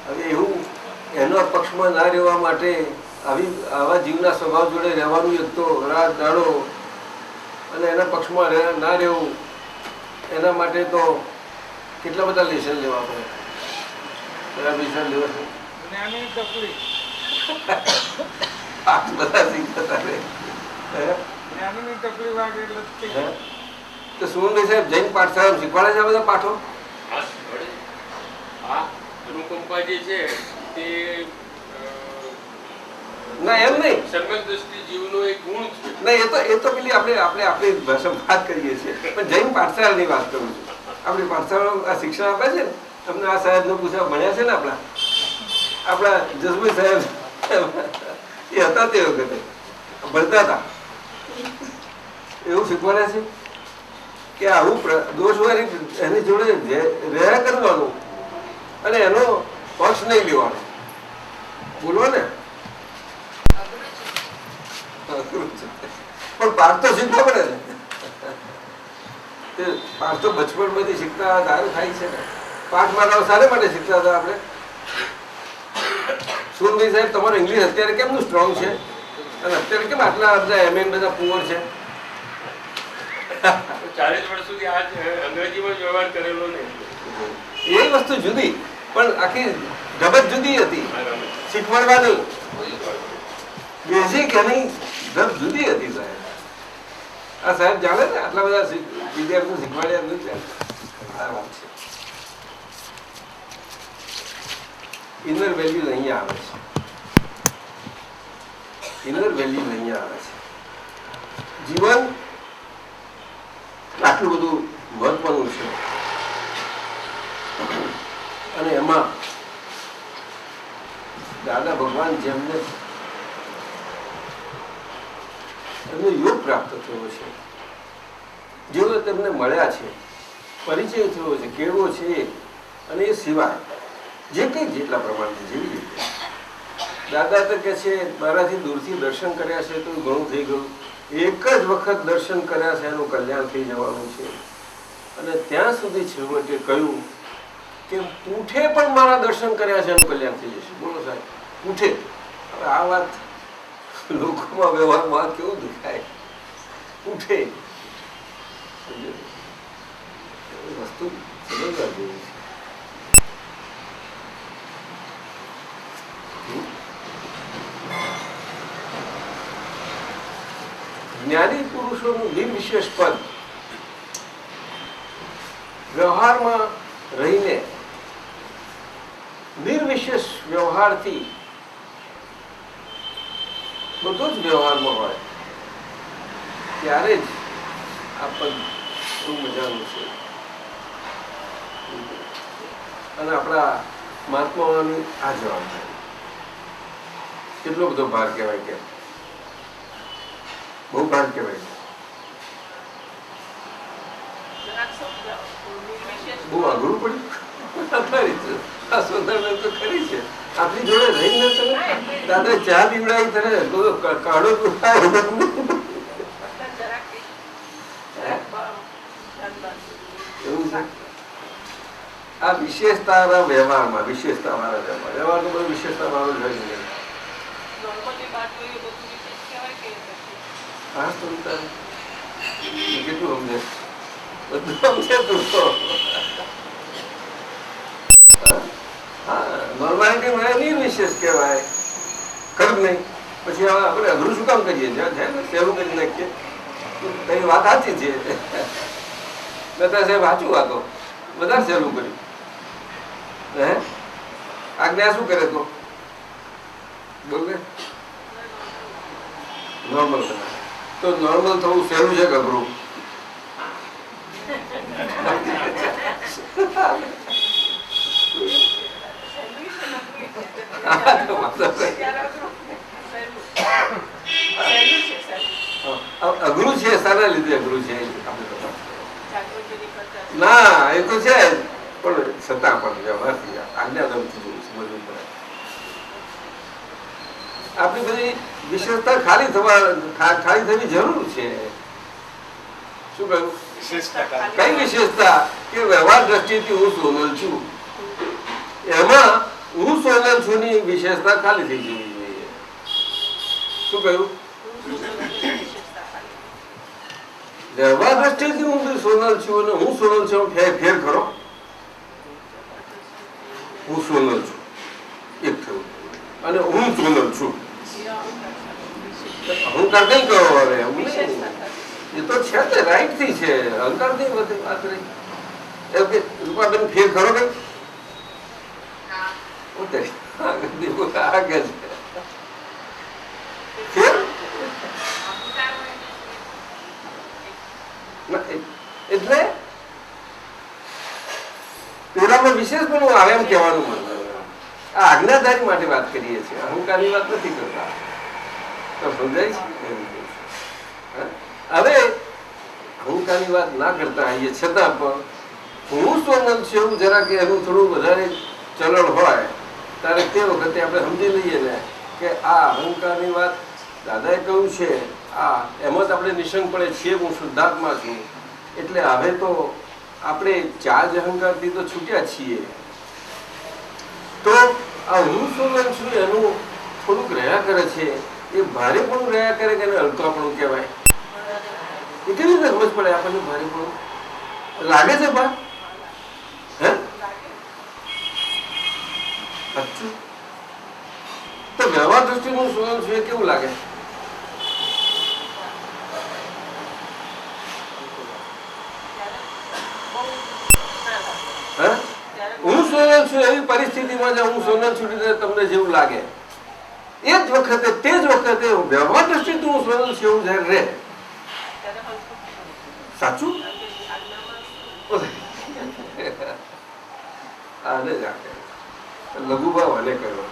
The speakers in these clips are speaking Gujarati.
હવે એવું એનો પક્ષમાં ના રહેવા માટે આવા જીવના સ્વભાવ જોડે રહેવાનું એક તો રાત દાડો અને એના પક્ષમાં ના રહેવું એના માટે તો કેટલા બધા લેસન લેવા પડે. બધા લેસન લેવા બધા શીખતા તો સુમનભાઈ સાહેબ જૈન પાઠશાળા શીખવાડે છે આ બધા પાઠો? ના એમ નહીં, એ તો પેલી આપણી ભાષામાં વાત કરીએ છીએ, પણ જૈન પાઠશાળાની વાત કરું છું. આપણી પાઠશાળા આ શિક્ષણ આપે છે ને, તમને આ સાહેબને પૂછવા ભણ્યા છે ને આપણા જસભાઈ સાહેબ એ હતા તે વખતે ભણતા હતા, એવું શીખવાડે છે કે આવું દોષ હોય એની જોડે રહ્યા કરવાનું અને એનો પક્ષ નહીં લેવાનો. બોલો ને, પણ પાઠ તો શીખવા પડે ને. પાઠ તો બચપણ માંથી શીખતા સારું થાય છે ને. પાઠ મારા સારા માટે શીખતા હતા આપણે. સુનભાઈ સાહેબ, તમારું ઇંગ્લિશ અત્યારે કેમનું સ્ટ્રોંગ છે અને અત્યારે કેમ આટલા બધા એમએન બધા પુઅર છે? 40 વર્ષ સુધી આજ અંગ્રેજીમાં વ્યવહાર કરેલો નહીં. એ વસ્તુ જુદી, પણ આખી ઢબત જુદી હતી. શીખવાડવાનું બેઝિક એની ઢબ જુદી હતી સાહેબ. આ સાહેબ જાણે ને આટલા બધા વિદ્યાર્થીઓ શીખવાડ્યા નથી. આ વાત છે. ઇનર વેલ્યુ અહીંયા આવે છે. ઇનર વેલ્યુ અહીંયા આવે છે. જીવન આટલું બધું મહત્વનું છે અને એમાં દાદા ભગવાન જેમને એમને યોગ પ્રાપ્ત થયો છે, જેઓ તેમને મળ્યા છે, પરિચય થયો છે, કેળવો છે, અને એ સિવાય જે કંઈ જેટલા પ્રમાણથી જેવી રીતે દાદા તો કે છે મારાથી દૂરથી દર્શન કર્યા છે તો ઘણું થઈ ગયું. એક જ વખત દર્શન કર્યા છે એનું કલ્યાણ થઈ જવાનું છે. અને ત્યાં સુધી છેવટે કહ્યું કે પૂઠે પણ મારા દર્શન કર્યા છે એનું કલ્યાણ થઈ જશે. બોલો સાહેબ, પૂઠે. હવે આ વાત લોકોમાં વ્યવહારમાં કેવું દેખાય? પૂઠે વસ્તુ સમજવા જેવી છે. જ્ઞાની પુરુષોનું નિર્વિશેષ પદ વ્યવહારમાં રહીને નિર્વિશેષ વ્યવહારથી બધો જ વ્યવહારમાં હોય ત્યારે જ આ પદ બહુ મજાનું છે. અને આપણા મહાત્માઓની આ જવાબદારી કેટલો બધો ભાર કહેવાય. કે બહુ ભાર કહેવાય. બહુ અઘરું પડ્યું. આ સુંદર તો ખરી છે. આપણી જોડે રહી ન તમે દાદા ચા પીવડાવી તને કાઢો એવું છે. આ વિશેષતા વ્યવહારમાં વિશેષતા વાળા વ્યવહાર તો બધું વિશેષતા વાળો જ હોય. કેટલું સમજે? બધું સમજે તું તો. નોર્માલિટી મને નિર્વિશેષ કહેવાય. ખરું નહીં? પછી હવે આપણે અઘરું શું કામ કરીએ છીએ? સહેલું કરી નાખીએ. કઈ વાત સાચી છે. બધા સાહેબ સાચું વાતો બધા સહેલું કર્યું. હે આજ્ઞા શું કરે તો બોલ ને? નોર્મલ બનાવે. તો નોર્મલ થવું સહેલું છે કે અઘરું? અઘરું છે. સારા લીધે અઘરું છે. ના એ તો છે પણ છતાં પણ વ્યવહારથી આજ્ઞાધર્મથી સમજવું પડે. આપણી બધી વિશેષતા ખાલી થવી જરૂર છે. શું કહ્યું? કઈ વિશેષતા? કે વ્યવહાર દ્રષ્ટિથી હું સોનલ છું. એમાં હું સોનલ છું ની વિશેષતા ખાલી થઈ જવી જોઈએ. શું કહ્યું? વ્યવહાર દ્રષ્ટિથી હું બી સોનલ છું અને હું સોનલ છું ફેર ખરો. હું સોનલ છું એક થયું અને હું સોનલ છું. અહંકાર કઈ કહો હવે એવું નહીં. એ તો છે તે રાઈટ થી છે. અહંકાર ની બધી વાત રહી એમ કે રૂપાબેન ફેર ખરો કઈ આગળ ફેર એટલે પેલામાં વિશેષ પણ આવે એમ કહેવાનું મન. આ આજ્ઞાધારી માટે વાત કરીએ છીએ, અહંકારની વાત નથી કરતા. તો સમજાય છે? હવે અહંકારની વાત ના કરતા આવીએ છતાં પણ હું સોનલ છે એવું જરા કે એનું થોડું વધારે ચલણ હોય ત્યારે તે વખતે આપણે સમજી લઈએ ને કે આ અહંકારની વાત દાદાએ કહ્યું છે આ એમાં જ આપણે નિશંકપણે છીએ. હું શુદ્ધાત્મા છું એટલે હવે તો આપણે ચાર અહંકારથી તો છૂટ્યા છીએ. તો આ હું સોનલ છું એનું થોડુંક રહ્યા કરે છે. એ ભારે પણ રહ્યા કરે કે એને હલકાપણું કહેવાય. એ કેવી રીતે સમજ પડે આપણને? ભારે પણ લાગે છે બા હે સાચું? તો વ્યવહાર દ્રષ્ટિનું સોનલ છું એ કેવું લાગે? હું સોનલ છું એવી પરિસ્થિતિમાં હું સોનલ છું તમને જેવું લાગે એ જ વખતે તે જ વખતે વ્યવહાર દ્રષ્ટિથી હું સોનલ છું એવું જયારે રહે. સાચું? આને જ આપે લઘુભાવ આને કર્યો.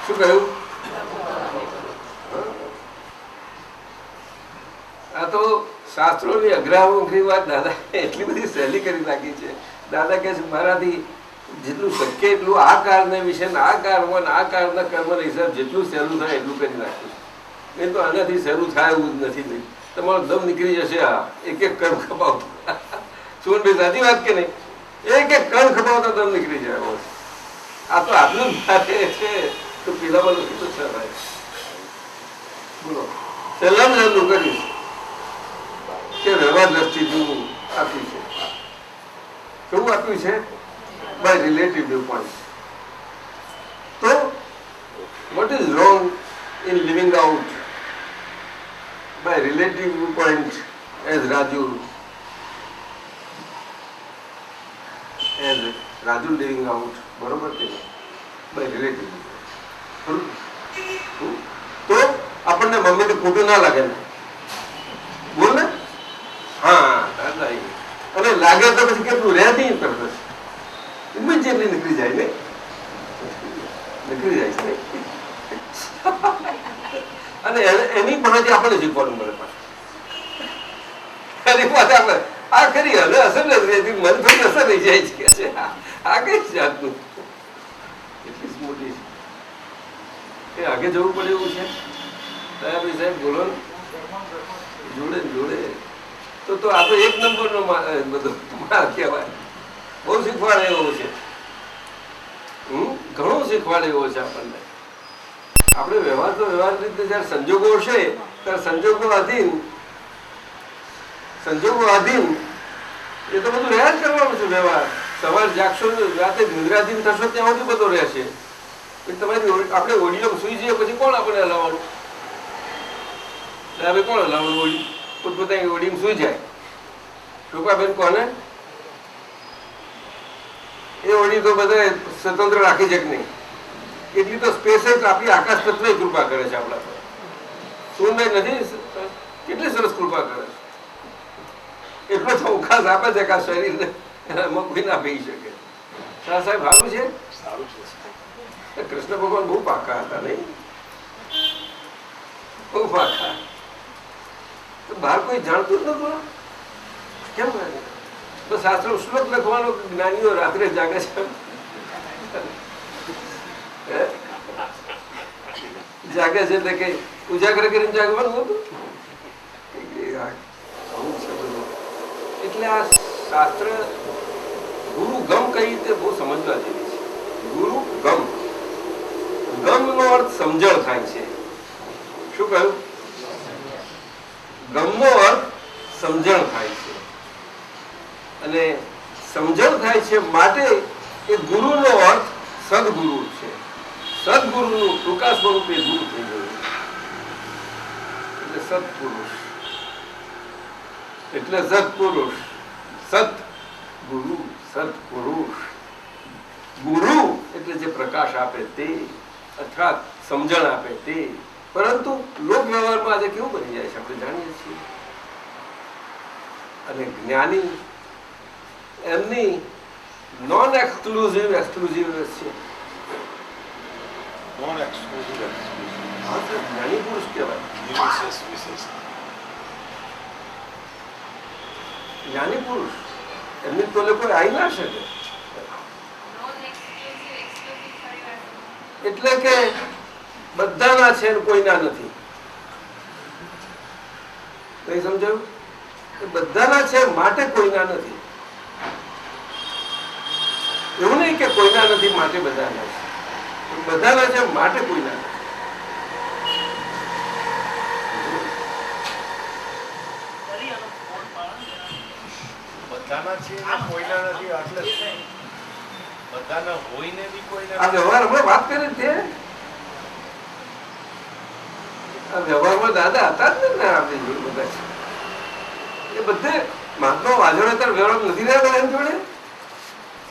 શું કહ્યું? આ તો શાસ્ત્રોની અઘરામુઘરી વાત દાદા એટલી બધી સહેલી કરી નાખી છે. દાદા કહે છે મારાથી જેટલું શક્ય એટલું આ કારને વિશે આ કારમાં આ કારના કર્મના હિસાબ જેટલું સહેલું થાય એટલું કરી નાખ્યું. એ તો આનાથી સહેલું થાય એવું જ નથી. નહીં તમારો દમ નીકળી જશે. આ એક એક કર્મ ખપાવતો. સુમનભાઈ સાચી વાત કે નહીં? એક એક કર્મ ખપાવતા દમ નીકળી જાય. આ તો આટલું જ છે તો પેલામાં નથી તો છે ભાઈ. બોલો સહેલામ સહેલું કરીશ કે વ્યવહાર દ્રષ્ટિથી આપ્યું છે. કેવું આપ્યું છે? By relative viewpoint. તો what is wrong in living out by relative viewpoint as Raju living out? બરોબર કે by relative તો આપણને મમ્મીને ખોટું ના લાગે ને? બોલ ને. હા અને લાગે તો પછી કેટલું રહે નહીં તરત ઇમિડિયેટલી નીકળી જાય ને. નીકળી જાય છે અને એની પાસેથી આપણને શીખવાનું મળે. પાછું એની પાસે આપણે આ કરી હવે અસર નથી રહેતી. મન થોડી અસર રહી જાય છે. આ કઈ જાતનું એટલી મોટી એ આગે જવું પડે એવું છે. સાહેબ બોલો ને. જોડે જોડે તો આ તો એક નંબરનો બધો કહેવાય. બહુ શીખવાડે એવો છે. ઘણું શીખવાડે એવો છે આપણને. આપણે વ્યવહાર તો વ્યવહાર રીતે જયારે સંજોગો હશે ત્યારે સંજોગો આધીન એ તો બધું રહ્યા જ કરવાનું છે. વ્યવહાર સવાર જાગશો રાતે નિદ્રાધીન થશો ત્યાં સુધી બધો રહેશે. તમારી આપણે ઓડિયોમાં સુઈ જઈએ પછી કોણ આપણે હલાવવાનું? હવે કોણ હલાવવાનું? ઓડી પોતપોતાની ઓડીમાં સુઈ જાય. રૂપાબેન કોને એ ઓડી તો બધા સ્વતંત્ર રાખી છે કે નહીં? એટલી તો સ્પેસ આપણી આકાશ તત્વ કૃપા કરે છે આપણા પર. સુનભાઈ નથી કેટલી સરસ કૃપા કરે છે. એટલો અવકાશ આપે છે કે આ શરીરને એમાં કોઈ ના પી શકે. શાહ સાહેબ સારું છે. કૃષ્ણ ભગવાન બહુ પાકા હતા નહીં? બહુ પાકા. બહાર કોઈ જાણતું જ નતું. કેમ તો શાસ્ત્ર શ્લોક લખવાનો જ્ઞાનીઓ રાત્રે જાગે છે. જાગે છે એટલે કે ઉજાગર કરીને જાગવાનું હતું. એટલે આ શાસ્ત્ર ગુરુ ગમ કઈ રીતે બહુ સમજવા જેવી છે. ગુરુ ગમ સમજણ થાય છે. શું કહ્યું? ગમનો અર્થ સમજણ થાય છે, અને સમજણ થાય છે માટે એ ગુરુનો અર્થ સદગુરુ છે. સદગુરુનું ટૂંકા સ્વરૂપે ગુરુ થઈ ગયું એટલે સત્પુરુષ. એટલે સત્પુરુષ, સત ગુરુ, સત્પુરુષ. ગુરુ એટલે જે પ્રકાશ આપે તે, અથવા સમજણ આપે તે. પરંતુ લોક વ્યવહારમાં આજે કેવું બની જાય છે આપણે જાણીએ છીએ. અને જ્ઞાની એમની નોન એક્સક્લુઝિવ એક્સક્લુઝિવ છે. જ્ઞાની પુરુષ કહેવાય. જ્ઞાની પુરુષ એમની તો કોઈ આવી ના શકે. એટલે કે બધાના છે ને કોઈના નથી. કઈ સમજાયું? બધાના છે માટે કોઈના નથી. એવું નહીં કે કોઈના નથી માટે બધાના છે. બધાના છે માટે કોઈના નથી. બધાના છે કોઈના નથી એટલે બધાના હોઈને બી કોઈના. આ વ્યવહાર હમણાં વાત કરી તે આ વ્યવહારમાં દાદા હતા જ ને આપણે બધા છે એ બધે મહાત્મા વાજોડે ત્યારે વ્યવહાર નથી રહ્યા એમ જોડે.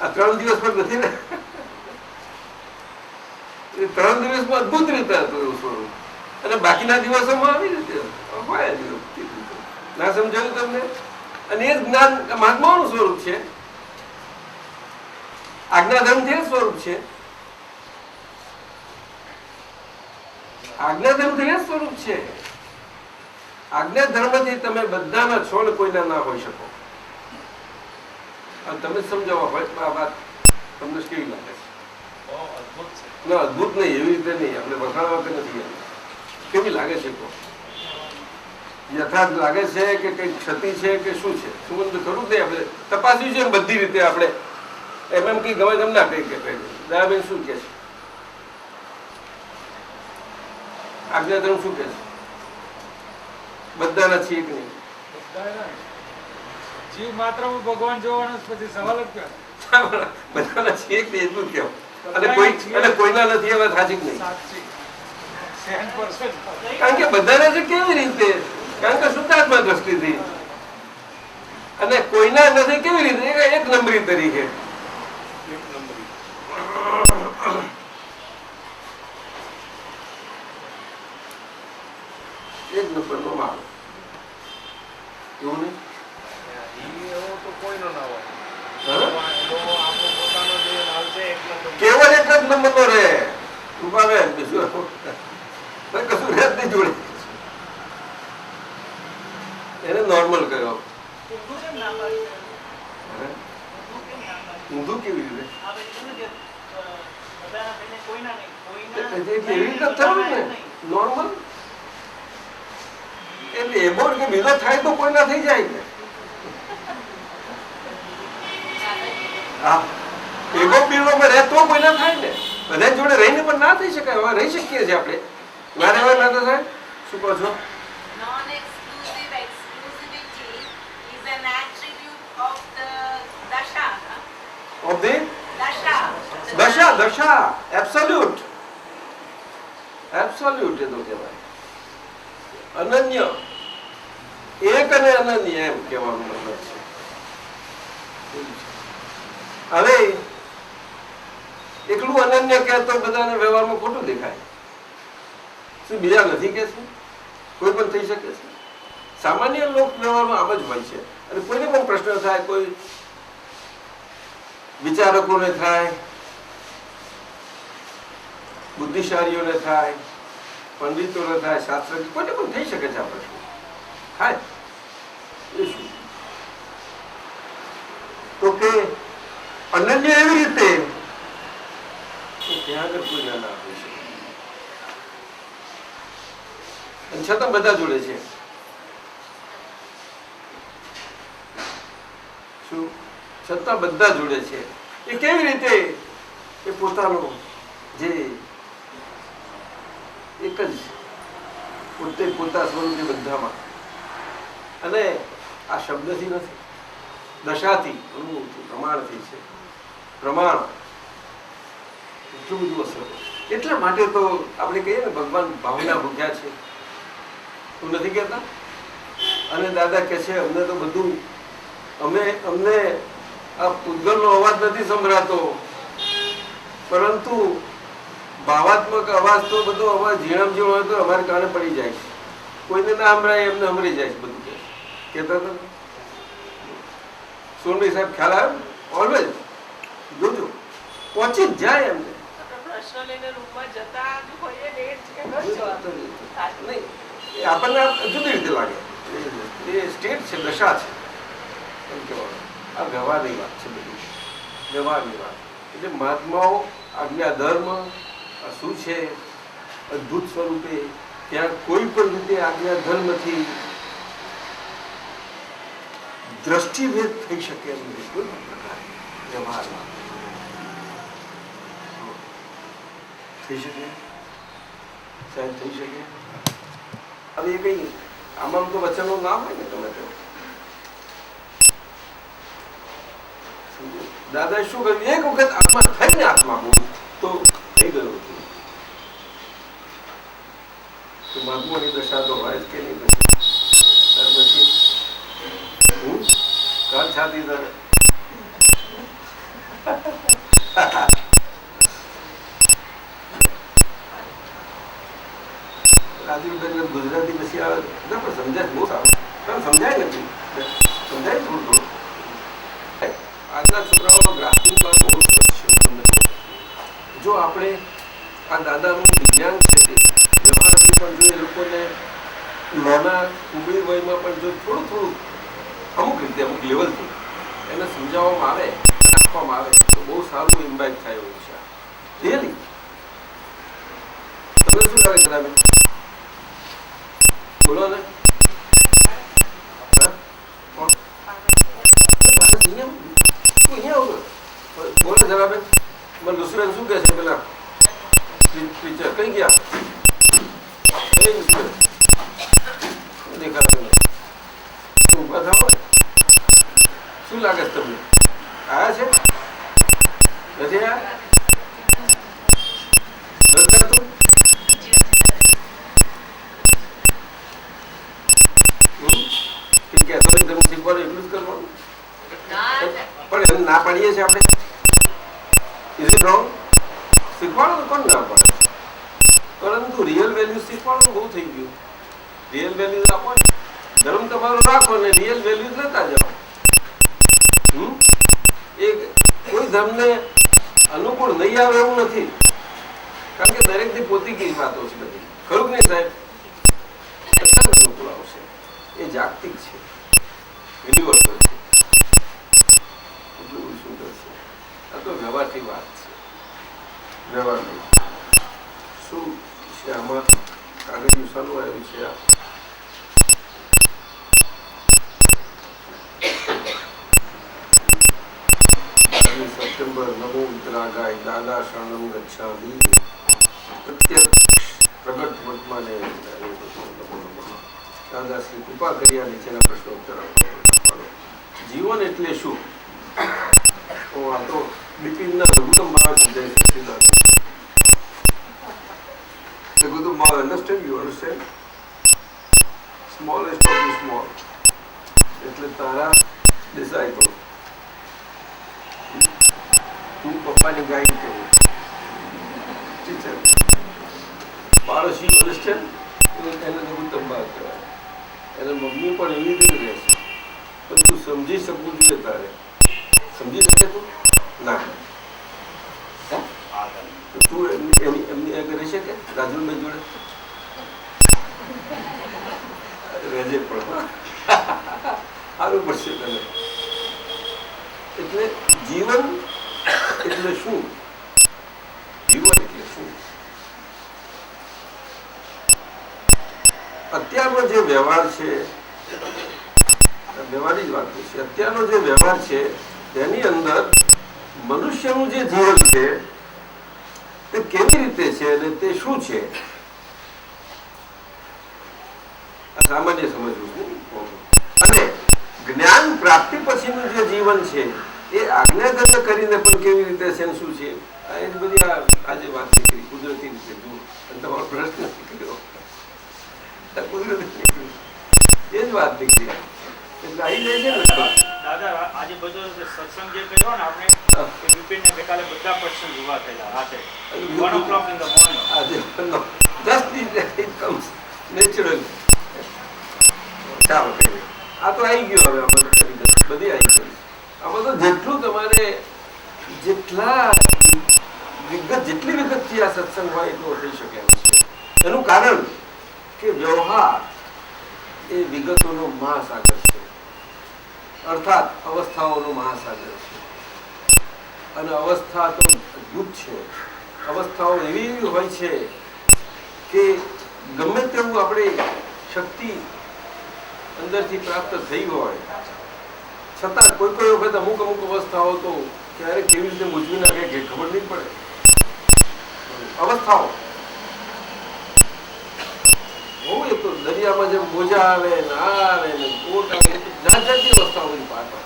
આ 3 દિવસ પર નથી ને. એ 3 દિવસમાં અદભુત રીતે હતું એવું સ્વરૂપ, અને બાકીના દિવસોમાં આવી રીતે હોય. ના સમજાયું તમને? અને એ જ્ઞાન મહાત્માઓનું સ્વરૂપ છે. આજ્ઞાધર્મ જે સ્વરૂપ છે, આજ્ઞાધર્મ જે સ્વરૂપ છે. આજ્ઞાધર્મથી તમે બધાના છો ને કોઈના ના હોઈ શકો. અને તમે સમજાવવા હોય આ વાત તમને કેવી લાગે છે? ના, અદભુત નહીં, એવી રીતે નહીં. આપણે વખાણવા કે નથી. કેવી લાગે છે? યથાર્થ લાગે છે કે કઈ ક્ષતિ છે કે શું છે? શું બધું ખરું નહીં? આપણે તપાસ્યું છે બધી રીતે. આપણે એમ કઈ ગમે તેમ ના કઈ કે દયાબેન શું કે છે? આજ્ઞાધર્મ શું કે છે? બધાના છીએ કે નહીં? જીવ માત્ર ભગવાન જોવાનો પછી સવાલ જ ક્યાં? બધાના છીએ કે એટલું કેવું. અને કોઈના નથી એ વાત સાચી જ નહીં. કારણ કે બધાને છે કેવી રીતે? કારણ કે શુદ્ધાત્મા દ્રષ્ટિથી. અને કોઈના નથી કેવી રીતે? એક નંબરી તરીકે. એક નંબર નો માલ. એવું નહીં? એવો તો કોઈનો ના હોય. કેવળ એક જ નંબર નો રે. કૃપાબેન બીજું કશું રહે જ નહીં જોડે. એને નોર્મલ કર્યો. ઊંધું કેવી રીતે? એવી રીતે થયું ને નોર્મલ. એટલે એબોર્ડ કે બીજો થાય તો કોઈ ના થઈ જાય ને. હા, એબો બીજોમાં રહે તો કોઈ ના થાય ને. બધા જોડે રહીને પણ ના થઈ શકાય. હવે રહી શકીએ છીએ આપણે. ના રહેવા ના તો થાય. શું કહો છો? Non-exclusive exclusivity is an attribute of the dasha. Of the Dasha. દશા. એબ્સોલ્યુટ. એબ્સોલ્યુટ એ તો કહેવાય. અનન્ય. એક અને અનન્ય એમ કહેવાનું મતલબ છે. હવે એકલું અનન્ય કહેતો બધાને વ્યવહારમાં ખોટું દેખાય. શું બીજા નથી કે છે? કોઈ પણ થઈ શકે છે. સામાન્ય લોક વ્યવહારમાં આમ જ હોય છે. અને કોઈને પણ પ્રશ્ન થાય, કોઈ વિચારકોને થાય, બુદ્ધિશાળીઓને થાય, પંડિતોને થાય, શાસ્ત્ર કોઈને પણ થઈ શકે છે આ પ્રશ્ન. થાય એ શું? તો કે અનન્ય એવી રીતે ત્યાં આગળ કોઈ ના આપી શકે. અને છતાં બધા જોડે છે. શું? છતાં બધા જોડે છે. એ કેવી રીતે? એ પોતાનો જે એક જ પોતે પોતા સ્વરૂપે બધામાં. અને આ શબ્દથી નથી, દશાથી, અનુભવથી, પ્રમાણથી છે. પ્રમાણ એટલું બધું અસર. એટલા માટે તો આપણે કહીએ ને ભગવાન ભાવના ભૂખ્યા છે, તું નથી કહેતા? અને દાદા કહે છે અમને તો બધું, અમને આ પૂતગલનો અવાજ નથી સંભળાતો, પરંતુ ભાવાત્મક અવાજ તો બધો અવાજ ઝીણામ ઝીણો હોય તો અમારે કારણે પડી જાય છે. કોઈને ના સંભળાય એમને સંભળી જાય છે બધું. કહેતા હતા સોનભાઈ સાહેબ, ખ્યાલ આવ્યો? ઓલવેઝ જોજો પહોંચી જ જાય એમને. પ્રશ્ન લઈને રૂમમાં જતા હોઈએ લેટ કે ન નહીં, એ આપણને જુદી રીતે લાગે. એ સ્ટેટ છે, દશા છે એમ કહેવાનું. આ વ્યવહારની વાત છે, બધી વ્યવહારની વાત. એટલે મહાત્માઓ આજ્ઞા ધર્મ આ શું છે અદભુત સ્વરૂપે, ત્યાં કોઈ પણ રીતે આજ્ઞા ધર્મથી દ્રષ્ટિભેદ થઈ શકે એમ નથી. કોઈ પણ પ્રકારે વ્યવહારમાં થઈ શકે, સાહેબ થઈ શકે. હવે એ કઈ આમાં તો વચનો ના હોય ને તમે તો. દાદા શું કર્યું? એક વખત આત્મા થઈને આત્મા બોલ તો થઈ ગયું હતું. તો મહાત્માની દશા તો હોય જ કે નહીં? પછી હું કાલ છાતી તારે ગુજરાતી પછી આવે પણ સમજાય બહુ સારું. પણ સમજાય નથી, સમજાય થોડું થોડું. આજના છોકરાઓનો ગ્રાફિંગ બહુ સરસ છે. હું તમને કહું, જો આપણે આ દાદાનું વિજ્ઞાન છે તે વ્યવહારથી પણ જો એ લોકોને નાના કુબીર વયમાં પણ જો થોડું થોડું અમુક રીતે અમુક લેવલથી એને સમજાવવામાં આવે અને આપવામાં આવે તો બહુ સારું ઇમ્પેક્ટ થાય એવું છે. રિયલી તમે શું લાગે કદાચ? બોલો ને. બોલો જરા બેન, મને લુસરેન શું કહે છે? પેલા ટીચર કઈ ગયા? દેખાતું નથી. ઉભા થાવ. શું લાગે છે તમને? આયા છે? નથી આયા? પણ એમ ના પાડીએ છીએ આપણે. Is it wrong? શીખવાડો તો કોણ ના પાડે? પરંતુ રિયલ વેલ્યુ શીખવાડો બહુ થઈ ગયું. રિયલ વેલ્યુ આપો ને, ધર્મ તમારો રાખો ને રિયલ વેલ્યુ લેતા જાઓ. એ કોઈ ધર્મને અનુકૂળ નહીં આવે એવું નથી, કારણ કે દરેકની પોતીકી વાતો છે બધી. ખરું નહીં સાહેબ? બધા અનુકૂળ આવશે. એ જાગતિક છે, યુનિવર્સલ છે. એટલું સુંદર છે. આ તો વ્યવહારથી વાત છે. વ્યવહાર નહીં શું છે આમાં? કાગળ શાનું આવ્યું છે? સપ્ટેમ્બર નમો ઉત્તરાગાય દાદા શરણમ ગચ્છામિ પ્રત્યક્ષ પ્રગટ વર્તમાને દાદા શ્રી કૃપા કર્યા નીચેના પ્રશ્નો ઉત્તર આપવાનો. જીવન એટલે શું? તો આ તો બિપિનના લઘુત્તમ ભાવ સમજાય છે. લઘુત્તમ ભાવ understand? You understand? Smallest of the small એટલે તારા ડિસાઇપલ. તું પપ્પાની ગાઈડ કરી ટીચર. પાડોશી અન્ડરસ્ટેન્ડ? એને લઘુત્તમ ભાવ કહેવાય. એને મમ્મી પણ એવી રીતે રહેશે, પણ તું સમજી શકવું જોઈએ. તારે સમજી શકે તું ના? તું એમની આગળ રહી શકે? રાજુભાઈ જોડે રહેજે પણ સારું પડશે તને. એટલે જીવન એટલે શું? જીવન એટલે શું? અત્યારનો જે વ્યવહાર છે, વ્યવહારની જ વાત છે. અત્યારનો જે વ્યવહાર છે તેની અંદર મનુષ્યનું જે જીવન છે તે કેવી રીતે છે અને તે શું છે આ સામાન્ય સમજવું છે. અને જ્ઞાન પ્રાપ્તિ પછીનું જે જીવન છે એ આજ્ઞાધર્મ કરીને પણ કેવી રીતે છે ને શું છે, આ એ બધી આજે વાત નીકળી કુદરતી રીતે જુઓ. અને તમારો પ્રશ્ન નીકળ્યો કુદરતી નીકળ્યું એ જ વાત નીકળી. એટલે આવી જાય છે ને લગભગ. દાદા આજે બધો સત્સંગ જે કર્યો ને આપણે એ વિપિનને ગઈકાલે બધા પ્રશ્ન ઉભા થયેલા રાતે 1 o'clock in the morning. આજે just it comes naturally. ચાલો કઈ નહીં. આ તો આવી ગયો. હવે આમાં તો કરી દે બધી આવી ગઈ. આમાં તો જેટલું તમારે જેટલા જેટલી વિગતથી આ સત્સંગ હોય એટલું થઈ શકે એમ છે. એનું કારણ કે વ્યવહાર એ વિગતોનો મહાસાગર છે, અર્થાત અવસ્થાઓનો મહાસાગર છે. અને અવસ્થા તો અદભુત છે. અવસ્થાઓ એવી હોય છે કે ગમે તેવું આપણે શક્તિ અંદરથી પ્રાપ્ત થઈ હોય છતાં કોઈ કોઈ વખત અમુક અવસ્થાઓ તો ક્યારે કેવી રીતે મૂજવી નાખે કે ખબર નહીં પડે. અવસ્થાઓ બહુ એ તો દરિયામાં જેમ મોજા આવે ને આ આવે ને કોટ આવે, જાત જાતની અવસ્થાઓ બધી પાછળ.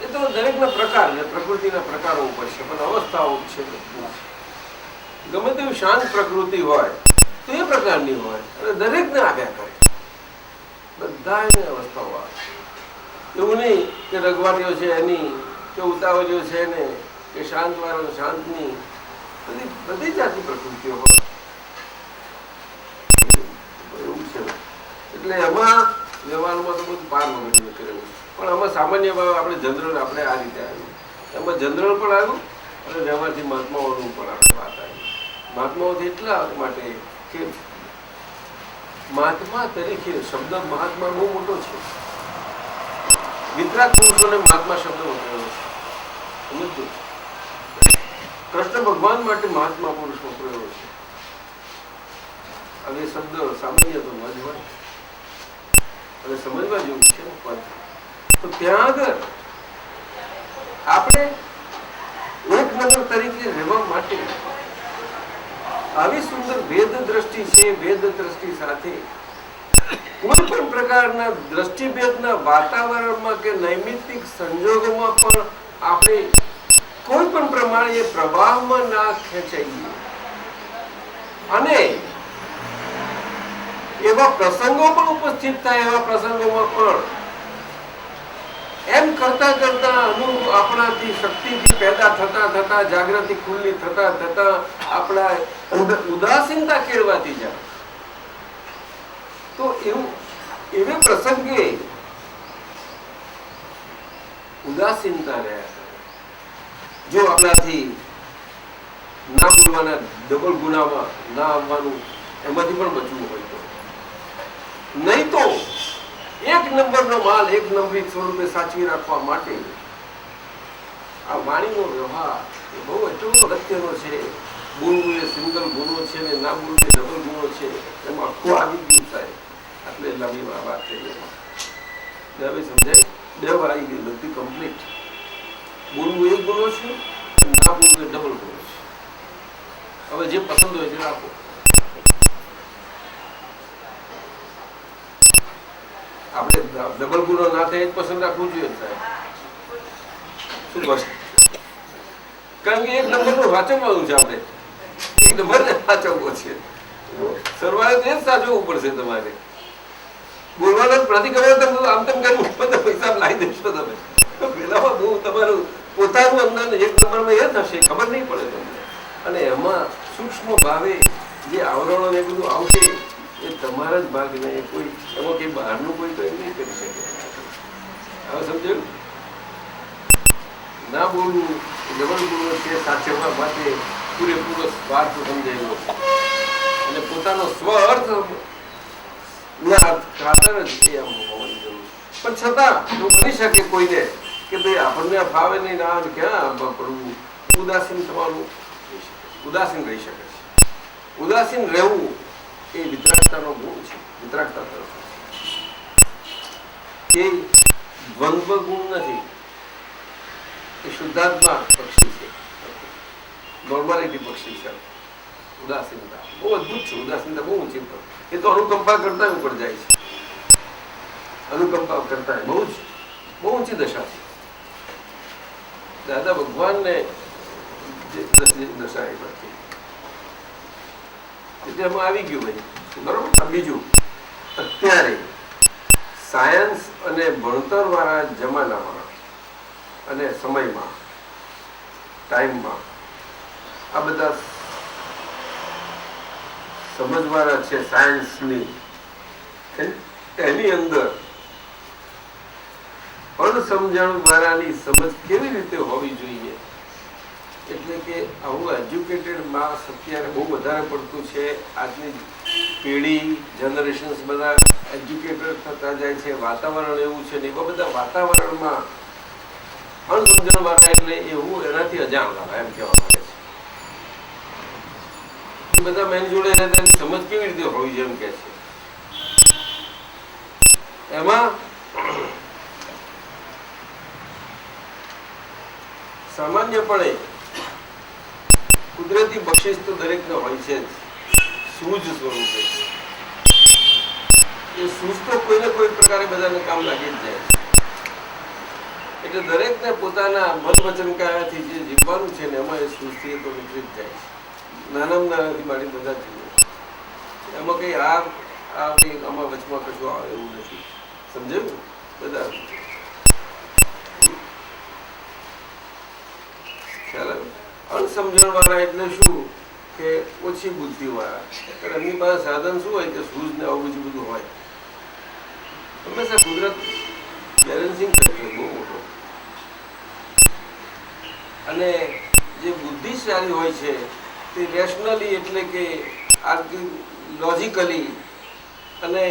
એ તો દરેકના પ્રકાર છે, પ્રકૃતિના પ્રકારો ઉપર છે, પણ અવસ્થાઓ છે બધું. ગમે તેવી શાંત પ્રકૃતિ હોય તો એ પ્રકારની હોય અને દરેકને આવ્યા કરે. બધાને અવસ્થાઓ આવે. એવું નહીં કે રગવાટીઓ છે એની, કે ઉતાવળીઓ છે એને, કે શાંત વાળો શાંતની, બધી જાતની પ્રકૃતિઓ હોય. એવું છે. એટલે એમાં વ્યવહારમાં તો બધું પાર મગજનું કરેલું. પણ આમાં સામાન્ય ભાવ આપણે જનરલ આપણે આ રીતે આવ્યું. એમાં જનરલ પણ આવ્યું અને વ્યવહારથી મહાત્માઓનું પણ આપણે વાત આવી. મહાત્માઓથી એટલા માટે કે મહાત્મા તરીકે શબ્દ મહાત્મા બહુ મોટો છે. વિતરાગ પુરુષોને મહાત્મા શબ્દ વપરાયો છે. સમજતું? કૃષ્ણ ભગવાન માટે મહાત્મા પુરુષ વપરાયો છે. હવે શબ્દ સામાન્ય તો ન જ હોય અને સમજવા જેવું છે. તો ત્યાં આગળ આપણે એક નંબર તરીકે રહેવા માટે આવી સુંદર ભેદ દ્રષ્ટિ છે. ભેદ દ્રષ્ટિ સાથે કોઈ પણ પ્રકારના દ્રષ્ટિભેદના વાતાવરણમાં કે નૈમિત્તિક સંજોગોમાં પણ આપણે કોઈ પણ પ્રમાણે પ્રવાહમાં ના ખેંચાઈએ. અને એવા પ્રસંગો પણ ઉપસ્થિત થાય, એવા પ્રસંગોમાં પણ એમ કરતા કરતા આપણાથી શક્તિથી પેદા થતા જાગૃતિ ખુલ્લી થતા આપણા ઉદાસીનતા કેળવાતી જાય. તો એવું એવે પ્રસંગે ઉદાસીનતા રહ્યા. જો આપણાથી ના બોલવાના ડબલ ગુનામાં ના આવવાનું એમાંથી પણ બચવું હોય તો, નહીં તો એક નંબરનો માલ એક નંબરી સ્વરૂપે સાચવી રાખવા માટે આ વાણીનો વ્યવહાર એ બહુ એટલો અગત્યનો છે. બોલવું એ સિંગલ ગુનો છે ને ના બોલવું એ ડબલ ગુનો છે. એમાં આખું આવી ગયું સાહેબ. એટલે લાંબી વાત થઈ હવે સમજાય. બે વાર આવી ગઈ બધી કમ્પ્લીટ. બોલવું એક ગુનો છે, ના બોલવું એ ડબલ ગુનો છે. હવે જે પસંદ હોય તે રાખો. આપણે ડબલ ગુનો ના થાય એ જ પસંદ રાખવું જોઈએ સાહેબ. શું કહે? કારણ કે એક નંબરનું વાંચવવાનું છે. આપણે એક નંબરને વાંચવવો છે. સરવાળે તો એ જ સાચવવું પડશે તમારે. બોલવાના પ્રતિક્રમણ તમે આમ તેમ કરી બધા પૈસા લાવી દેશો તમે. પેલામાં બહુ તમારું પોતાનું અંદર એક નંબરમાં એ થશે, ખબર નહીં પડે તમને. અને એમાં સૂક્ષ્મ ભાવે જે આવરણો ને બધું આવશે એ તમારા જ ભાગ નહીં. કોઈ એમાં કઈ બહારનું કોઈ તો એમ નહીં કરી શકે. હવે સમજાયું? ના બોલવું ડબલ ગુનો છે. સાચવવા માટે પૂરેપૂરો સ્વાર્થ સમજાયેલો અને પોતાનો સ્વ અર્થ ખાતર જ એ આમ હોવાની જરૂર. પણ છતાં એવું બની શકે કોઈને કે ભાઈ આપણને ફાવે નહીં, ના ક્યાં પડવું, ઉદાસીન થવાનું, ઉદાસીન રહી શકે છે. ઉદાસીન રહેવું એ વિતરાગતાનો ગુણ છે. વિતરાગતા તરફ એ દ્વંદ્વ ગુણ નથી. એ શુદ્ધાત્મા પક્ષી છે. નોર્માલિટી પક્ષી છે. ઉદાસીનતા બહુ અદભુત છે. ઉદાસીનતા બહુ ઊંચી એ તો અનુકંપા કરતા ઉપર જાય છે. અનુકંપા કરતા બહુ ઊંચી દશા છે. દાદા ભગવાનને જે દશા એ નથી એટલે એમાં આવી ગયું ભાઈ. બરોબર. બીજું, અત્યારે સાયન્સ અને ભણતર વાળા જમાનામાં અને સમયમાં ટાઈમમાં આ બધા સમજવાના છે સાયન્સની, એની અંદર અણસમજણ વાળાની સમજ કેવી રીતે હોવી જોઈએ. એટલે કે આવું એજ્યુકેટેડ માસ અત્યારે બહુ વધારે પડતું છે. આજની પેઢી જનરેશન્સ બધા એજ્યુકેટેડ થતા જાય છે. વાતાવરણ એવું છે ને એવા બધા વાતાવરણમાં અણસમજણ વાળા એટલે એવું એનાથી અજાણ વાળા એમ કહેવા માંગે છે. એ બધા મેન જોડે રહેતાની સમજ કેવી રીતે હોવી જોઈએ એમ કે છે. એમાં સામાન્યપણે કુદરતી બક્ષિસ તો દરેકને હોય છે જ, સૂઝ સ્વરૂપે. એ સૂઝ તો કોઈને કોઈ પ્રકારે બધાને કામ લાગી જ જાય છે. એટલે દરેકને પોતાના મન વચન કાયાથી જે જીવવાનું છે ને એમાં એ સૂઝથી એ તો નીકળી જ જાય છે. નાનામાં નાનાથી માંડી બધા જીવે. એમાં કઈ આ કઈ આમાં વચમાં કશું આવે એવું નથી. સમજાયું? બધા ખ્યાલ આવે. અણસમજણ વાળા એટલે શું કે ઓછી બુદ્ધિ વાળા. એમની પાસે સાધન શું હોય કે સૂઝ ને આવું બધું હોય. હંમેશા કુદરત બેલેન્સિંગ કરે બહુ મોટો. અને જે બુદ્ધિશાળી હોય છે તે રેશનલી એટલે કે લોજિકલી અને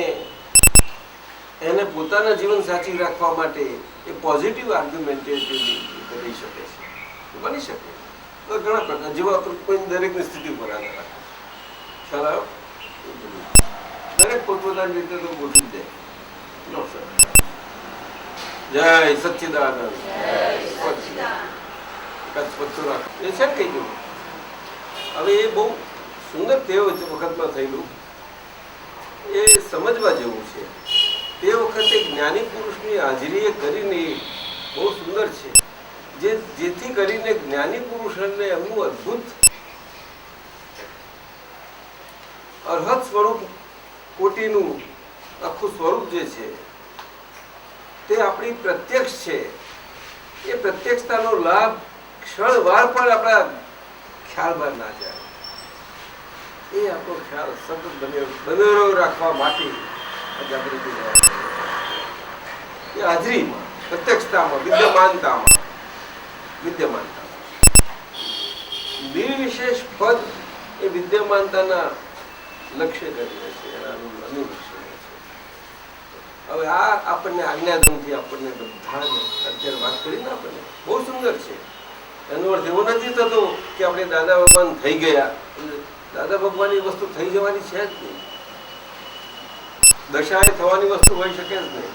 એને પોતાના જીવન સાચી રાખવા માટે એ પોઝિટિવ આર્ગ્યુમેન્ટેટિવ કરી શકે છે. બની શકે તો ઘણા પ્રકાર જેવા કોઈ દરેકની સ્થિતિ ઉપર આધાર રાખે. ખ્યાલ આવ્યો? દરેક પોતપોતાની રીતે તો ગોઠવી દે. જય સચ્ચિદાનંદ. એ છે કઈ ગયું. હવે એ બહુ સુંદર તે વખતમાં થયેલું એ સમજવા જેવું છે. તે વખતે જ્ઞાની પુરુષની હાજરીએ કરીને બહુ સુંદર છે. જેથી કરીને જ્ઞાની પુરુષને એમનું અદભુત અર્હત સ્વરૂપ કોટીનું આખું સ્વરૂપ જે છે તે આપણી પ્રત્યક્ષ છે. એ પ્રત્યક્ષતાનો લાભ ક્ષણવાર પણ આપણા ખ્યાલ બહાર ના જાય. એ આપણો ખ્યાલ સતત બનેલો રાખવા માટે જાગૃતિ એ હાજરીમાં, પ્રત્યક્ષતામાં, વિદ્યમાનતા નિર્વિશેષ પદ એ વિદ્યમાનતાના લક્ષ્ય કરીને છે. અનુલક્ષીને છે. હવે આ આપણને આજ્ઞાધર્મથી આપણને બધાને અત્યારે વાત કરીને આપણને બહુ સુંદર છે. એનો અર્થ એવો નથી થતો કે આપણે દાદા ભગવાન થઈ ગયા. દાદા ભગવાનની વસ્તુ થઈ જવાની છે જ નહીં. દશાએ થવાની વસ્તુ હોઈ શકે જ નહીં.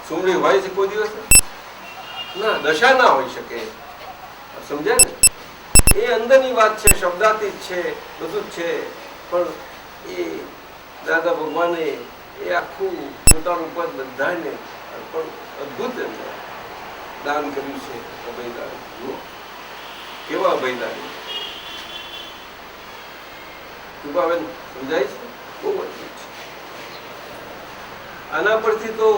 સુમડી હોય છે કોઈ દિવસ ના, દશા ના હોઈ શકે. સમજ્યા ને? એ અંદરની વાત છે, શબ્દાતીત છે, બધું જ છે. પણ એ દાદા ભગવાને એ આખું પોતાનું પદ બધાને પણ અદભુત દાન કર્યું છે. અભયદાન કેવા અભયદાન. કૃપાબેન સમજાય છે? બહુ અદભુત છે. આના પરથી તો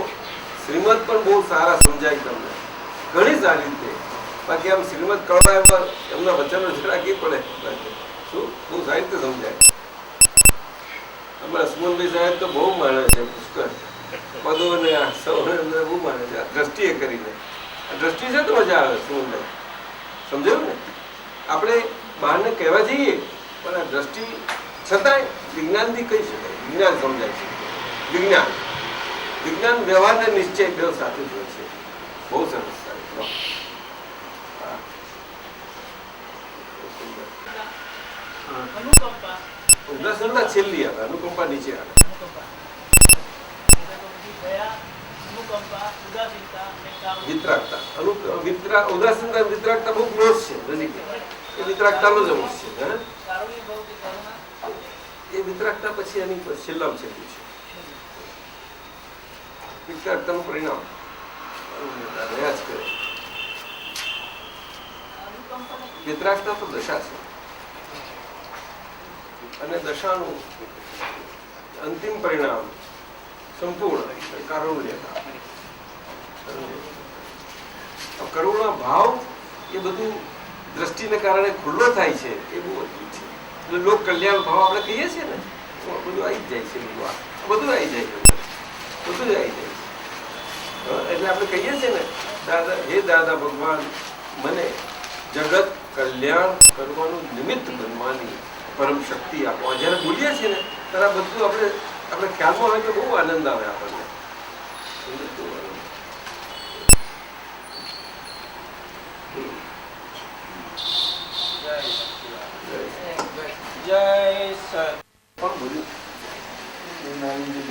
શ્રીમદ પણ બહુ સારા સમજાય તમને, ઘણી સારી રીતે. બાકી આમ શ્રીમદ કળવા એમાં એમના વચનો જરા કી પડે શું બહુ સારી રીતે સમજાય. અમારા સુમનભાઈ સાહેબ તો બહુ માને છે પુષ્કળ પદોને સૌને બહુ માને છે. દ્રષ્ટિએ કરીને દ્રષ્ટિ છે તો મજા આવે. સુમનભાઈ સમજાયું ને? આપણે બહારને કહેવા જઈએ પણ આ દ્રષ્ટિ છતાંય વિજ્ઞાનથી કહી શકાય. વિજ્ઞાન સમજાય છે. વિજ્ઞાન વ્યવહાર ને નિશ્ચય બે સાથે જ હોય છે. બહુ સરસ. ઉદાસનતા છેલ્લી આવે, અનુકંપા નીચે આવે. વિતરાગતા, ઉદાસીનતા વિતરાગતા બહુ ક્લોઝ છે. નજીક એ વિતરાગતાનો જ અંશ છે. એ વિતરાગતા પછી એની છેલ્લા છેલ્લું છે. વિતરાગતાનું પરિણામ રહ્યા જ કરે. વિતરાગતા તો દશા છે અને દશાનું અંતિમ પરિણામ સંપૂર્ણ કારુણ્યતા. કરુણા ભાવ એ બધું દ્રષ્ટિને કારણે ખુલ્લો થાય છે એ બહુ અદભુત છે. એટલે લોક કલ્યાણ ભાવ આપણે કહીએ છીએ ને બધું આવી જ જાય છે. બધું આવી જાય છે, બધું જ આવી જાય છે. એટલે આપણે કહીએ છીએ ને દાદા, હે દાદા ભગવાન, મને જગત કલ્યાણ કરવાનું નિમિત્ત બનવાની પરમ શક્તિ આપો. જ્યારે બોલીએ છીએ ને ત્યારે બધું આપણે ખ્યાલમાં હોય તો બહુ આનંદ આવે આપણને.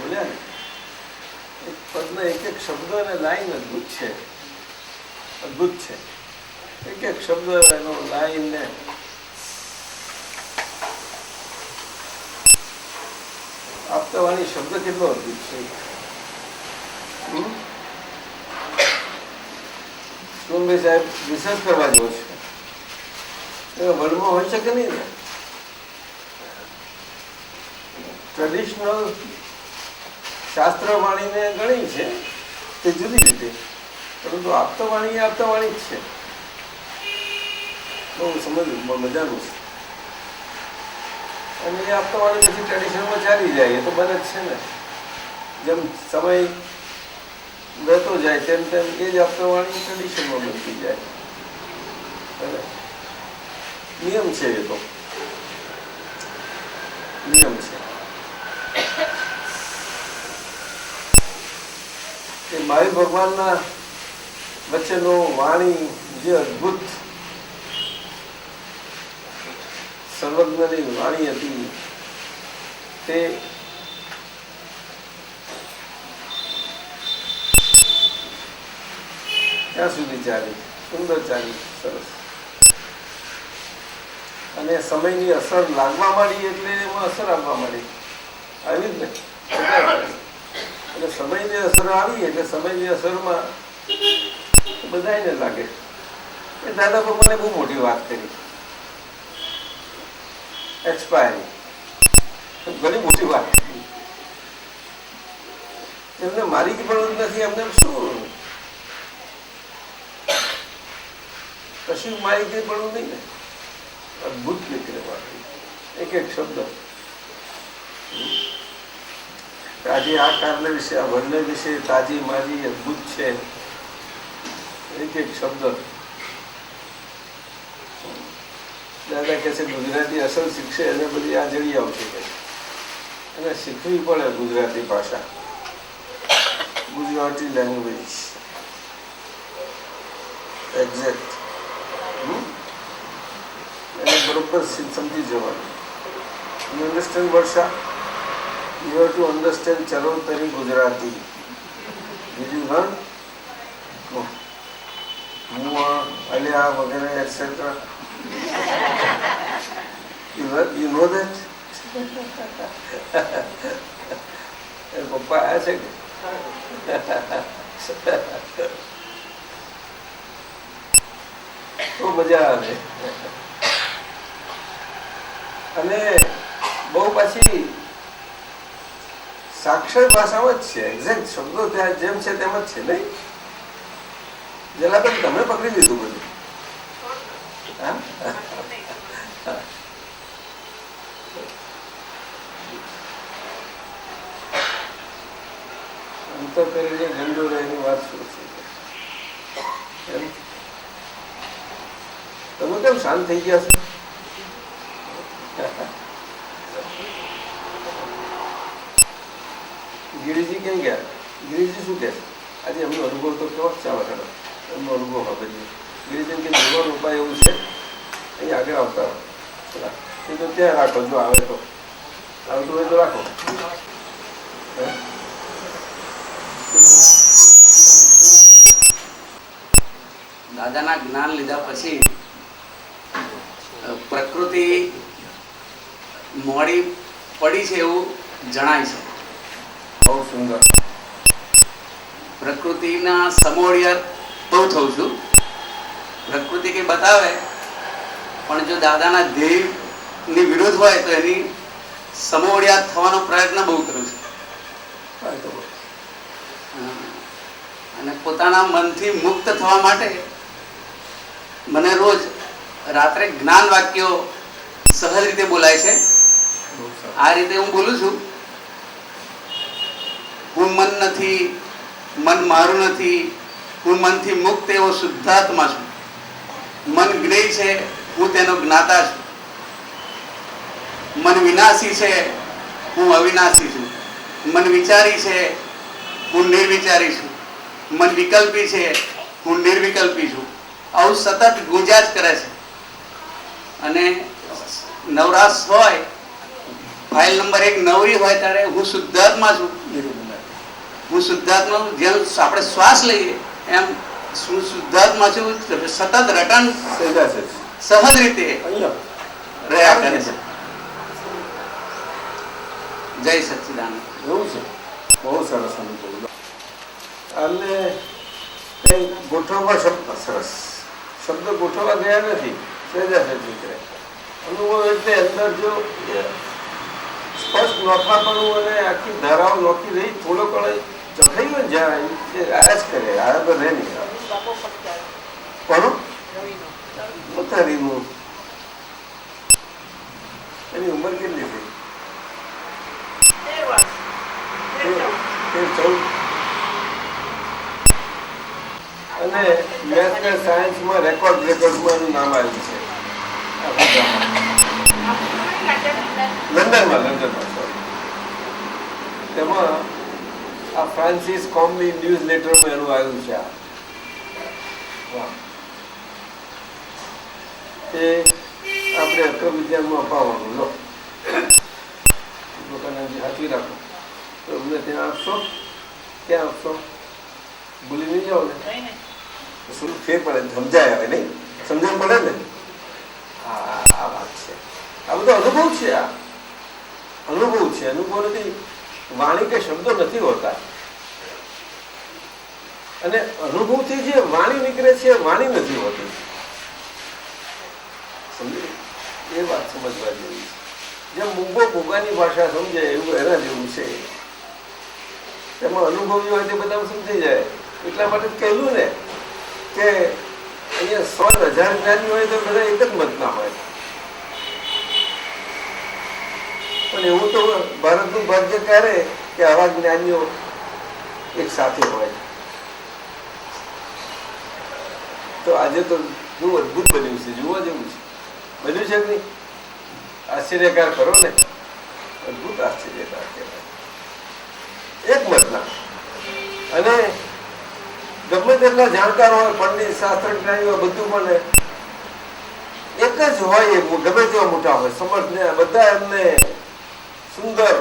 બોલ્યા ને એક પદના એક એક શબ્દ અને લાઈન અદભુત છે, અદભુત છે. એક એક શબ્દ એનો લાઈન ને આપતાવાળી શબ્દ કેટલો અદભુત છે. સોમભાઈ સાહેબ રિસર્ચ કરવા જેવો છે. વર્લ્ડમાં હોય શકે નહીં ને. ટ્રેડિશનલ શાસ્ત્રવાણીને ગણી છે તે જુદી રીતે, પરંતુ આપતાવાણી એ આપતાવાણી જ છે. બહુ સમજવું મજાનું છે. અને એ આપતાવાણી પછી ટ્રેડિશનમાં ચાલી જાય એ તો બને જ છે ને. જેમ સમય વહેતો જાય તેમ તેમ એ જ આપતાવાણી ટ્રેડિશનમાં બનતી જાય. નિયમ છે, એ તો નિયમ છે. કે મહાવીર ભગવાનના વચ્ચેનો વાણી જે અદભુત સર્વજ્ઞની વાણી હતી તે ત્યાં સુધી ચાલી, સુંદર ચાલી, સરસ. અને સમયની અસર લાગવા માંડી એટલે એમાં અસર આવવા માંડી. આવી જ ને. એટલે સમયની અસર આવી એટલે સમયની અસરમાં બધાને લાગે. એ દાદા ભગવાને બહુ મોટી વાત કરી. એક્સપાયરી ઘણી મોટી વાત કરી. એમને મારી પણ નથી, એમને શું કશું મારી કઈ પડવું નહીં ને. અદભુત નીકળે વાત, એક એક શબ્દ. આજે આ કારને વિશે, આ વર્ણ વિશે તાજી માજી અદભુત છે. એક એક શબ્દ. દાદા કહે છે ગુજરાતી અસલ શીખશે એને બધી આ જડી આવશે કે એને શીખવી પડે ગુજરાતી ભાષા, ગુજરાતી લેંગ્વેજ એક્ઝેક્ટ. એને બરોબર સમજી જવાનું. You understand Varsha? You have to understand Charotari Gujarati. Did you learn? No. મુઆ, અલ્યા વગેરે etc. You know that? પપ્પા આયા છે કે? તો મજા આવે. અને બહુ પાછી સાક્ષર ભાષામાં જ છે. એક્ઝેક્ટ શબ્દો ત્યાં જેમ છે તેમ જ છે નહીં? જલાબેન તમે પકડી લીધું બધું. અંતર કરીને ગંડો એની વાત શું છે? તમે કેમ શાંત થઈ ગયા છો? ગિરિજી કેમ ગયા? ગિરિજી શું કહે? આજે એમનો અનુભવ તો કેવો ચાલે ખરો? એમનો અનુભવ હવે ગિરિજી કે ભગવાન ઉપાય એવું છે, અહીંયા આગળ આવતા એ તો ત્યાં રાખો. જો આવે તો આવતું હોય તો રાખો. દાદાના જ્ઞાન લીધા પછી પ્રકૃતિ મોડી પડી છે એવું જણાય છે. બહુ સુંદર. પ્રકૃતિના સમોડિયાર બહુ થઉં છું. પ્રકૃતિ કંઈ બતાવે પણ જો દાદાના ધ્યેયની વિરુદ્ધ હોય તો એની સમોડિયાર થવાનો પ્રયત્ન બહુ કરું છું. હા, તો અને પોતાના મનથી મુક્ત થવા માટે મને રોજ રાત્રે જ્ઞાન વાક્યો સહજ રીતે બોલાય છે. બહુ સારું. આ રીતે હું બોલું છું. હું મન નથી, મન મારું નથી, હું મનથી મુક્ત એવો શુદ્ધાત્મા છું. મન જ્ઞેય છે, હું તેનો જ્ઞાતા છું. મન વિનાશી છે, હું અવિનાશી છું. મન વિચારી છે, હું નિર્વિચારી છું. મન વિકલ્પી છે, હું નિર્વિકલ્પી છું. આવું સતત ગુંજા જ કરે છે. અને નવરાશ હોય, ફાઇલ નંબર 1 નવરી હોય ત્યારે હું શુદ્ધાત્મા છું. હું શુદ્ધાત્મા છું. જેમ આપણે શ્વાસ લઈએ એમ હું શુદ્ધાત્મા છું. સતત રટન સહેજા છે. સહજ રીતે અહીંયા રહ્યા કરે છે. જય સચ્ચિદાનંદ. એવું છે. બહુ સરસ અનુભવ. અને કંઈ ગોઠવવા શબ્દ સરસ શબ્દ ગોઠવવા ગયા નથી. સહેજા સહેજ નીકળે. અનુભવ એટલે અંદર જો એ સ્પષ્ટ નોખાપણું અને આખી ધારાઓ નોખી રહી થોડો ઘણો ચખાઈ હોય જાય એ આયા જ કરે. આયા તો રહે નહીં. બાપો પટકાર પણ રવિનો ઉતારીનું એની ઉંમર કેટલી થઈ? 13 વર્ષ 14. અને મેથ્સ ને સાયન્સમાં રેકોર્ડમાં એનું નામ આવ્યું છે લંડનમાં sorry. તેમાં આ ફ્રાન્સિસ કોમની ન્યૂઝ લેટરમાં એનું આવ્યું છે. વાહ. એ આપણે અક્રમ વિદ્યામાં અપાવવાનું લો લોકોને હાથવી રાખો તો અમને ત્યાં આપશો. ક્યાં આપશો? ભૂલી નહીં જાઓ ને. શું ફેર પડે સમજાય આવે નહીં સમજણ પડે ને. હા આ વાત છે. આ બધો અનુભવ છે. આ અનુભવ છે. અનુભવ નથી. વાણી કે શબ્દો નથી હોતા. અને અનુભવથી જે વાણી નીકળે છે વાણી નથી હોતી. સમજી એ વાત સમજવા જેવી છે. જેમ મૂંગો ભૂગાની ભાષા સમજે એવું એના જેવું છે. તેમાં અનુભવી હોય તે બધા સમજી જાય. એટલા માટે કહેલું ને કે અહીંયા 100,000 જ્ઞાની હોય તો બધા એક જ મતના હોય. પણ એવું તો ભારતનું ભાગ્ય ક્યારે કે આવા જ્ઞાનીઓ એક સાથે હોય. તો આજે તો બહુ અદભુત બન્યું છે. જોવા જેવું છે. બન્યું છે કે નહીં? આશ્ચર્યકાર કરો ને. અદભુત આશ્ચર્યકાર કહેવાય. એક મતના. અને ગમે તેટલા જાણકાર હોય પંડિત શાસ્ત્ર જ્ઞાની હોય બધું પણ એક જ હોય. એ ગમે તેવા મોટા હોય સમર્થ ને બધા એમને સુંદર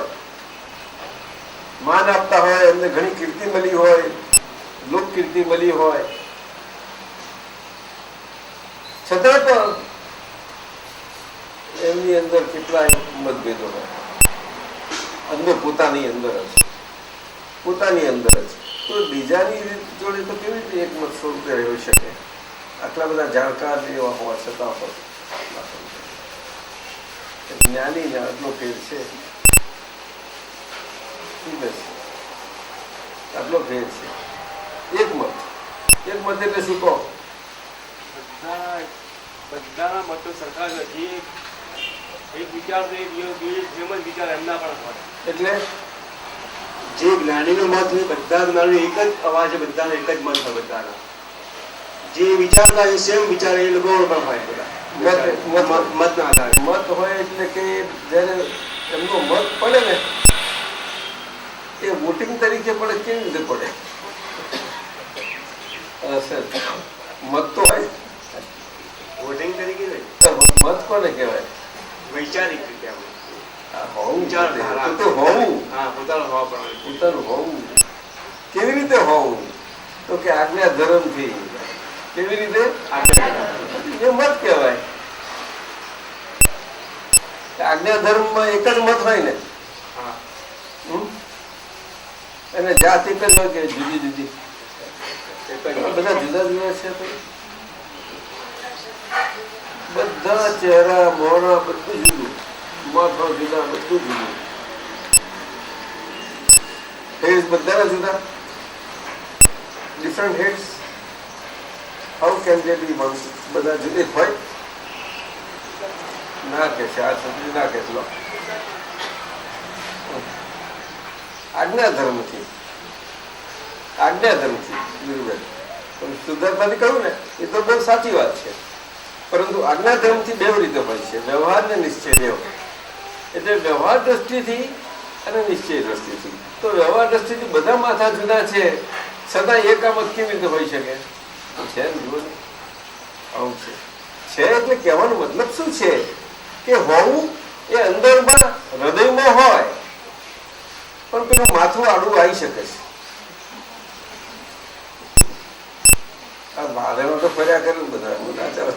માન આપતા હોય. એમને ઘણી કીર્તિ મળી હોય, લોક કીર્તિ મળી હોય, છતાં પણ એમની અંદર કેટલાય મતભેદો હોય. અંદર પોતાની અંદર જ તો બીજાની જોડે તો કેવી રીતે એક મત સ્વરૂપે રહી શકે? આટલા બધા જાણકાર એવા હોવા છતાં પણ જ્ઞાની આટલો ફેર છે. આટલો ફેર છે. એક મત એટલે શું કહો? બધાના મતો સરખા નથી. એક વિચાર તો એક જેમ જ વિચાર એમના પણ હોય. એટલે જે જ્ઞાનીનો મત હોય બધા જ્ઞાની એક જ અવાજે બધાનો એક જ મત હોય બધાના. જે વિચારતા એ સેમ વિચાર એ લોકો પણ હોય બધા મતના આધારે. મત હોય એટલે કે જયારે એમનો મત પડે ને એ વોટિંગ તરીકે પડે. કેવી રીતે પડે? મત તો હોય. વોટિંગ તરીકે નહીં, મત કોને કહેવાય? વૈચારિક રીતે આપણે હોવું. વિચારધારા. તો હોવું. હા, પોતાનું હોવા પ્રમાણે. પોતાનું હોવું. કેવી રીતે હોવું? તો કે આજ્ઞા ધર્મથી. કેવી રીતે? એ મત કહેવાય. આજ્ઞા ધર્મમાં એક જ મત હોય ને, હા. અને જાત એક જ હોય કે જુદી જુદી? બધા જુદા જુદા છે તો બધા ચહેરા મોઢા બધું જુદું, મત જુદા, બધું જુદું, હેડ્સ બધાના જુદા, different heads. How can they be one? બધા જુદે હોય ના કે છે આ છોકરી ના કે લો આજ્ઞા ધર્મથી ગુરુબેન પણ શુદ્ધાત્માથી કહ્યું ને એ તો બહુ સાચી વાત છે, પરંતુ આજ્ઞા ધર્મથી બે રીતે હોય છે, વ્યવહાર ને નિશ્ચય દેવ. એટલે વ્યવહાર દ્રષ્ટિથી અને નિશ્ચય દ્રષ્ટિથી. તો વ્યવહાર દ્રષ્ટિથી બધા માથા જુદા છે, છતાં એક આ મત કેવી રીતે હોઈ શકે? છે ને, જુઓ ને, આવું છે. એટલે કહેવાનો મતલબ શું છે કે હોવું એ અંદરમાં હૃદયમાં હોય, પણ પેલું માથું આડું આવી શકે છે. આ વાદળો તો ફર્યા કર્યું બધા, ના ચાલે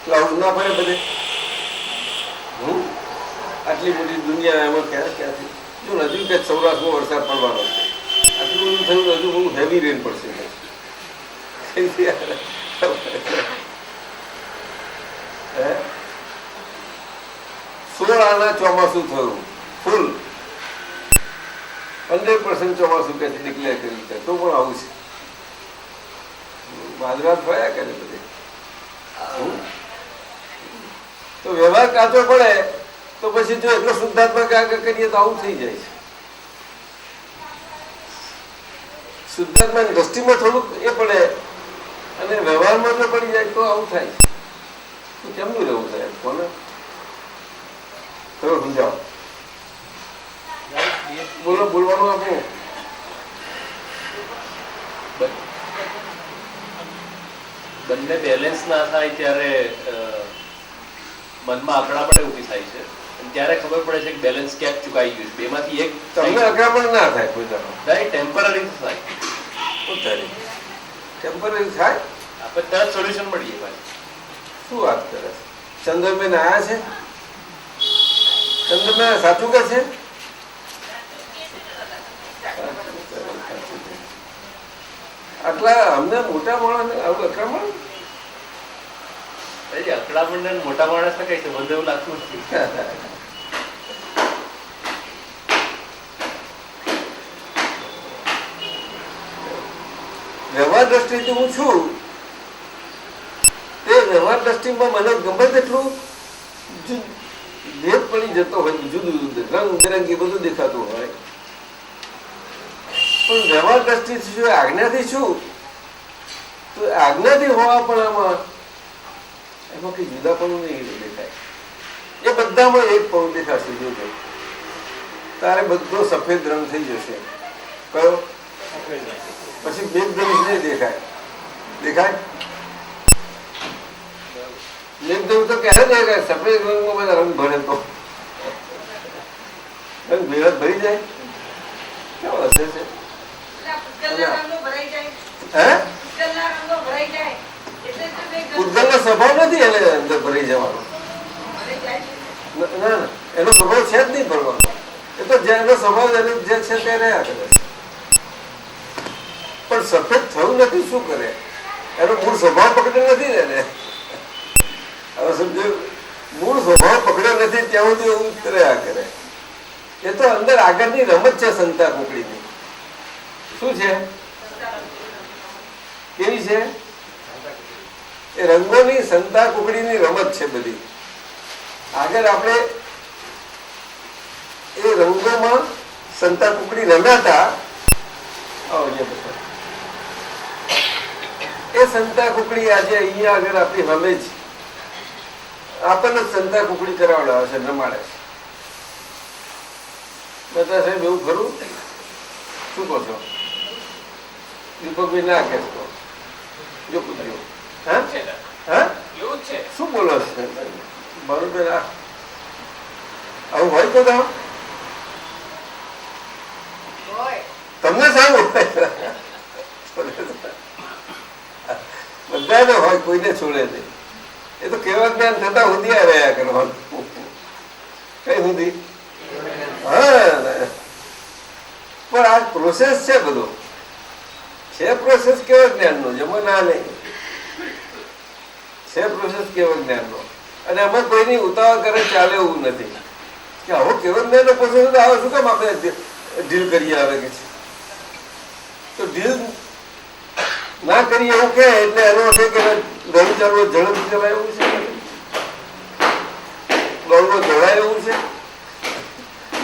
ક્લાઉડ ના ફરે બધે. આટલી મોટી દુનિયા એમાં ક્યાંથી જો નજીક કે સૌરાષ્ટ્રમાં વરસાદ પડવાનો છે, આટલું બધું થયું, હજુ બહુ હેવી રેન પડશે. 16 આના ચોમાસું થયું ફૂલ 100% ચોમાસું કે ડિક્લેર કર્યું છે, તો પણ આવું છે. વાદળાત ફર્યા કરે બધે. તો વ્યવહાર કાચો પડે તો પછી જો એટલો શુદ્ધાત્મક આગળ કરીએ તો આવું થઈ જાય છે. શુદ્ધાત્માની દ્રષ્ટિમાં થોડુંક એ પડે અને વ્યવહારમાં જો પડી જાય તો આવું થાય. તો કેમનું રહેવું થાય? કોને થોડું સમજાવો. બોલો, બોલવાનું આપણું. બંને બેલેન્સ ના થાય ત્યારે મનમાં અકળામણ ઊભી થાય છે, અને ત્યારે ખબર પડે છે કે બેલેન્સ ક્યાંક ચુકાઈ ગયું છે. બેમાંથી એક તમને અકળામણ ના થાય કોઈ દાડો? ટેમ્પરરી થાય. ટેમ્પરરી થાય આપણે તરત સોલ્યુશન મળીએ ભાઈ. શું વાત કરે? ચંદ્રબેન આયા છે? ચંદ્રબેન સાચું કે છે? આટલા અમને મોટા માણસ આવું અકળામણ? અકળામણ ને મોટા માણસ ને કઈ સંબંધ એવું લાગતું નથી. વ્યવહાર દ્રષ્ટિથી હું છું, તે વ્યવહાર દ્રષ્ટિમાં મને ગમે તેટલું ભેદ પડી જતો હોય, જુદું જુદું રંગ બેરંગી બધું દેખાતું હોય, પણ વ્યવહાર દ્રષ્ટિથી જો આજ્ઞાથી છું તો આજ્ઞાથી હોવા પણ એમાં કઈ જુદા પણ નહીં દેખાય. એ બધામાં એક પણ દેખાશે. જો તારે બધો સફેદ રંગ થઈ જશે. કયો? પછી મેઘધનુષ નહીં દેખાય. દેખાય? મેઘધનુષ તો ક્યારે દેખાય? સફેદ રંગમાં બધા રંગ ભરે તો રંગ ભેળા ભરી જાય. કેવો હશે છે? પૂતગલનો સ્વભાવ નથી એને અંદર ભરી જવાનો. ના, એનો સ્વભાવ છે જ નહીં ભરવાનો. એ તો જેનો સ્વભાવ જે છે તે રહ્યા કરે. પણ સફેદ થયું નથી, શું કરે? એનો મૂળ સ્વભાવ પકડ્યો નથી ને એને. હવે સમજો, મૂળ સ્વભાવ પકડ્યો નથી ત્યાં સુધી એવું રહ્યા કરે. એ તો અંદર આગળની રમત છે સંતા કુકડીની. શું છે? કેવી છે? એ રંગોની સંતા કુકડીની રમત છે બધી. આગળ આપણે એ રંગોમાં સંતા કુકડી રમ્યા હતા. એ સંતા કુકડી આજે અહીંયા આગળ આપણી હમે જ આપણને સંતા કુકડી કરાવડાવે છે, રમાડે છે. બધા સાહેબ એવું ખરું? શું કહો છો દીપકભાઈ? ના કહેશો જો પૂછ્યું. શું બોલો છો? બરોબર. આવું હોય તો તમને સારું બધાને હોય, કોઈને છોડે નહીં. એ તો કેવા જ્ઞાન થતા સુધી રહ્યા કરવાનું. કઈ સુધી? હા, પણ આ પ્રોસેસ છે, બધો છે પ્રોસેસ કેવા જ્ઞાનનો, જમો ના નહીં, છે પ્રોસેસ કેવા જ્ઞાનનો. અને અમે કોઈની ઉતાવળ કરે ચાલે એવું નથી કે આવો કેવો જ્ઞાનનો પ્રોસેસ આવે, શું કામ આપણે ડીલ કરીએ આવે કે છે, તો ડીલ ના કરીએ એવું કે એટલે એનો અર્થ કે દોડ ચાલવો ઝડપ જવાય એવું છે, દોડવો જવાય એવું છે?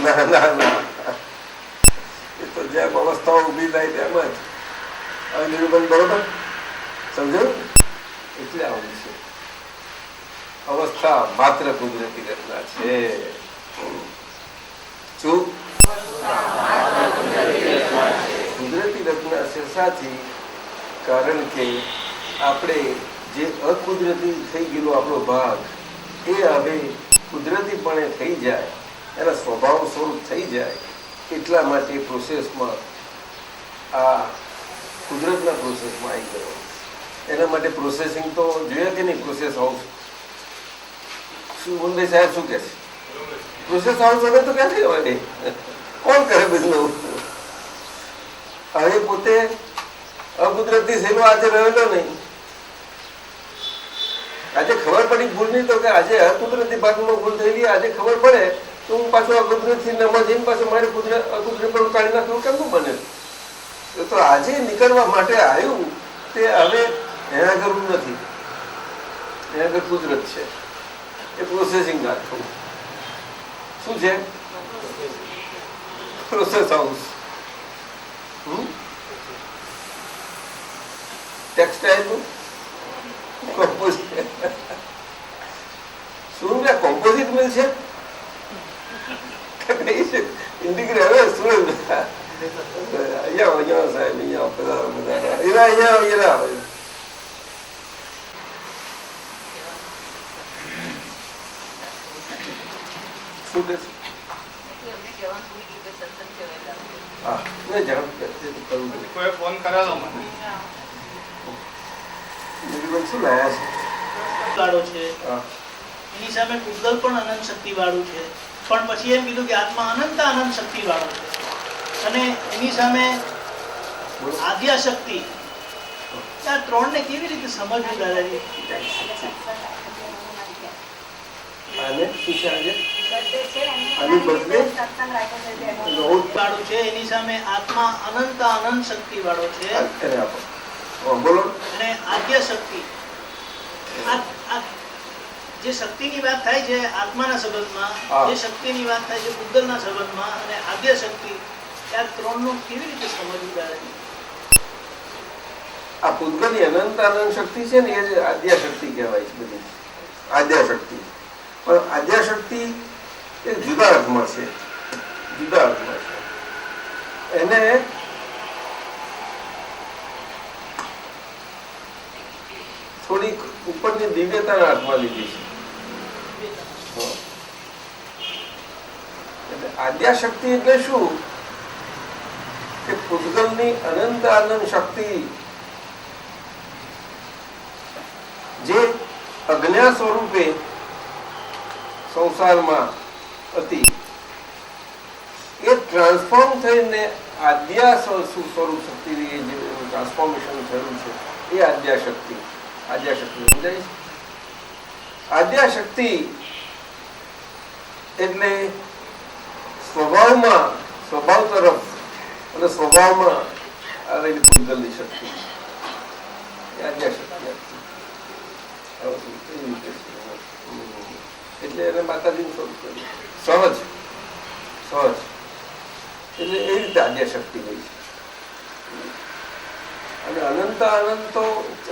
ના ના ના, એ તો જેમ અવસ્થાઓ ઊભી થાય તેમ જ. હવે નિરૂપણ બરોબર સમજો? એટલે આવું છે. અવસ્થા માત્ર કુદરતી રચના છે. શું કુદરતી રચના છે? સાચી. કારણ કે આપણે જે અકુદરતી થઈ ગયેલો આપણો ભાગ એ હવે કુદરતીપણે થઈ જાય, એના સ્વભાવ સ્વરૂપ થઈ જાય, એટલા માટે પ્રોસેસમાં આ કુદરતના પ્રોસેસમાં આવી ગયો. એના માટે પ્રોસેસિંગ તો જોઈએ કે નહીં? પ્રોસેસ હાઉસ શું મુંદઈ સાહેબ શું કહે છે? પ્રોસેસ હાઉસ હવે તો ક્યાંથી હોય? કોણ કરે બધું? હવે પોતે અકુદરતી સેલો આજે રહેલો નહીં. આજે ખબર પડી ભૂલની તો કે આજે અકુદરતી ભાગમાં ભૂલ થઈ ગઈ, આજે ખબર પડે તો હું પાછું અકુદરતી નમા જઈને પાછું મારે અકુદરત પર કાઢી નાખવું કેમનું બને? તો આજે નીકળવા માટે આવ્યું તે હવે એના આગળ નથી, એના આગળ કુદરત છે. એ પ્રોસેસિંગ આખું શું છે? Process house. ટેક્સટાઇલ શું કોમ્પોઝિટ મિલ છે? ઇન્ડિગ્રેટ હવે શું અહીંયા સાહેબ અહીંયા બધા અહીંયા શું કે હા મેં જાણ કરવું કોઈ ફોન કરાવો મને. શું લાયા છે? વાળો છે, એની સામે પૂતગલ પણ અનંત શક્તિ વાળું છે, પણ પછી એમ કીધું કે આત્મા અનંત શક્તિ વાળો છે, અને એની સામે આદ્યા શક્તિ. આ ત્રણને કેવી રીતે સમજવું દાદાજી? આને શું છે? આજે વાળું છે, એની સામે આત્મા અનંત શક્તિ વાળો છે, બોલો. અને આદ્ય શક્તિ. જે શક્તિની વાત થાય છે આત્માના સંબંધમાં, જે શક્તિની વાત થાય છે પૂતગલના સંબંધમાં, અને આદ્ય શક્તિ, આ ત્રણનું કેવી રીતે સમજવું દાદાજી? આ પૂતગલની અનંત શક્તિ છે ને એ આદ્યા શક્તિ કહેવાય છે. બધી આદ્યા શક્તિ, પણ આદ્યા શક્તિ એ જુદા અર્થમાં છે, જુદા અર્થમાં છે. એને થોડીક ઉપરની દિવ્યતાના અર્થમાં લીધી છે. એટલે આદ્યા શક્તિ એટલે શું? કે પૂતગલની અનંત શક્તિ જે અજ્ઞા સ્વરૂપે સંસારમાં હતી એ ટ્રાન્સફોર્મ થઈને આદ્યા સ્વરૂપ શક્તિની જે ટ્રાન્સફોર્મેશન થયું છે એ આદ્યા શક્તિ. આદ્યા શક્તિ સમજાય છે? આદ્યા શક્તિ એટલે સ્વભાવ તરફ અને સ્વભાવમાં આવેલી પૂતગલની શક્તિ આદ્યા શક્તિ. એટલે એને માતાજીનું સ્વરૂપ કર્યું, સહજ. એટલે એ રીતે આદ્યા શક્તિ હોય છે. અને અનંત તો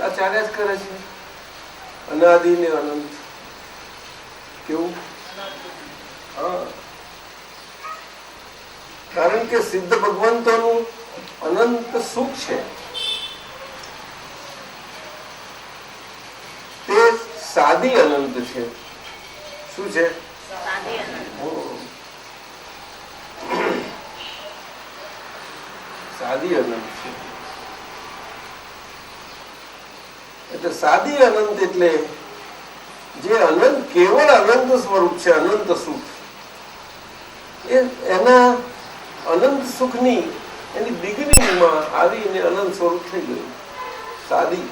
આ ચાલ્યા જ કરે છે, અનાદિ ને અનંત. કેવું? હા, કારણ કે સિદ્ધ ભગવંતોનું અનંત સુખ છે તે સાદી અનંત છે. શું છે? સાદી અનંત છે. એટલે સાદી અનંત એટલે જે અનંત, કેવળ અનંત સ્વરૂપ છે, અનંત સુખ, એના અનંત સુખની એની બિગિનિંગમાં આવીને અનંત સ્વરૂપ થઈ ગયું સાદી.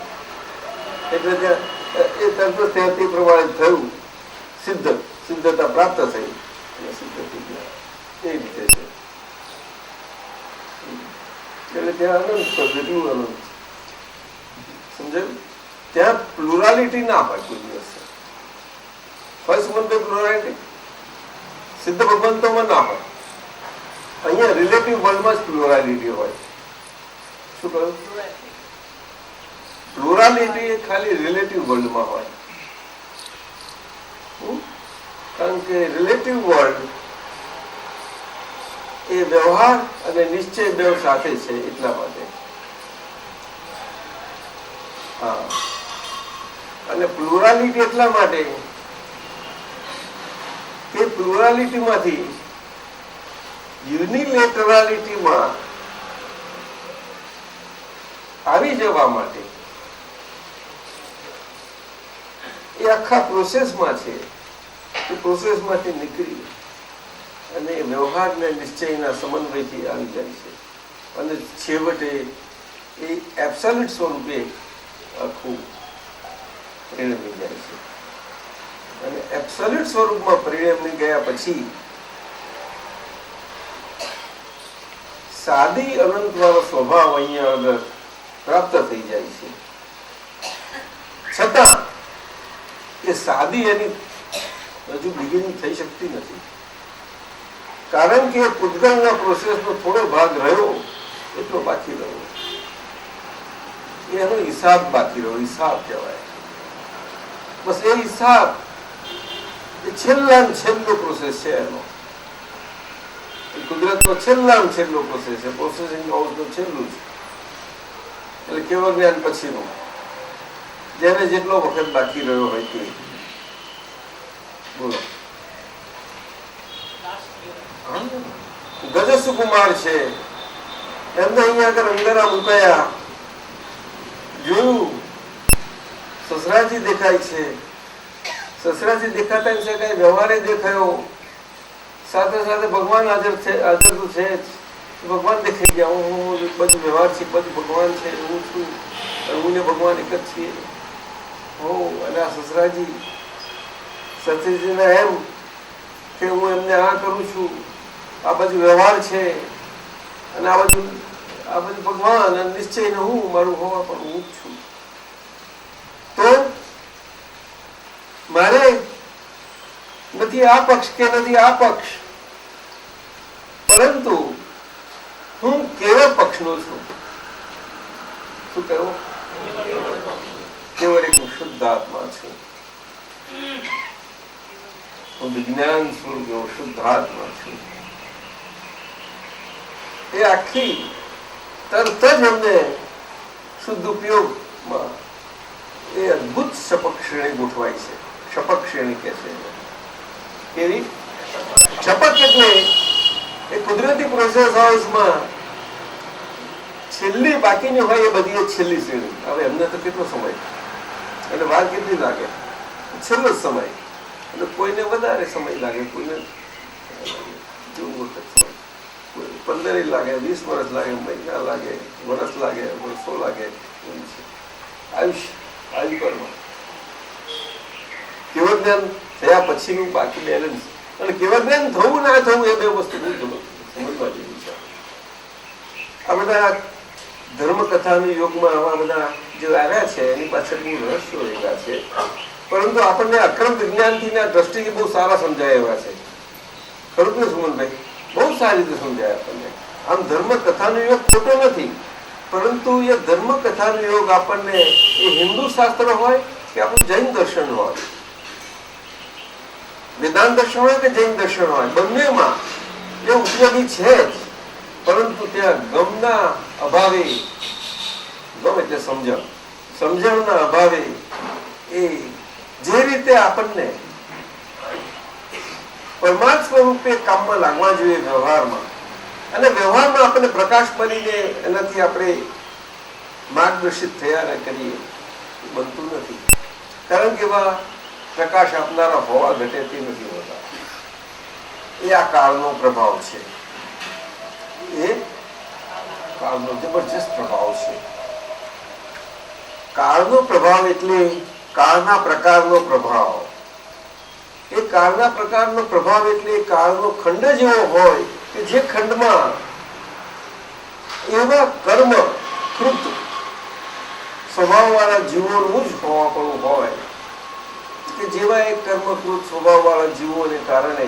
એટલે ત્યાં એ તરત ત્યાં તે પ્રમાણે થયું, સિદ્ધતા પ્રાપ્ત થઈ અને સિદ્ધ થઈ ગયા. એ રીતે છે. એટલે ત્યાં અનંત એટલું અનંત સમજાયું. ત્યાં પ્લુરાલિટી ના હોય કોઈ દિવસ. ફર્સ્ટ મંથ પ્લુરાલિટી સિદ્ધ ભગવંતોમાં ના હોય. અહીંયા રિલેટિવ વર્લ્ડમાં જ પ્લુરાલિટી હોય. શું કહ્યું? પ્લુરાલિટી એ ખાલી રિલેટિવ વર્લ્ડમાં હોય. કારણ કે રિલેટિવ વર્લ્ડ એ વ્યવહાર અને નિશ્ચય બે સાથે છે એટલા માટે. હા, અને પ્લુરાલિટી એટલા માટે કે પ્લુરાલિટીમાંથી યુનિલેટરાલિટીમાં આવી જવા માટે એ આખા પ્રોસેસમાં છે. એ પ્રોસેસમાંથી નીકળી અને વ્યવહાર ને નિશ્ચયના સમન્વયથી આવી જાય છે અને છેવટે એ એબ્સોલ્યુટ સ્વરૂપે આખું પરિણમી જાય છે. અને એબ્સોલ્યુટ સ્વરૂપમાં પરિણમી ગયા પછી સાદી અનંત વાળો સ્વભાવ અહીંયા આગળ પ્રાપ્ત થઈ જાય છે. છતાં એ સાદી એની હજુ બિગિનિંગ થઈ શકતી નથી. કારણ કે પૂતગલના પ્રોસેસનો થોડો ભાગ રહ્યો એટલો બાકી રહ્યો. એનો હિસાબ બાકી રહ્યો. હિસાબ કહેવાય. બસ એ હિસાબ એ છેલ્લો પ્રોસેસ છે એનો. કુદરતનો છેલ્લો પ્રોસેસ છે. પ્રોસેસિંગ હાઉસનું છેલ્લું છે. એટલે કેવળ જ્ઞાન પછીનું જેને જેટલો વખત બાકી રહ્યો હોય તે. બોલો. ગજસ્સુ કુમાર છે, એમને અહીંયા આગળ અંગારા મુકાયા. જોયું સસરાજી દેખાય છે. સસરાજી દેખાતા છે, કઈ વ્યવહારે દેખાયો. સાથે સાથે ભગવાન હાજર તો છે જ. ભગવાન દેખાઈ ગયા. હું બધું વ્યવહાર છે, બધું ભગવાન છે, હું છું. હું ને ભગવાન એક જ છીએ. અને આ સસરાજી સતીજીને એમ કે હું એમને આ કરું છું, આ બધું વ્યવહાર છે અને આ બધું ભગવાન અને નિશ્ચય ને હું મારું હોવા પણ હું જ છું. તો મારે નથી આ પક્ષ કે નથી આ પક્ષ, પરંતુ હું કેવળ પક્ષનો છું. શું કહ્યું? કેવળ એક શુદ્ધ આત્મા છું. હું વિજ્ઞાન સ્વરૂપ હું શુદ્ધ આત્મા છું. એ આખી તરત જ અમને શુદ્ધ ઉપયોગમાં એ અદભુત શપક શ્રેણી ગોઠવાય છે. શપક શ્રેણી કે છે. કેવી? શપક એટલે એ કુદરતી પ્રોસેસ હાઉસમાં છેલ્લી બાકીની હોય એ બધી એ છેલ્લી શ્રેણી. હવે એમને તો કેટલો સમય અને વાર કેટલી લાગે? છેલ્લો સમય. અને કોઈને વધારે સમય લાગે, કોઈને 15 લાગે, 20 વર્ષ લાગે, મહિના લાગે, વર્ષ લાગે, વર્ષો લાગે. આયુષ્યમાં કેવળ જ્ઞાન થયા પછીનું બાકી બેલેન્સ. અને કેવળ જ્ઞાન થવું ના થવું એ બે વસ્તુ સમજવા જેવી છે. આ બધા ધર્મકથાના યોગમાં આવા બધા જે આવ્યા છે એની પાછળ બહુ રહસ્યો એવા છે. પરંતુ આપણને અક્રમ વિજ્ઞાનથી દ્રષ્ટિથી બહુ સારા સમજાય એવા છે. ખરું ને સુમનભાઈ? બહુ સારી રીતે સમજાય આપણને. આમ ધર્મ કથાનો યોગ ખોટો નથી, પરંતુ એ ધર્મ કથાનો યોગ આપણને એ હિન્દુ શાસ્ત્ર હોય કે આપણું જૈન દર્શન હોય, વેદાંત દર્શન હોય કે જૈન દર્શન હોય, બંનેમાં એ ઉપયોગી છે જ. પરંતુ ત્યાં ગમના અભાવે, ગમ એટલે સમજણના અભાવે એ જે રીતે આપણને પરમાર્થ સ્વરૂપે કામમાં લાગવા જોઈએ વ્યવહારમાં, અને વ્યવહારમાં આપણને પ્રકાશ બનીને એનાથી આપણે માર્ગદર્શિત થયા કરીએ, બનતું નથી. કારણ કે એવા પ્રકાશ આપનારા હોવા ઘટે તે નથી હોતા. એ આ કાળનો પ્રભાવ છે. એ કાળનો જબરજસ્ત પ્રભાવ છે. કાળનો પ્રભાવ એટલે કાળના પ્રકારનો પ્રભાવ. એ કાળના પ્રકારનો પ્રભાવ એટલે કાળનો ખંડ જ એવો હોય કે જે ખંડમાં એવા કર્મ કૃત સ્વભાવવાળા જીવોનું જ હોવાપણું હોય કે જેવા એ કર્મકૃત સ્વભાવવાળા જીવોને કારણે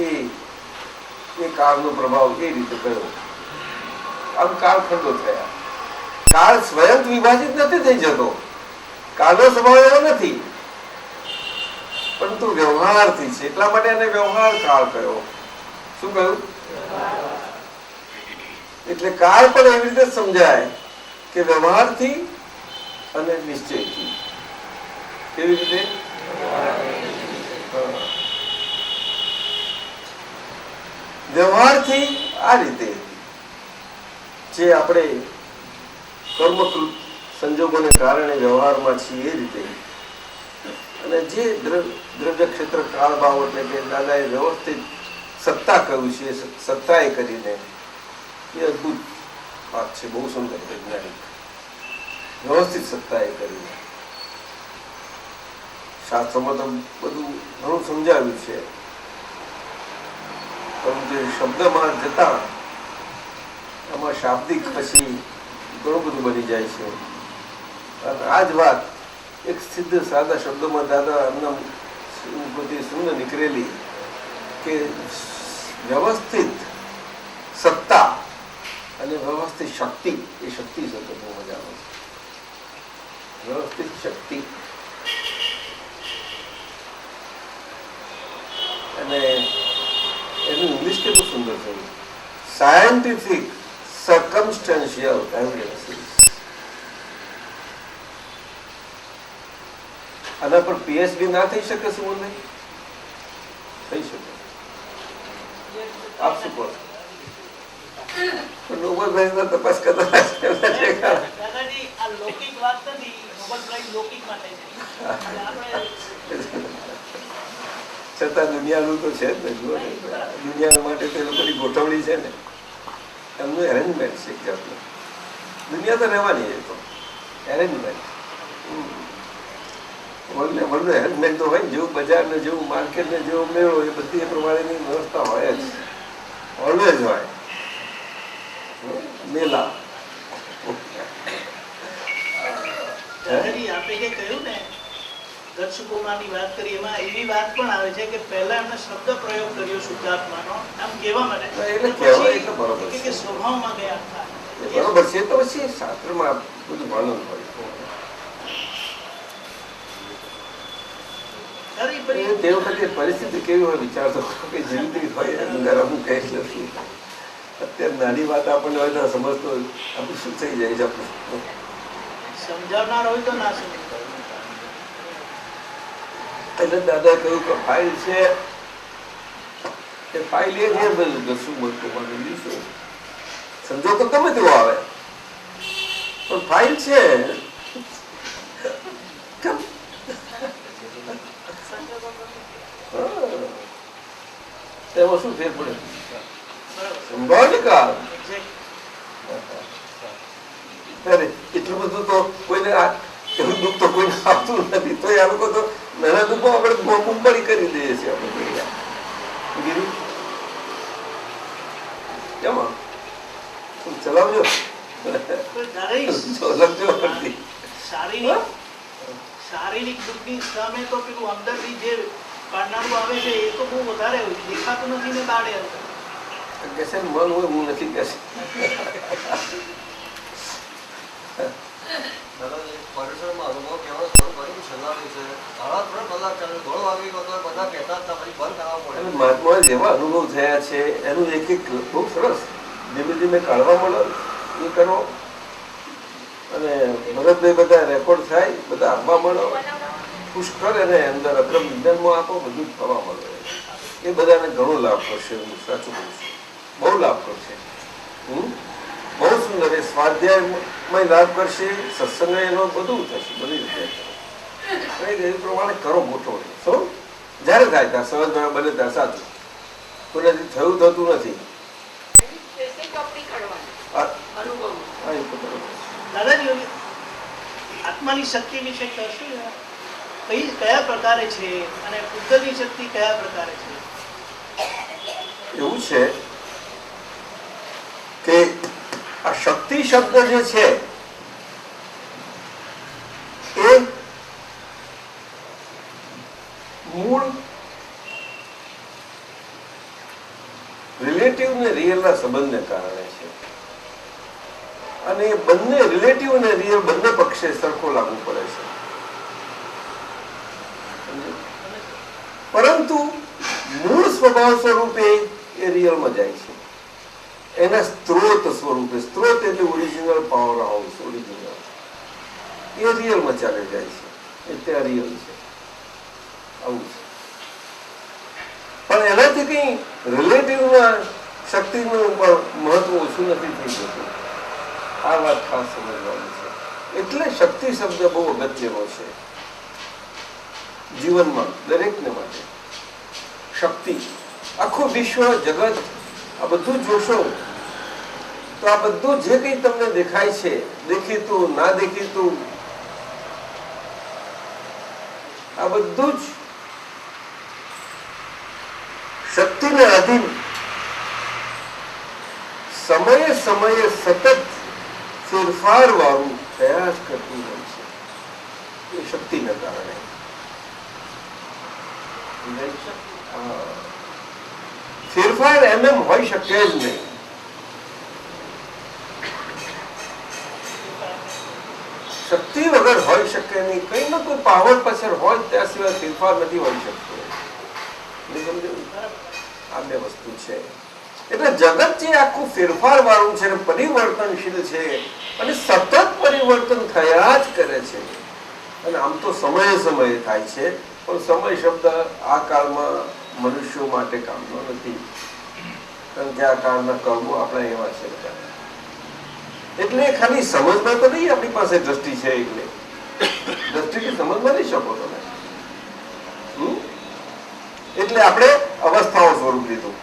એ કાળનો પ્રભાવ એ રીતે કર્યો. આમ કાળખંડો થયા. કાળ સ્વયં વિભાજિત નથી થઈ જતો. કાળનો સ્વભાવ એવો નથી, પરંતુ વ્યવહારથી છે. એટલા માટે એને વ્યવહાર કાળ કહ્યો. શું કહ્યું? એટલે કાળ પણ એવી રીતે સમજાય કે વ્યવહારથી અને નિશ્ચયથી. કેવી રીતે? વ્યવહારથી આ રીતે જે આપણે કર્મકૃત સંજોગોને કારણે વ્યવહારમાં છીએ એ રીતે, અને જે દ્રવ્ય ક્ષેત્ર કાળ ભાવ એટલે કે દાદાએ વ્યવસ્થિત સત્તા કહ્યું છે, સત્તાએ કરીને એ અદભુત વાત છે. બહુ સુંદર વૈજ્ઞાનિક વ્યવસ્થિત સત્તાએ કરીને શાસ્ત્રોમાં તો બધું ઘણું સમજાવ્યું છે, પરંતુ જે શબ્દમાં જતા એમાં શાબ્દિક પછી ઘણું બધું બની જાય છે. અને આ જ વાત એક સિદ્ધ સાદા શબ્દોમાં દાદા અન્નમ બધી સુંદર નીકળેલી કે વ્યવસ્થિત સત્તા અને વ્યવસ્થિત શક્તિ. એ શક્તિ છે તો બહુ મજા આવે છે. વ્યવસ્થિત શક્તિ અને એનું ઇંગ્લિશ કેટલું સુંદર છે. Scientific circumstantial evidences. આના પર પીએચડી ના થઈ શકે? શું નહીં થઈ શકે? આપ શું કહો? નોબેલ પ્રાઇઝ તપાસ કરતા દાદાજી, આ લૌકિક વાત નથી. નોબેલ પ્રાઇઝ લૌકિક માટે છે. છતાં દુનિયાનું તો છે જ ને. જુઓ ને, દુનિયા માટે તો એ લોકોની ગોઠવણી છે ને, એમનું એરેન્જમેન્ટ છે એક જાતનું. દુનિયા તો રહેવાની છે, તો એરેન્જમેન્ટ વર્લ્ડનું એરેન્જમેન્ટ તો હોય ને. જેવું બજારને જેવું માર્કેટને જેવો મેળો એ બધી એ પ્રમાણેની વ્યવસ્થા હોય જ, ઓલવેઝ હોય. મેલા દાદાજી, આપે જે કહ્યું ને દક્ષકુમારની વાત કરી, એમાં એવી વાત પણ આવે છે કે પહેલા એમને શબ્દ પ્રયોગ કર્યો શુદ્ધાત્માનો આમ કહેવા માટે, એટલે કહેવાય એટલે બરોબર કે છે. સ્વભાવમાં ગયા હતા. બરોબર છે. તો પછી શાસ્ત્રમાં બધું વર્ણન હોય. તે વખતે પરિસ્થિતિ કેવી હોય વિચાર તો કે જિંદગી હોય અંદર અમુક કઈ નથી. અત્યારે નાની વાત આપણને હોય તો સમજતો આપણે શું થઈ જાય છે. આપણે સમજાવનાર હોય તો ના સમજ. એટલે દાદા કહ્યું કે ફાઇલ છે, એ ફાઇલ એ છે બધું શું મળતું શું સમજો તો ગમે તેવો આવે, પણ ફાઇલ છે. એમાં શું ફેર પડે? સંભાવની કાળ એટલું બધું તો કોઈને એવું દુઃખ તો કોઈને આપતું નથી. તો આ લોકો તો નાના દુઃખો આપણે મુંબઈ કરી દઈએ છીએ. આપણે કેમાં ચલાવજો શારીરિક દુઃખની સામે તો પેલું અંદરથી જે કાઢનારું આવે છે એ તો બહુ વધારે દેખાતું નથી ને કાઢે કે છે મન હોય હું નથી કે મહાત્મા જેવા અનુભવ થયા છે એનું એક એક બહુ સરસ ધીમે ધીમે કાઢવા મળે એ કરો. અને ભરતભાઈ બધા રેકોર્ડ થાય, બધા આપવા મળો, પુષ્કળ એને અંદર અક્રમ વિજ્ઞાનમાં આપો, બધું જ થવા મળે. એ બધાને ઘણો લાભ કરશે. હું સાચું કહું છું, બહુ લાભ કરશે. બહુ સુંદર. એ સ્વાધ્યાયમાં લાભ કરશે, સત્સંગ એનો બધું થશે, બધી રીતે. એ પ્રમાણે કરો ગોઠવણી. શું જ્યારે થાય ત્યાં સહજ બને ત્યાં સાચું, કોઈનાથી થયું થતું નથી. બેસિક કપડી કાઢવાની અનુભવ. દાદાજી આત્માની શક્તિ વિશે કહેશું કયા પ્રકારે છે અને પૂતગલની શક્તિ કયા પ્રકારે છે? એવું છે કે આ શક્તિ શબ્દ જે છે એ મૂળ રિલેટિવ ને રિયલ ના સંબંધને કારણે છે, અને એ બંને રિલેટિવ અને રિયલ બંને પક્ષે સરખો લાગુ પડે છે. પરંતુ મૂળ સ્વભાવ સ્વરૂપે એ રિયલમાં જાય છે, એના સ્ત્રોત સ્વરૂપે. સ્ત્રોત એટલે ઓરિજિનલ પાવર હાઉસ, ઓરિજિનલ એ રિયલમાં ચાલે જાય છે, એ ત્યાં રિયલ છે. આવું છે. પણ એનાથી કઈ રિલેટિવમાં શક્તિનું મહત્વ ઓછું નથી થઈ જતું. આ વાત ખાસ સમજવાની છે. એટલે શક્તિ શબ્દ બહુ અગત્યનો છે જીવનમાં દરેકને માટે. શક્તિ, આખું વિશ્વ, જગત, આ બધું જોશો તો આ બધું જે કંઈ તમને દેખાય છે, દેખીતું ના દેખીતું, આ બધું જ શક્તિને આધીન સમયે સમયે સતત ફેરફાર વાળું પ્રયાસ કરતું હોય છે, એ શક્તિના કારણે. ફેરફાર એમ હોઈ શકે જ નહીં. શક્તિ વગર હોઈ શકે નહીં. કઈ ના કોઈ પાવર પાછળ હોય ત્યાં સિવાય ફેરફાર નથી હોઈ શકતો. આ બે વસ્તુ છે. એટલે જગત જે આખું ફેરફાર વાળું છે, પરિવર્તનશીલ છે, અને સતત પરિવર્તન થયા જ કરે છે. અને આમ તો સમયે સમયે થાય છે, પણ સમય શબ્દ આ કાળમાં મનુષ્યો માટે કામનો નથી, કારણ કે આ કાળના કર્મો આપણા એવા છે. એટલે ખાલી સમજમાં તો નહીં, આપણી પાસે દ્રષ્ટિ છે, એટલે દ્રષ્ટિથી સમજમાં નહીં શકો તમે. એટલે આપણે અવસ્થાઓ સ્વરૂપ લીધું.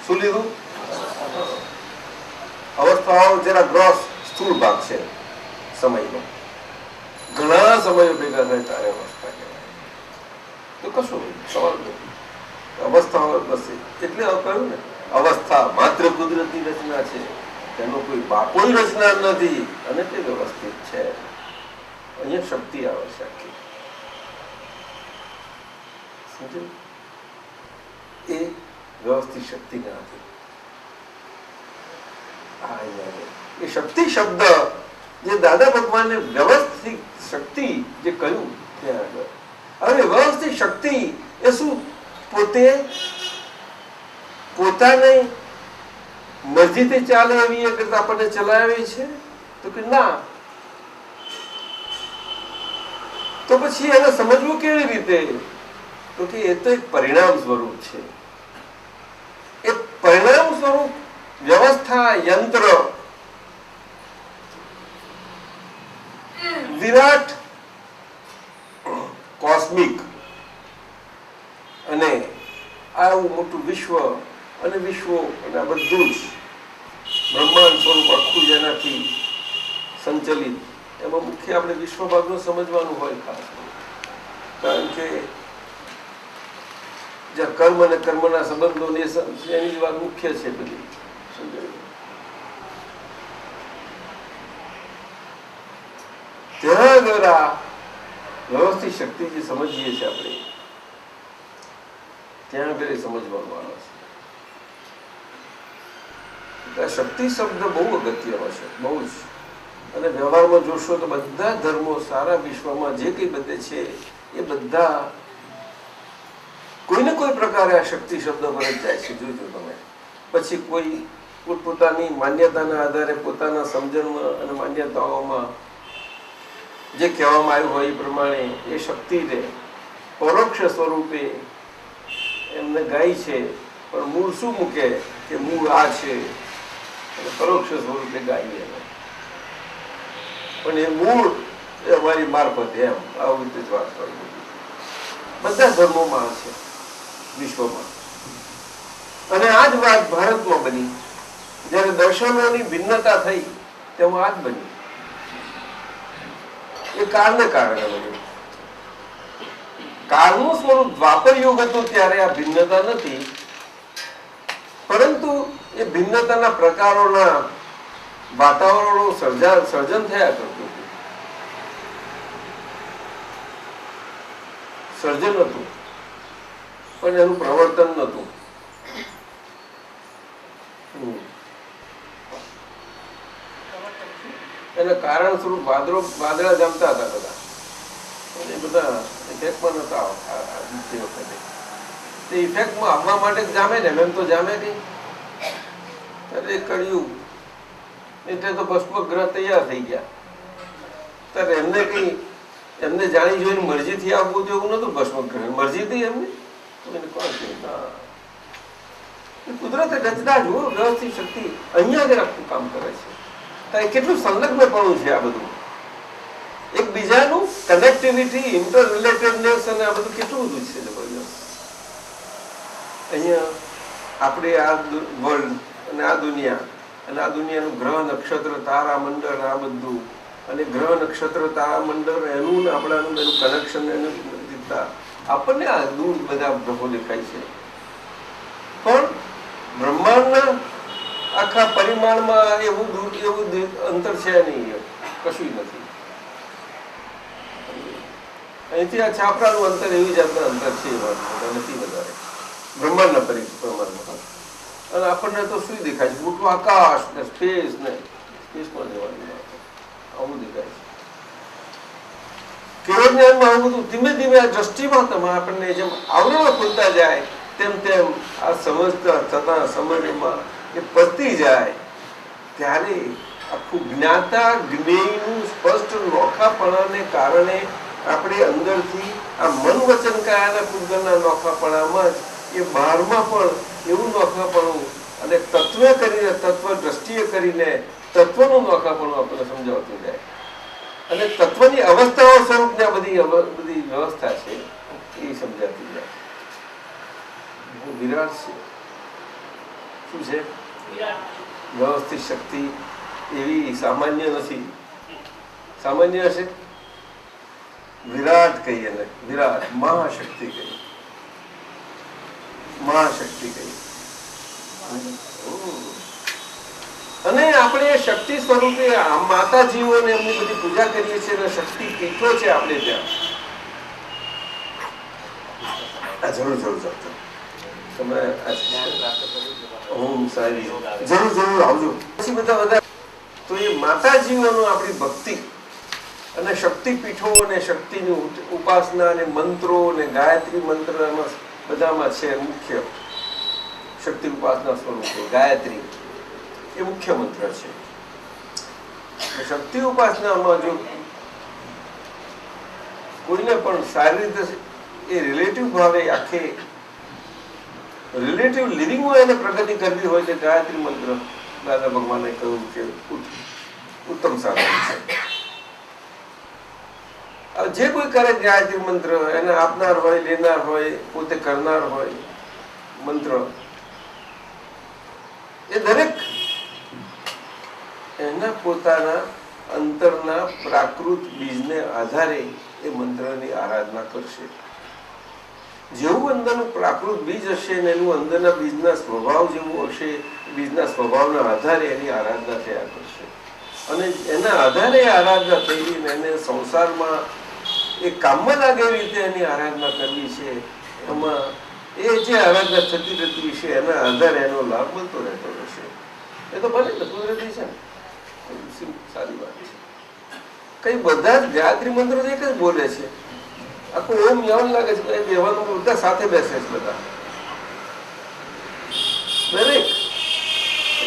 શું લીધું? અવસ્થાઓ જરા ગ્રોસ સ્થૂળ ભાગ છે સમયનો. ઘણા સમયો ભેગા થાય ત્યારે અવસ્થા કહેવાય. તો કશું સવાલ નથી. અવસ્થાઓ બસ એટલે કહ્યું ને, અવસ્થા માત્ર કુદરતી રચના છે, તેનો કોઈ બાપોઈ રચના નથી, અને તે વ્યવસ્થિત છે. અહીંયા શક્તિ આવશ્યક છે. સમજ્યું? એ વ્યવસ્થિત શક્તિ નથી. એ શક્તિ શબ્દ જે દાદા ભગવાને વ્યવસ્થિત શક્તિ જે કહ્યું ત્યાં આગળ. હવે વ્યવસ્થિત શક્તિ એ શું પોતે પોતાને મરજીથી ચાલે એવી આપણને ચલાવે છે? તો કે ના. તો પછી એને સમજવું કેવી રીતે? તો કે એ તો એક પરિણામ સ્વરૂપ છે. એ પરિણામ સ્વરૂપ વ્યવસ્થા, યંત્ર, વિરાટ કોસ્મિક અને આવું મોટું વિશ્વ અને વિશ્વો અને આ બધું જ બ્રહ્માંડ સ્વરૂપ આખું જેનાથી સંચલિત, એમાં મુખ્ય આપણે વિશ્વ ભાગનું સમજવાનું હોય ખાસ. કારણ કે જ્યાં કર્મ અને કર્મના સંબંધોની એની વાત મુખ્ય છે બધી. ત્યાં આગળ આ વ્યવસ્થિત શક્તિ જે સમજીએ છીએ આપણે, ત્યાં આગળ એ સમજવાનું આવે છે. શક્તિ શબ્દ બહુ અગત્યનો છે, બહુ જ. અને વ્યવહારમાં જોશો તો બધા ધર્મો સારા વિશ્વમાં જે કંઈ બધે છે એ બધા કોઈને કોઈ પ્રકારે આ શક્તિ શબ્દ પર જ જાય છે. જોજો તમે. પછી કોઈ પોતપોતાની માન્યતાના આધારે પોતાના સમજણમાં અને માન્યતાઓમાં જે કહેવામાં આવ્યું હોય એ પ્રમાણે એ શક્તિને પરોક્ષ સ્વરૂપે એમને ગાય છે. પણ મૂળ શું મૂકે કે મૂળ આ છે, અને પરોક્ષ સ્વરૂપે ગાઈએ. પણ એ મૂળ એ અમારી મારફતે એમ આવી રીતે જ વાત કરવી. બધા ધર્મોમાં છે વિશ્વમાં. અને આ જ વાત ભારતમાં બની. જયારે દર્શનોની ભિન્નતા થઈ તેમાં આ જ બની. એ કાળને કારણે બન્યું. કાળનું સ્વરૂપ દ્વાપર યુગ હતું ત્યારે આ ભિન્નતા નથી, પરંતુ એ ભિન્નતાના પ્રકારોના વાતાવરણો સર્જન થયા કરતું હતું. સર્જન હતું પણ એનું પ્રવર્તન નતું. એના કારણ સ્વરૂપ વાદળા જમતા હતા બધા, એ બધા ઇફેક્ટમાં નતા આવતી વખતે. તે ઇફેક્ટમાં આવવા માટે જામે ને, એમ તો જામે નહીં. ત્યારે કર્યું એટલે તો ભસ્મ ગ્રહ તૈયાર થઈ ગયા. ત્યારે એમને જાણી જોઈને મરજીથી આવવું તો એવું નતું. ભસ્મ ગ્રહ મરજીથી એમને કુદરતે રચના જુઓ, વ્યવસ્થિત શક્તિ અહીંયા જ આખું કામ કરે છે. ત્યારે કેટલું સંલગ્નપણું છે આ બધું, એકબીજાનું કનેક્ટિવિટી, ઇન્ટર રિલેટેડનેસ અને આ બધું કેટલું બધું છે જબરજસ્ત. અહીંયા આપણે આ વર્લ્ડ અને આ દુનિયાનું ગ્રહ નક્ષત્ર તારા મંડળ આ બધું, અને ગ્રહ નક્ષત્ર તારા મંડળ એનું આપણાનું એનું કનેક્શન એનું દીધા આપણને આ દૂર બધા ગ્રહો દેખાય છે. પણ બ્રહ્માંડના આખા પરિમાણમાં એવું અંતર છે નહીં, કશું નથી. અહીંથી આ છાપરાનું અંતર એવી જાતના અંતર છે, નથી વધારે બ્રહ્માંડના પરિમાણમાં. અને આપણને તો શું દેખાય છે? મોટું આકાશ ને સ્પેસ ને સ્પેસમાં જવાનું આવું દેખાય છે. કેવળ જ્ઞાનમાં આવું બધું ધીમે ધીમે આ દ્રષ્ટિમાં તમે આપણને જેમ આવરણો ખુલતા જાય તેમ તેમ આ સમજતા થતા સમયમાં એ પતી જાય ત્યારે આખું જ્ઞાતા જ્ઞેયનું સ્પષ્ટ નોખાપણાને કારણે આપણે અંદરથી આ મન વચન કાયાના પૂજનના નોખાપણામાં જ એ બહારમાં પણ એવું નોખાપણું અને તત્વે કરીને તત્વ દ્રષ્ટિએ કરીને તત્વનું નોખાપણું આપણને સમજાવતું જાય. અને તત્વની અવસ્થાઓ સ્વરૂપની આ બધી વ્યવસ્થા છે એ સમજાતી જાય. વિરાટ છે. શું છે? વ્યવસ્થિત શક્તિ એવી સામાન્ય નથી. સામાન્ય હશે વિરાટ કહીએ ને, વિરાટ મહાશક્તિ કહીએ, મહાશક્તિ કહીએ. અને આપણે શક્તિ સ્વરૂપે માતાજીઓને એમની બધી પૂજા કરીએ છીએ અને શક્તિ પીઠો છે આપણે ત્યાં. જરૂર તમે ઓમ સારી જરૂર આવજો. પછી બધા તો એ માતાજીઓનું આપણી ભક્તિ અને શક્તિપીઠો અને શક્તિની ઉપાસના અને મંત્રો અને ગાયત્રી મંત્ર બધામાં છે. મુખ્ય શક્તિ ઉપાસના સ્વરૂપે ગાયત્રી એ મુખ્ય મંત્ર છે. શક્તિ ઉપાસનામાં જો કોઈને પણ સારી રીતે એ રિલેટિવ ભાવે આખે રિલેટિવ લિવિંગમાં એને પ્રગતિ કરવી હોય તો ગાયત્રી મંત્ર દાદા ભગવાને કહ્યું કે ઉત્તમ સાધન છે. જે કોઈ કરે ગાયત્રી મંત્ર એને આપનાર હોય, લેનાર હોય, પોતે કરનાર હોય મંત્ર, એ દરેક એના પોતાના અંતરના પ્રાકૃત બીજને આધારે એ મંત્રની આરાધના કરશે. જેવું અંદરનું પ્રાકૃત બીજ હશે ને એનું અંદરના બીજના સ્વભાવ જેવું હશે, બીજના સ્વભાવના આધારે એની આરાધના થયા કરશે. અને એના આધારે આરાધના થઈ એને સંસારમાં એ કામમાં લાગે એવી રીતે એની આરાધના કરવી છે. એમાં એ જે આરાધના થતી રહેતી છે એના આધારે એનો લાભ મળતો રહેતો રહેશે. એ તો બને ને કુદરતી છે ને, સારી વાત છે. કઈ બધા જ ગાયત્રી મંત્રો એક જ બોલે છે. આખું ઓમ યવન લાગે છે બેવાનું બધા સાથે બેસે છે. બધા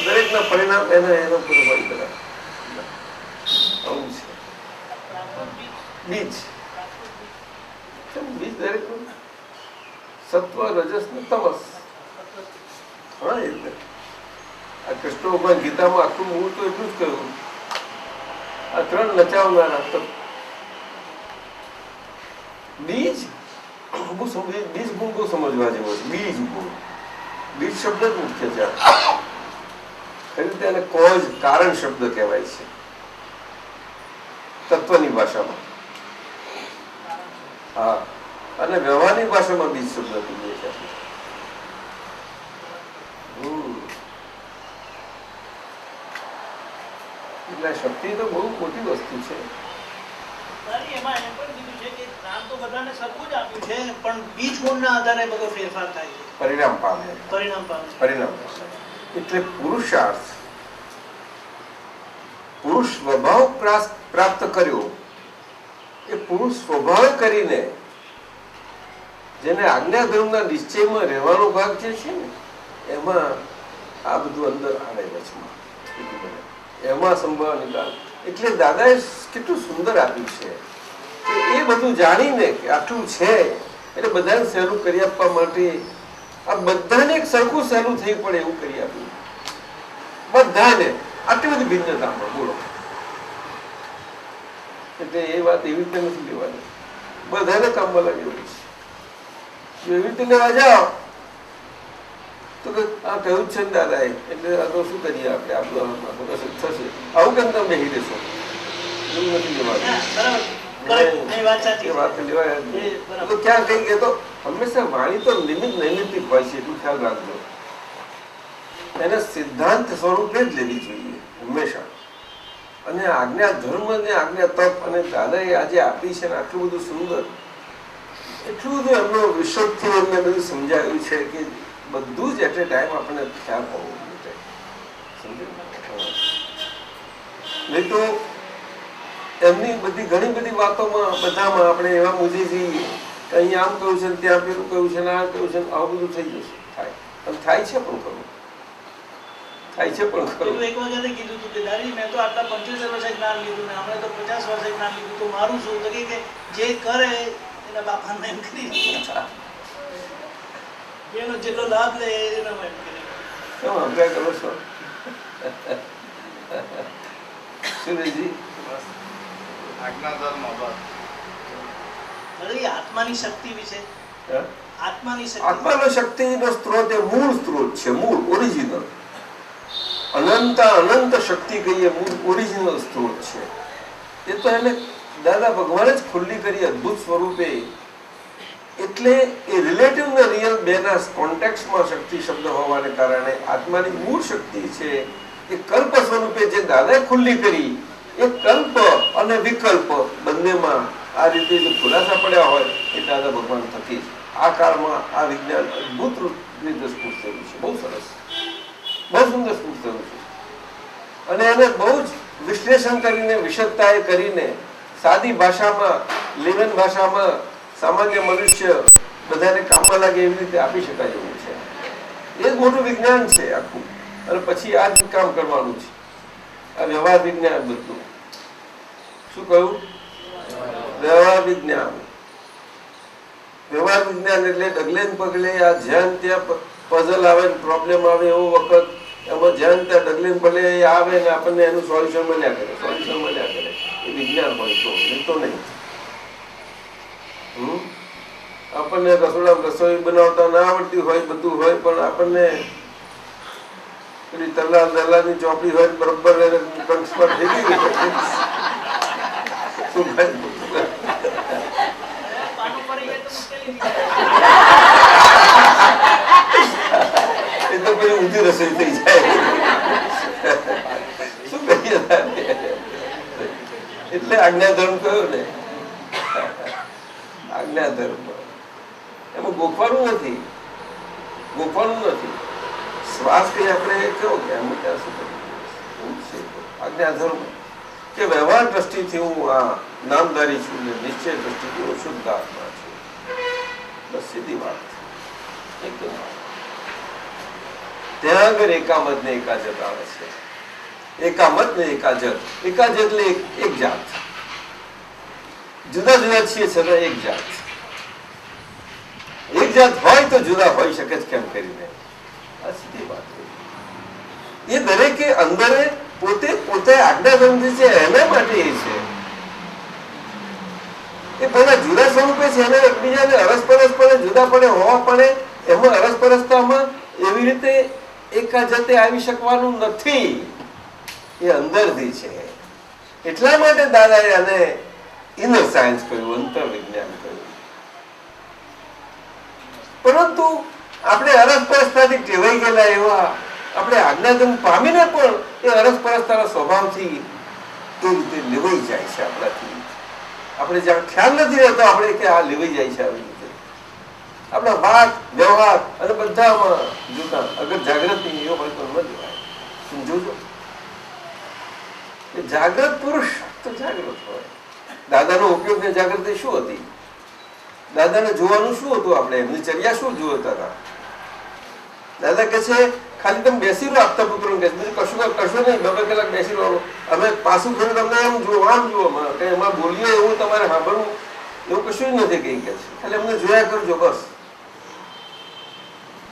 દરેકના પરિણામ એનો પૂરો હોય. બધા આવું છે. બીજ દરેક સત્વ, રજસ ને તમસ. હા, એટલે આ કૃષ્ણ ભગવાન ગીતામાં આખું મૂળ તો એટલું જ કહ્યું, આ ત્રણ નચાવનારા બીજ બીજ ગુણ બહુ સમજવા જેવો છે. બીજ ગુણ, બીજ શબ્દ જ મુખ્ય છે. ખરી રીતે એને કોઝ, કારણ શબ્દ કહેવાય છે તત્વની ભાષામાં. હા, અને વ્યવહારની ભાષામાં બીજ શબ્દ કહીએ છીએ. એટલે શક્તિ તો બહુ મોટી વસ્તુ છે. એમાં એમ પણ કીધું છે કે જ્ઞાન તો બધાને સરખું જ આપ્યું છે, પણ બીજ ગુણના આધારે બધો ફેરફાર થાય છે, પરિણામ પામે. એટલે પુરુષાર્થ, પુરુષ સ્વભાવ પ્રાપ્ત કર્યો એ પુરુષ સ્વભાવે કરીને જેને આજ્ઞા ધર્મના નિશ્ચયમાં રહેવાનો ભાગ જે છે ને એમાં આ બધું અંદર આવે વચમાં, એમાં સંભાવ નિકાલ. એટલે દાદાએ કેટલું સુંદર આપ્યું છે કે એ બધું જાણીને કે આટલું છે એટલે બધાને સહેલું કરી આપવા માટે આ બધાને એક સરખું સહેલું થઈ પડે એવું કરી આપ્યું. બધાને આટલી બધી ભિન્નતામાં. બોલો, એટલે એ વાત એવી રીતે નથી લેવાની, બધાને કામમાં લાગે એવું છે. જો એવી રીતે લેવા જાઓ તો કે આ કહ્યું જ છે ને દાદાએ, એટલે આ તો શું કરીએ આપણે, આપણું થશે આવું કેમ તમે બેસી રહેશો, એવું નથી લેવાનું. ક્યાં કઈ ગયા તો હંમેશા વાણી તો નૈમિત્તિક હોય છે, એટલું ખ્યાલ રાખજો. એને સિદ્ધાંત સ્વરૂપે જ લેવી જોઈએ હંમેશા. અને આજ્ઞા ધર્મ ને આજ્ઞા તપ અને દાદાએ આજે આપી છે ને આટલું બધું સુંદર, એટલું બધું એમનો વિશદથી એમને બધું સમજાવ્યું છે કે બધું જ એટ એ ટાઈમ આપણને ખ્યાલ હોવો જોઈએ. નહીં તો એમની બધી ઘણી બધી વાતોમાં બધામાં આપણે એવા મૂજી જઈએ કે અહીંયા આમ કહ્યું છે, ત્યાં પેલું કહ્યું છે, આ કહ્યું છે, આવું બધું થઈ જશે. થાય અને થાય છે પણ ખરું, થાય છે પણ ખરું. એક વખતે કીધું હતું કે દાદી મેં તો આટલા 75 વર્ષે જ્ઞાન લીધું ને હમણાં તો 50 વર્ષે જ્ઞાન લીધું, તો મારું શું? તો કે જે કરે એના બાપાને એમ કરી, જેનો જેટલો લાભ લે એનો એમ કરી. કેમ અભ્યાસ કરો છો સુરેશજી? આત્માની શક્તિ વિશે, આત્માની શક્તિ, આત્માનો શક્તિનો સ્ત્રોત એ મૂળ સ્ત્રોત છે, મૂળ ઓરિજિનલ. અનંત શક્તિ કહીએ, મૂળ ઓરિજિનલ સ્ત્રોત છે. એ તો એને દાદા ભગવાને જ ખુલ્લી કરી અદભુત સ્વરૂપે. એટલે એ રિલેટિવ ને રિયલ બેના કોન્ટેક્સમાં શક્તિ શબ્દ હોવાને કારણે આત્માની મૂળ શક્તિ છે એ કલ્પ સ્વરૂપે જે દાદાએ ખુલ્લી કરી, એ કલ્પ અને વિકલ્પ બંનેમાં આ રીતે જો ખુલાસા પડ્યા હોય એ દાદા ભગવાન થકી આ કાળમાં આ વિજ્ઞાન અદભુત રીતે સ્ફૂર્ત થયું છે. બહુ સરસ, બહુ સુંદર સ્ફૂર્ત થયું છે. અને એને બહુ જ વિશ્લેષણ કરીને, વિશદતાએ કરીને, સાદી ભાષામાં, લેમન ભાષામાં સામાન્ય મનુષ્ય બધાને કામમાં લાગે એવી રીતે આપી શકાય એવું છે. એ જ મોટું વિજ્ઞાન છે આખું. અને પછી આ જ કામ કરવાનું છે, આ વ્યવહાર વિજ્ઞાન. બધું શું કહ્યું? વ્યવહાર વિજ્ઞાન. વ્યવહાર વિજ્ઞાન એટલે ડગલે ને પગલે આ જ્યાં ત્યાં પઝલ આવે, પ્રોબ્લેમ આવે એવો વખત એમાં જ્યાં ત્યાં ડગલે ને પગલે આવે ને આપણને એનું સોલ્યુશન મળ્યા કરે, સોલ્યુશન મળ્યા કરે. એ વિજ્ઞાન હોય તો, નહીં તો નહીં. આપણને રસોડા રસોઈ બનાવતા ના આવડતી હોય, બધું હોય, પણ આપણને પેલી તલાની ચોપડી હોય બરોબર કંઠસ્પર્શ થઈ ગઈ. શું એ તો પછી ઊંધી રસોઈ થઈ જાય. શું કહીએ? એટલે આજ્ઞા ધર્મ કયો ને, આજ્ઞા ધર્મ એમાં ગોખવાનું નથી, ગોખવાનું નથી. શ્વાસ કઈ આપણે કેવો કે એમ ત્યાં શું કરીએ? આજ્ઞા ધર્મ કે વ્યવહાર દ્રષ્ટિથી હું આ નામધારી છું ને નિશ્ચય દ્રષ્ટિથી હું શુદ્ધ આત્મા છું. બસ સીધી વાત, એકદમ. ત્યાં આગળ એકામત ને એકાજત આવે છે. એકામત ને એકાજત. એકાજત એટલે એક જાત, જુદા જુદા છીએ છતાં એક જાત. એક જાત હોય તો જુદા હોઈ શકે જ કેમ કરીને? આ સીધી વાત. એ દરેકે અંદરે પોતે પોતે આજ્ઞાધર્મ છે એના માટે એ છે. એ બધા જુદા સ્વરૂપે છે અને એકબીજાને અરસપરસપણે જુદાપણે હોવા પણ એમાં અરસપરસતામાં એવી રીતે એકાજતે આવી શકવાનું નથી. એ અંદરથી છે. એટલા માટે દાદાએ આને ઇનર સાયન્સ કહ્યું, અંતર વિજ્ઞાન કહ્યું. પરંતુ આપણે અરસપરસતાથી ટેવાઈ ગયેલા એવા આપણે આજ્ઞાધર્મ પામીને પણ એ અરસપરસતાના સ્વભાવથી એ રીતે લેવાઈ જાય છે આપણાથી. આપણે જ્યાં ખ્યાલ નથી રહેતો આપણે કે આ લેવાઈ જાય છે આવી રીતે આપણા વાત વ્યવહાર અને બધામાં જોતા અગર જાગૃત નહીં એવો હોય તો ન લેવાય. સમજો એ જાગૃત પુરુષ તો જાગૃત હોય. દાદાનો ઉપયોગ ને જાગૃતિ શું હતી? દાદાને જોવાનું શું હતું? આપણે એમની ચર્યા શું જોતા હતા? દાદા કે છે ખાલી તમે બેસી રહો આપતા પુત્રો કે કશું કરશો નહીં, 2 કલાક બેસી રહો, અમે પાછું ફરી તમને એમ જુઓ આમ જુઓ એમાં બોલીએ એવું તમારે સાંભળવું એવું કશું જ નથી કઈ કે છે. ખાલી અમને જોયા કરજો બસ.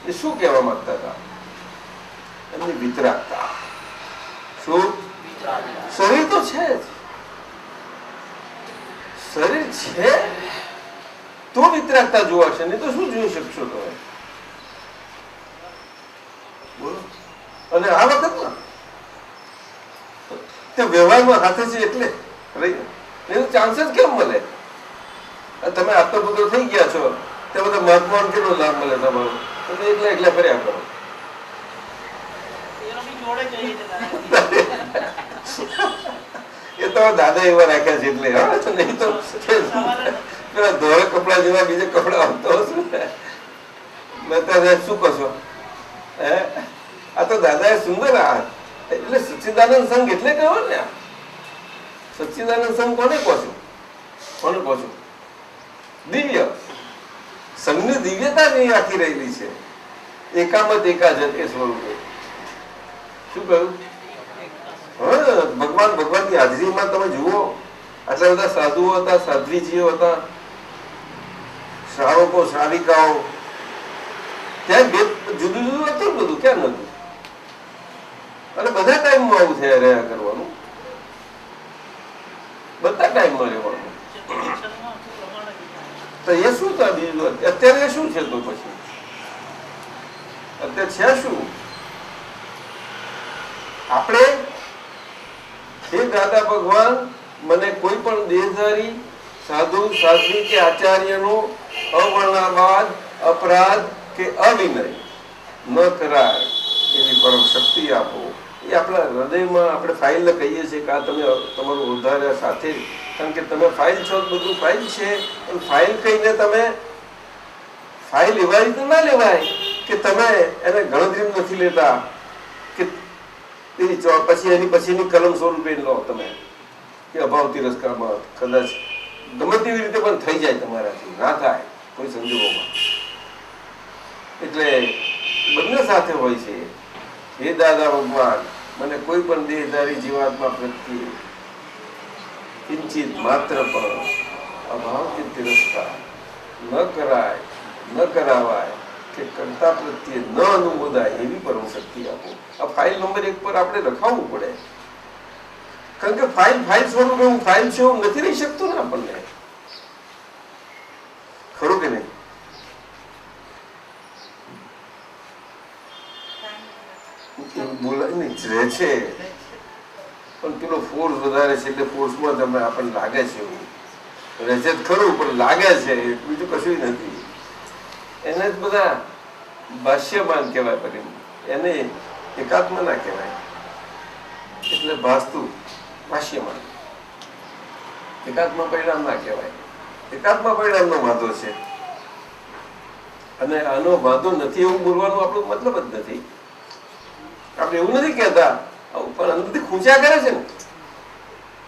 એ શું કહેવા માંગતા હતા? એમની વિતરાગતા. શું? શરીર તો છે જ, શરીર છે તો વિતરાગતા જોવાશે, નહીં તો શું જોઈ શકશો તમે? બોલો. અને આ વખત તે વ્યવહારમાં હાથે છે એટલે એનું ચાન્સ જ કેમ મળે? તમે આત્મપુત્ર થઈ ગયા છો તે બધા મહાત્માઓને કેટલો લાભ મળે તમારો? તમે એકલા એકલા ફર્યા કરો. એ તો દાદા એવા રાખ્યા છે એટલે નહીં તો પેલા ધોળા કપડા જેવા બીજા કપડા આવતો હશે મેં તો શું કહો? આ તો દાદાએ સુંદર એટલે સચ્ચિદાનંદ સંઘ એટલે કહો ને. સચ્ચિદાનંદ સંઘ કોને કહો છો? કોને કહો છો? દિવ્ય સંઘની દિવ્યતા નહીં આખી રહેલી છે. એકામત એકાજત એ સ્વરૂપે. શું કહ્યું? ભગવાનની હાજરીમાં તમે જુઓ આટલા બધા સાધુઓ હતા, સાધ્વીજીઓ હતા, શ્રાવકો શ્રાવિકાઓ, ત્યાં જુદું જુદું હતું બધું, ક્યાં નતું? અને બધા ટાઈમમાં આવું થયા રહ્યા કરવાનું, બધા ટાઈમમાં રહેવાનું. તો એ શું થાય બીજું? અત્યારે શું છે? તો પછી અત્યારે છે શું? આપણે હે દાદા ભગવાન, મને કોઈ પણ દેહધારી સાધુ સાધ્વી કે આચાર્યનો અવર્ણાવાદ, અપરાધ કે અવિનય ન કરાય એવી પરમ શક્તિ આપો. એ આપણા હૃદયમાં આપણે ફાઇલ કહીએ છીએ કે આ તમે તમારું ઉદ્ધાર્યા સાથે, કારણ કે તમે ફાઇલ છો, બધું ફાઇલ છે. પણ ફાઇલ કહીને તમે ફાઇલ એવા રીતે ના લેવાય કે તમે એને ગણતરી નથી લેતા કે પછી એની પછીની કલમ સ્વરૂપે લો તમે કે અભાવ તિરસ્કારમાં કદાચ ગમે તેવી રીતે પણ થઈ જાય તમારાથી, ના થાય કોઈ સંજોગોમાં. એટલે બંને સાથે હોય છે. હે દાદા ભગવાન, મને કોઈ પણ દેહધારી જીવાત્મા પ્રત્યે કિંચિત માત્ર પણ અભાવ કે તિરસ્કાર ન કરાય, ન કરાવાય કે કરતા પ્રત્યે ન અનુમોદાય એવી પરમ શક્તિ આપો. આ ફાઇલ નંબર 1 પર આપણે લખાવવું પડે, કારણ કે ફાઇલ સ્વરૂપે હું ફાઇલ છે હું નથી રહી શકતો ને આપણને. ખરું કે નહીં? બોલાય નહીં રહે છે પણ પેલો ફોર્સ વધારે છે એટલે ફોર્સમાં તમે આપણને લાગે છે એવું રહે છે ખરું, પણ લાગે છે બીજું કશું નથી. એને જ બધા ભાષ્યમાન કહેવાય, પણ એને એકાત્મ ના કહેવાય. એટલે ભાસતું ભાષ્યમાન, એકાત્મ પરિણામ ના કહેવાય. એકાત્મ પરિણામનો વાંધો છે અને આનો વાંધો નથી એવું બોલવાનો આપણો મતલબ જ નથી. આપણે એવું નથી કહેતા, પણ અંદરથી ખૂંચ્યા કરે છે ને,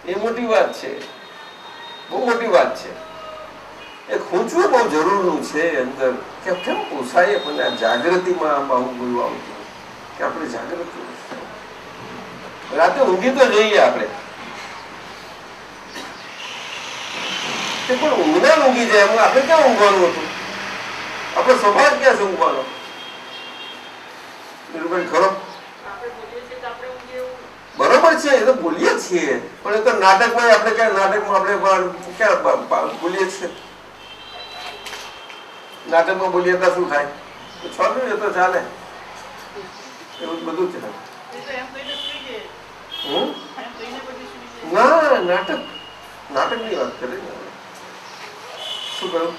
એ મોટી વાત છે, બહુ મોટી વાત છે. એ ખૂંચવું બહુ જરૂરનું છે અંદર, કે કેમ પોસાય. પણ આ જાગૃતિમાં આમાં આવું બોલવું આવતું કે આપણે જાગૃત રાતે ઊંઘી તો જઈએ આપણે, પણ ઊંઘના ઊંઘી જાય એમાં આપણે ક્યાં ઊંઘવાનું હતું? આપણો સ્વભાવ ક્યાં છે ઊંઘવાનો? ખરો બરોબર છે, એ તો બોલીએ જ છીએ, પણ એ તો નાટકમાં આપણે ક્યાં નાટકમાં આપણે ક્યાં બોલીએ છીએ? નાટકમાં બોલીએ તો શું થાય? છોડ્યું એ તો ચાલે, એવું બધું છે. ના, નાટકની વાત કરે. શું કહ્યું?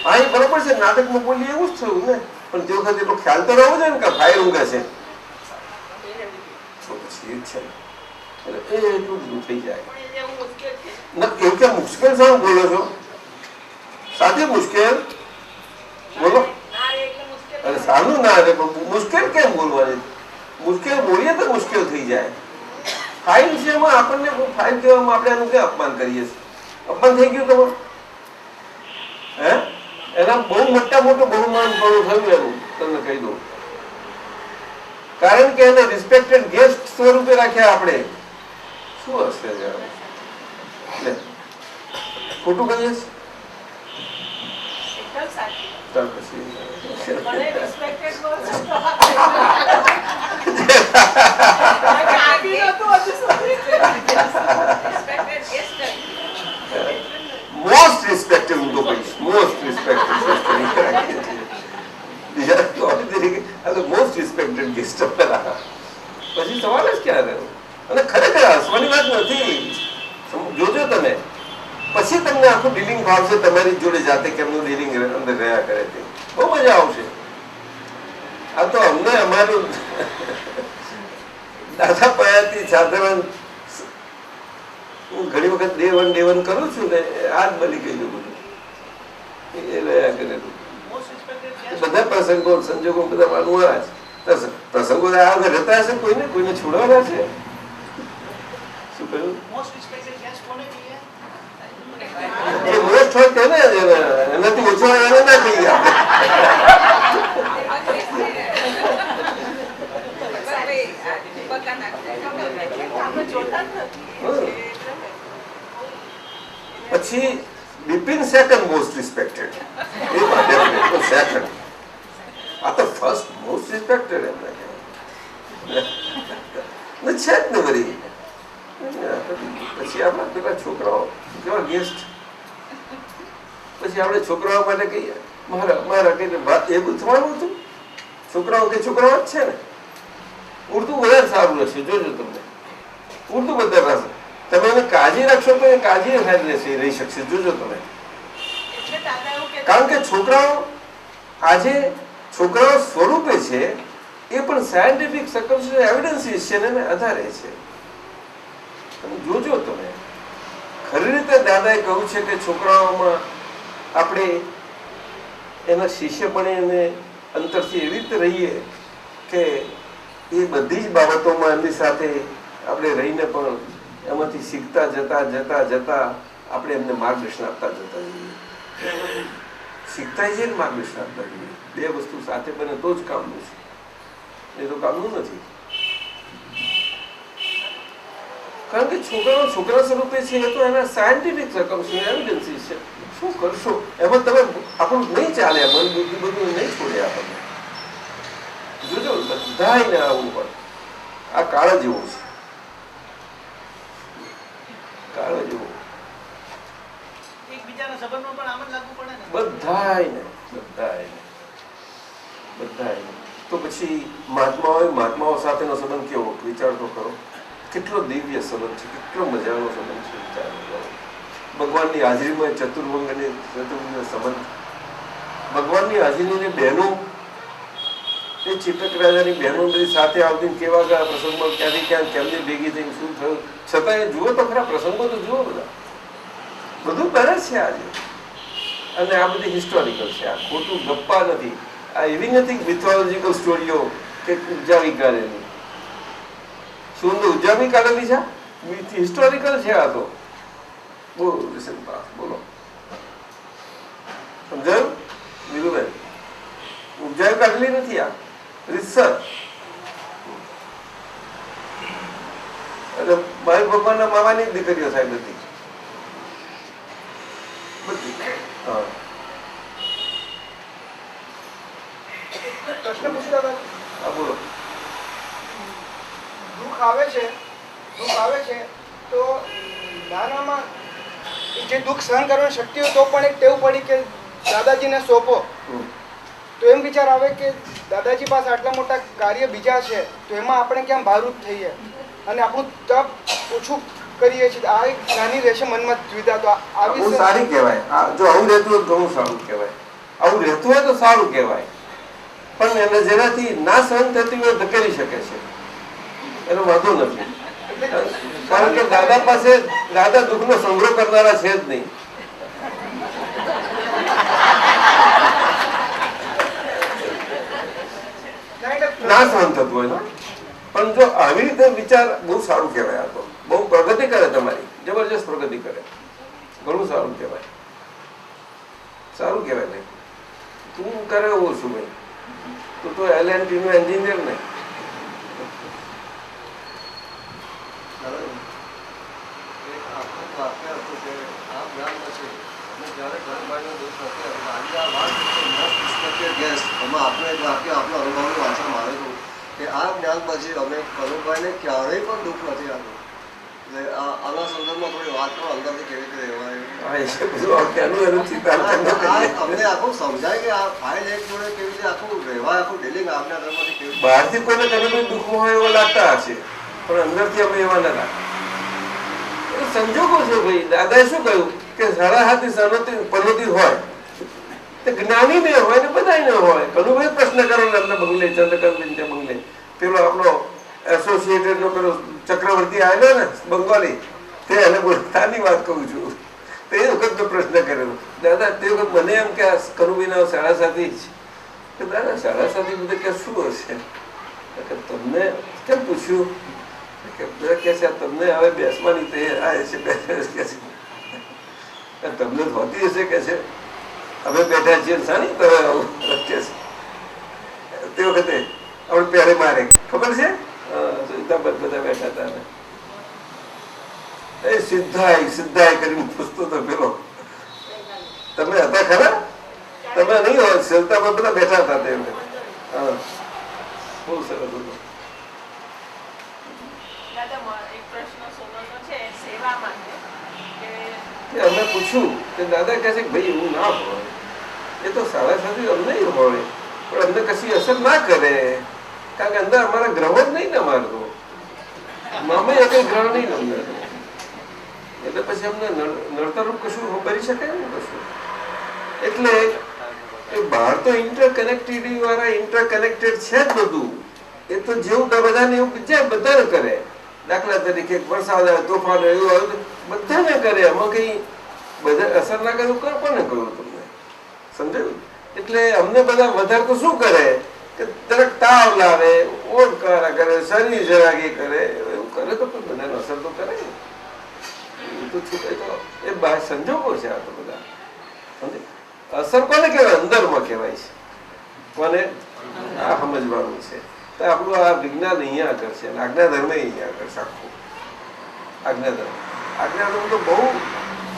હા, એ બરોબર છે, નાટકમાં બોલીએ એવું જ થયું ને, પણ તે વખતે એટલો ખ્યાલ તો રહેવો જોઈએ ને કે ફાયર ઊંઘે છે, તો પછી એ જ છે એટલે એ એટલું બધું થઈ જાય. એવું ક્યાં મુશ્કેલ સારું બોલો છો? સાચી મુશ્કેલ બોલો. અરે સારું ના રે, મુશ્કેલ કેમ બોલવાની? મુશ્કેલ બોલીએ તો મુશ્કેલ થઈ જાય. ફાઇલ છે, એમાં આપણને ફાઇલ કહેવામાં આપણે એનું ક્યાં અપમાન કરીએ છીએ? અપમાન થઈ ગયું તમારું? હે? એના બહુ મોટું બહુમાન પણ થયું એનું, તમને કહી દઉં. કારણ કે એને રિસ્પેક્ટેડ ગેસ્ટ સ્વરૂપે રાખ્યા આપણે. શું હશે? ખોટું કહીએ છીએ? મોસ્ટ રિસ્પેક્ટેડ હું તો કહીશ, most respected most respected guest. પછી સવાલ જ ક્યાં રહ્યો? અને ખરેખર હસવાની વાત નથી, જોજો તમે, પછી તમને આખું ડીલિંગ ભાવશે તમારી જોડે જાતે કેમનું ડીલિંગ અંદર રહ્યા કરે તે બહુ મજા આવશે. આ તો અમને અમારું દાદા પાયાથી સાધારણ હું ઘણી વખત ડે વન કરું છું ને, આ જ બની ગયેલું બધું એ રહ્યા કરેલું. બધા પ્રસંગો સંજોગો બધા માનવા જ પ્રસંગો આ વખત રહેતા હશે, કોઈને છોડવાના છે. શું કહ્યું? જે મોસ્ટ હોય તેને એનાથી ઓછો હોય એને ના કહીએ પછી Bipin second most respected, second. આ તો ફર્સ્ટ મોસ્ટ રિસ્પેક્ટેડ એમને છે જ ને વળી. પછી આપણા પેલા છોકરાઓ કેવા ગેસ્ટ, પછી આપણે છોકરાઓ માટે કહીએ મારા કહીને એ બધું થવાનું હતું. છોકરાઓ કે છોકરાઓ જ છે ને. ઉર્દુ વધારે સારું રહેશે, જોજો તમને ઉર્દુ બધા રહેશે. તમે એને કાળજી રાખશો તો એ કાળજી રહી શકશે, જોજો તમે. કારણ કે છોકરાઓ આજે છોકરાઓ સ્વરૂપે છે એ પણ સાયન્ટિફિક સર્કમસ્ટન્શિયલ એવિડન્સીસ છે ને આધારે છે. તમે જોજો તમે ખરી રીતે દાદાએ કહ્યું છે કે છોકરાઓમાં આપણે એના શિષ્ય બનીને અંતરથી એવી રીતે રહીએ કે એ બધી જ બાબતોમાં એમની સાથે આપણે રહીને પણ એમાંથી શીખતા જતા આપણે એમને માર્ગદર્શન આપતા જતા જઈએ. શીખતા જઈએ ને માર્ગદર્શન આપતા જઈએ. બે વસ્તુ સાથે બને તો જ કામનું છે, એ તો કામનું નથી. કારણ કે છોકરા સ્વરૂપે છે એ તો એના સાયન્ટિફિક સર્કમસ્ટન્શિયલ એવિડન્સીસ છે. શું કરશો એમાં? તમે આપણું નહીં ચાલે, મન બુદ્ધિ બધું નહીં છોડે આપણને. જોજો બધાને આવું હોય. આ કાળ જેવો છે, કાળ જેવો. બધાય તો પછી મહાત્માઓ સાથેનો સંબંધ કેવો? વિચાર તો કરો. કેટલો દિવ્ય સંબંધ છે, કેટલો મજાનો સંબંધ છે. વિચાર કરો. ભગવાનની હાજરીમાં ચતુર્ભુજનો સંબંધ, ભગવાનની હાજરીની બહેનો, એ ચીટક રાજાની બહેનો બધી સાથે આવતી કેવા ગયા પ્રસંગમાં, ક્યાંથી ક્યાં કેમની ભેગી થઈ, શું થયું, છતાં એ જુઓ તો ખરા, પ્રસંગો તો જુઓ બધા, બધું કરે છે આજે. અને આ બધી હિસ્ટોરિકલ છે, આ ખોટું ગપ્પા નથી. આ એવી નથી મિથોલોજીકલ સ્ટોરીઓ કે ઉજાવી કાઢેલી. શું ઉજાવી કાઢેલી છે? હિસ્ટોરિકલ છે આ તો. બોલો બોલો, સમજાયું નીરુભાઈ? ઉજાવી કાઢેલી નથી આ, રિસર્ચ. એટલે મારી ભગવાનના મામાની જ દીકરીઓ સાહેબ હતી બધી. હા, આવે છે તો નાનામાં જે દુઃખ સહન કરવાની શક્તિ હોય તો પણ એક ટેવ પડી કે દાદાજીને સોંપો. તો એમ વિચાર આવે કે દાદાજી પાસે આટલા મોટા કાર્ય બીજા છે તો એમાં આપણે કેમ ભારૂપ થઈએ અને આપણું તપ ઓછું કરીએ છીએ. આ એક નાની રહેશે મનમાં દ્વિધા. તો બહુ સારી કહેવાય. જો આવું રહેતું હોય તો ઘણું સારું કહેવાય. આવું રહેતું હોય તો સારું કહેવાય. પણ એને જેનાથી ના સહન થતી હોય ધકેલી શકે છે, એનો વાંધો નથી. કારણ કે દાદા પાસે દુઃખનો સંગ્રહ કરનારા છે જ નહીં. ના સહન થતું હોય પણ જો આવી રીતે વિચાર બહુ સારું કહેવાય. આ તો બહુ પ્રગતિ કરે, તમારી જબરજસ્ત પ્રગતિ કરે, ઘણું સારું કહેવાય. સારું કહેવાય. નહીં તું કરે એવું છું ભાઈ, તું તો LNT નો એન્જિનિયર ને. આપણે એક વાક્ય આપણો અનુભવની ભાષામાં આવે હતું કે આ જ્ઞાન પછી અમે કનુભાઈને ક્યારેય પણ દુઃખ નથી આવ્યું. એટલે આના સંદર્ભમાં થોડી વાત પણ અંદરથી કેવી રીતે રહેવાય અમને આખું સમજાય કે આ ફાઇલ એક જોડે કેવી રીતે આખું રહેવાય, આખું ડીલિંગ આપના ધર્મથી કેવી બહારથી કોઈને કનુભાઈ દુઃખમાં હોય એવો લાગતા હશે, પણ અંદરથી અમે એવા ન લાગતા. સંજોગો છે ભાઈ. દાદાએ શું કહ્યું કે સારા હાથી પનોતી હોય તે જ્ઞાની ને હોય ને બધા ને હોય. કનુભાઈ પ્રશ્ન કરો ને એમને બંગલે, ચંદ્રકાંત બંગલે, પેલો આપણો એસોસિએટેડ નો પેલો ચક્રવર્તી આવ્યો ને બંગાળી, તે એને બોલતાની વાત કહું છું. તે વખત મેં પ્રશ્ન કરેલો દાદા, તે વખત મને એમ કે આ કનુભાઈના શાળા સાથી જ કે દાદા શાળા સાથી બધે કે શું હશે? તમને કેમ પૂછ્યું કે તમને હવે બેસવાની તે આવે છે, તમને હોતી હશે કે છે અમે બેઠા છીએ સાની તમે આવું કે તે વખતે આપણે પહેરે મારે ખબર છે સુવિધાબદ બધા બેઠા હતા ને એ સિદ્ધાય કરીને પૂછતો હતો પેલો. તમે હતા ખરા? તમે નહીં હોય, સુવિધાબદ બધા બેઠા હતા તે વખતે. હા, બહુ સરસ હતું. અમે પૂછ્યું કે દાદા કહે છે કે ભાઈ એવું ના હોય, એ તો સારા સાથી અમને હોય પણ અમને કશી અસર ના કરે, કારણ કે અંદર અમારા ગ્રહો જ નહીં ને મારતો, મામે એક ગ્રહ નહીં અંદર, એટલે પછી અમને નડતરરૂપ કશું ભરી શકે ને કશું. એટલે બહાર તો ઇન્ટરકનેક્ટિવિટી વાળા ઇન્ટરકનેક્ટેડ છે જ બધું. એ તો જેવું બધાને એવું બીજા બધાને કરે. દાખલા તરીકે વરસાદ આવે, તોફાન એવું આવે બધાને કરે. આમાં કઈ બધા અસર ના કર્યું કોને કહ્યું તમને? સમજાયું? એટલે અમને બધા વધારે તો શું કરે કે જરાક તાવ લાવે, ઓળકારા કરે, શરીર જરાગી કરે, એવું કરે તો પણ બધાને અસર તો કરે. એ તો છૂટાય તો એ સંજોગો છે. આ તો બધા સમજે. અસર કોને કહેવાય? અંદરમાં કહેવાય છે. કોને? આ સમજવાનું છે. તો આપણું આ વિજ્ઞાન અહીંયા આગળ છે, આજ્ઞાધર્મ અહીંયા આગળ છે. આખું આજ્ઞાધર્મ તો બહુ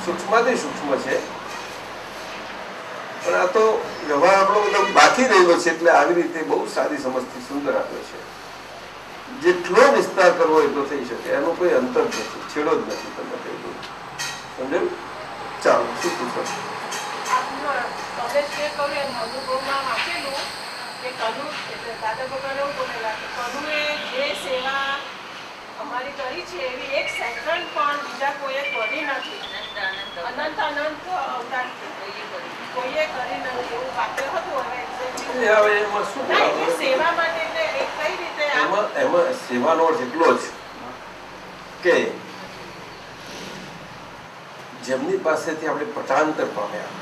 સૂક્ષ્મથી સૂક્ષ્મ છે, પણ આ તો વ્યવહાર આપણો બધો બાકી રહેલો છે. એટલે આવી રીતે બહુ સારી સમજથી સુંદર આપ્યો છે. જેટલો વિસ્તાર કરવો એટલો થઈ શકે, એનો કોઈ અંતર નથી, છેડો જ નથી. તમે કહ્યું સમજાયું? ચાલો, શું પૂછો? દાદા ભગવાન એવું બોલેલા કે કનુએ જે સેવા અમારી કરી છે એવી એક સેકન્ડ પણ બીજા કોઈએ કરી નથી. અનંત અવતાર કોઈએ કરી નથી એવું વાક્ય હતું. હવે સેવા માટે એટલે એક કઈ રીતે એમાં સેવાનો અર્થ એટલો જ કે જેમની પાસેથી આપણે પટાંતર પામ્યા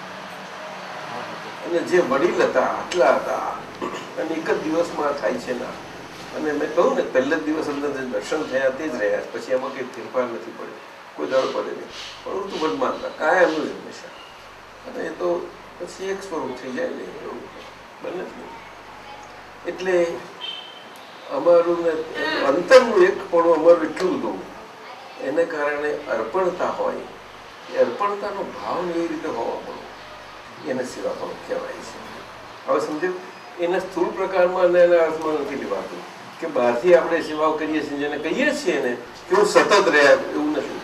અને જે વડીલ હતા, આટલા હતા, અને એક જ દિવસમાં થાય છે ના. અને મેં કહું ને પહેલા જ દિવસ અંદર જે દર્શન થયા તે જ રહ્યા, પછી એમાં કંઈ ફેરફાર નથી પડ્યો, કોઈ દાડો પડે નહીં. પણ ઋતુ બદમાનતા કાયમનું જ હંમેશા. અને એ તો પછી એક સ્વરૂપ થઈ જાય ને એવું બને જ નહીં. એટલે અમારું ને અંતરનું એક પણ અમારું એટલું બધું એને કારણે અર્પણતા હોય, એ અર્પણતાનો ભાવ એ રીતે હોવા પડે, એને સેવા પણ કહેવાય છે. હવે સમજ્યું? એના સ્થૂળ પ્રકારમાં અને એના અર્થમાં નથી લેવાતું. કે બહારથી આપણે સેવાઓ કરીએ છીએ જેને કહીએ છીએ ને કે હું સતત રહ્યા, એવું નથી.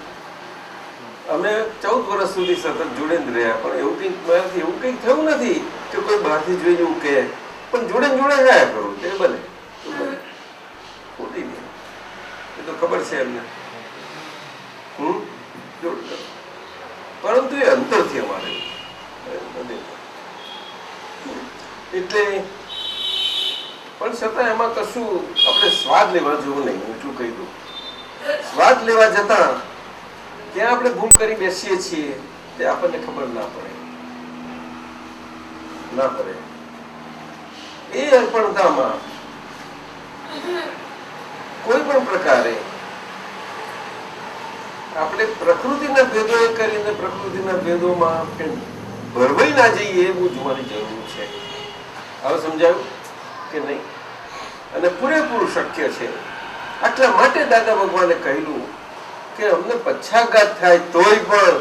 અમે 14 વર્ષ સુધી સતત જોડે જ રહ્યા, પણ એવું કંઈક થયું નથી કે કોઈ બહારથી જોઈને એવું કહે, પણ જોડે રહ્યા કરું તે બને ખોટી નહીં, એ તો ખબર છે એમને. પરંતુ એ અંતરથી અમારે એટલે પણ છતાં એમાં કશું આપણે સ્વાદ લેવા જેવું નહીં. હું એટલું કહી દઉં, સ્વાદ લેવા જતા ત્યાં આપણે ભૂલ કરી બેસીએ છીએ તે આપણને ખબર ના પડે. એ અર્પણતામાં કોઈ પણ પ્રકારે આપણે પ્રકૃતિના ભેદો કરીને પ્રકૃતિના ભેદોમાં ભરવાઈ ના જઈએ એવું જોવાની જરૂર છે. હવે સમજાયું કે નહીં? અને પૂરેપૂરું શક્ય છે. આટલા માટે દાદા ભગવાને કહેલું કે અમને પછાઘાત થાય તોય પણ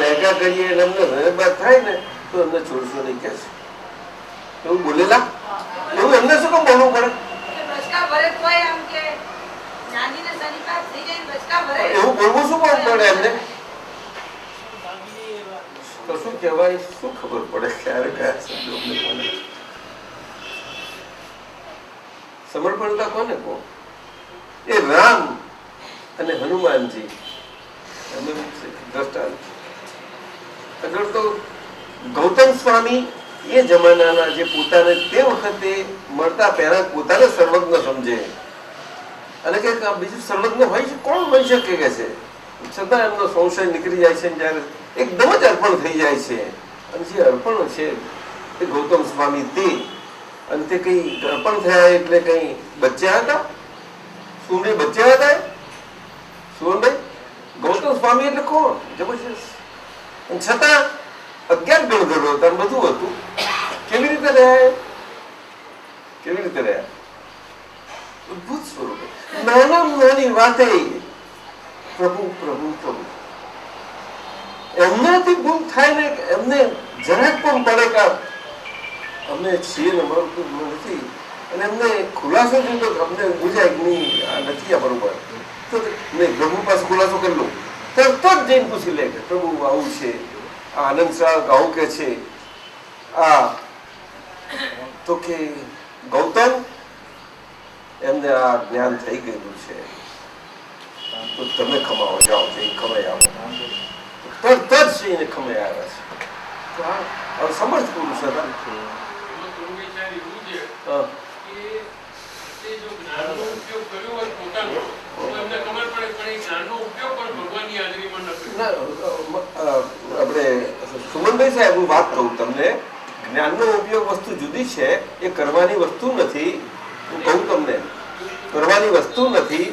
લેગા કરીએ એટલે અમને હૃદયબાદ થાય ને તો અમને છોડશો નહીં કે છે. એવું બોલેલા? એવું એમને શું કામ બોલવું પડે? એવું બોલવું શું કામ પડે એમને? તો શું કહેવાય, શું ખબર પડે ક્યારે કયા શબ્દો મને સમર્પણતા કોને કહો? એ રામ અને હનુમાનજી દ્રષ્ટાંત. આગળ તો ગૌતમ સ્વામી એ જમાનાના જે પોતાને તે વખતે મળતા પહેલા પોતાને સર્વજ્ઞ સમજે અને કે બીજું સર્વજ્ઞ હોય છે કોણ હોઈ શકે કે છે, છતાં એમનો સંશય નીકળી જાય છે. જયારે એકદમ જ અર્પણ થઈ જાય છે અને જે અર્પણ છે એ ગૌતમ સ્વામી તે અને તે કઈ અર્પણ થયા એટલે કઈ બચ્યા હતા? સુંદરી બચ્યા હતા? સુવનભાઈ, ગૌતમ સ્વામી એટલે કોણ? જબરજસ્ત. છતાં 11 ગણધરો હતા, બધું હતું. કેવી રીતે રહ્યા? અદભુત સ્વરૂપે નાની વાતે પ્રભુ. એમનાથી ભૂલ થાય ને એમને જરાક પણ પડે કે અમને છીએ ને અમારું નથી, અને એમને ખુલાસો જોઈતો અમને બુજાય કે નહીં આ નથી આ બરોબર, તો નહીં પ્રભુ પાસે ખુલાસો કરી લો. તરત જ જઈને પૂછી લે કે પ્રભુ આવું છે, આ આનંદ શાહ આવું કે છે, આ તો કે ગૌતમ એમને આ જ્ઞાન થઈ ગયેલું છે તો તમે ખમાવો, જાઓ જઈ ખમાઈ આવો. તરત જ એને ખમાઈ આવ્યા છે. હવે સમર્થ પુરુષ હતા. આપણે સુમનભાઈ સાહેબ હું વાત કહું તમને, જ્ઞાનનો ઉપયોગ વસ્તુ જુદી છે, એ કરવાની વસ્તુ નથી. હું કહું તમને કરવાની વસ્તુ નથી,